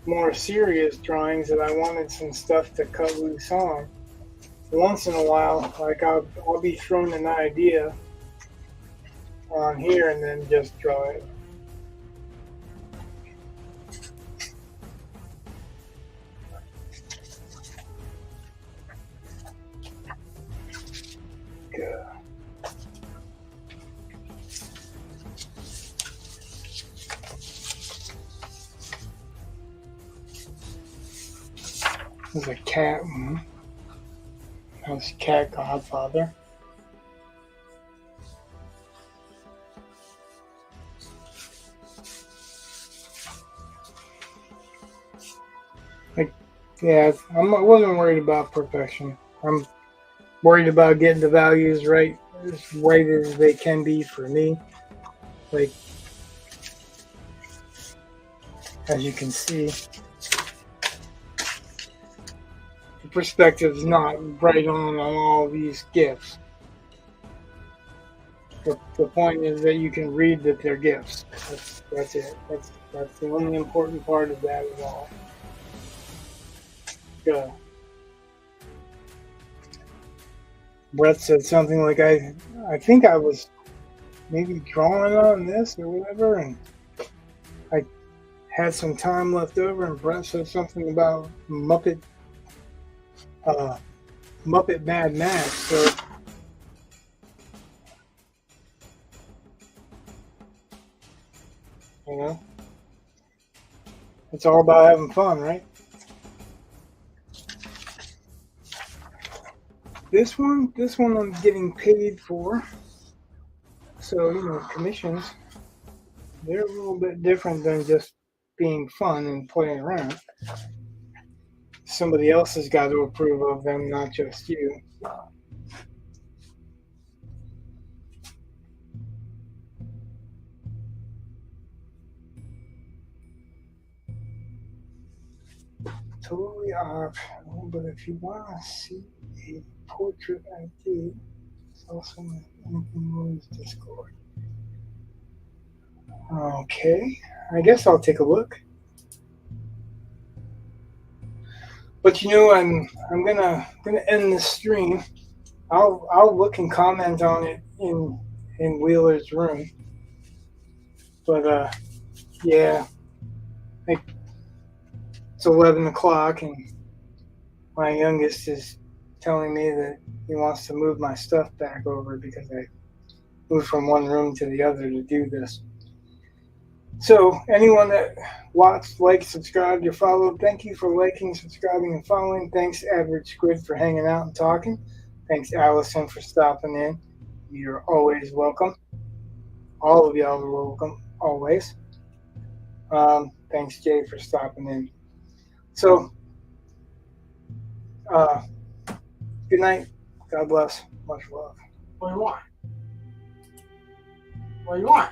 more serious drawings that I wanted some stuff to cut loose on. Once in a while, like I'll be thrown an idea on here and then just draw it. Good. There's a cat one. That's Cat Godfather. Yeah, I wasn't worried about perfection. I'm worried about getting the values right, as right as they can be for me. Like, as you can see, the perspective's not right on all these gifts. The point is that you can read that they're gifts. That's it. That's the only important part of that at all. Good. Brett said something like, I think I was maybe drawing on this or whatever, and I had some time left over, and Brett said something about Muppet Mad Max. So you know, it's all about having fun, right? This one I'm getting paid for. So, you know, commissions, they're a little bit different than just being fun and playing around. Somebody else has got to approve of them, not just you. Totally optional, but if you want to see a portrait I did, it's also in Moon's Discord. Okay, I guess I'll take a look. But you know, I'm gonna end this stream. I'll look and comment on it in Wheeler's room. But yeah, it's 11 o'clock, and my youngest is telling me that he wants to move my stuff back over because I moved from one room to the other to do this. So anyone that watched, liked, subscribed, or followed, thank you for liking, subscribing, and following. Thanks, Average Squid, for hanging out and talking. Thanks, Allison, for stopping in. You're always welcome. All of y'all are welcome, always. Thanks, Jay, for stopping in. So, good night. God bless. Much love. What do you want? What do you want?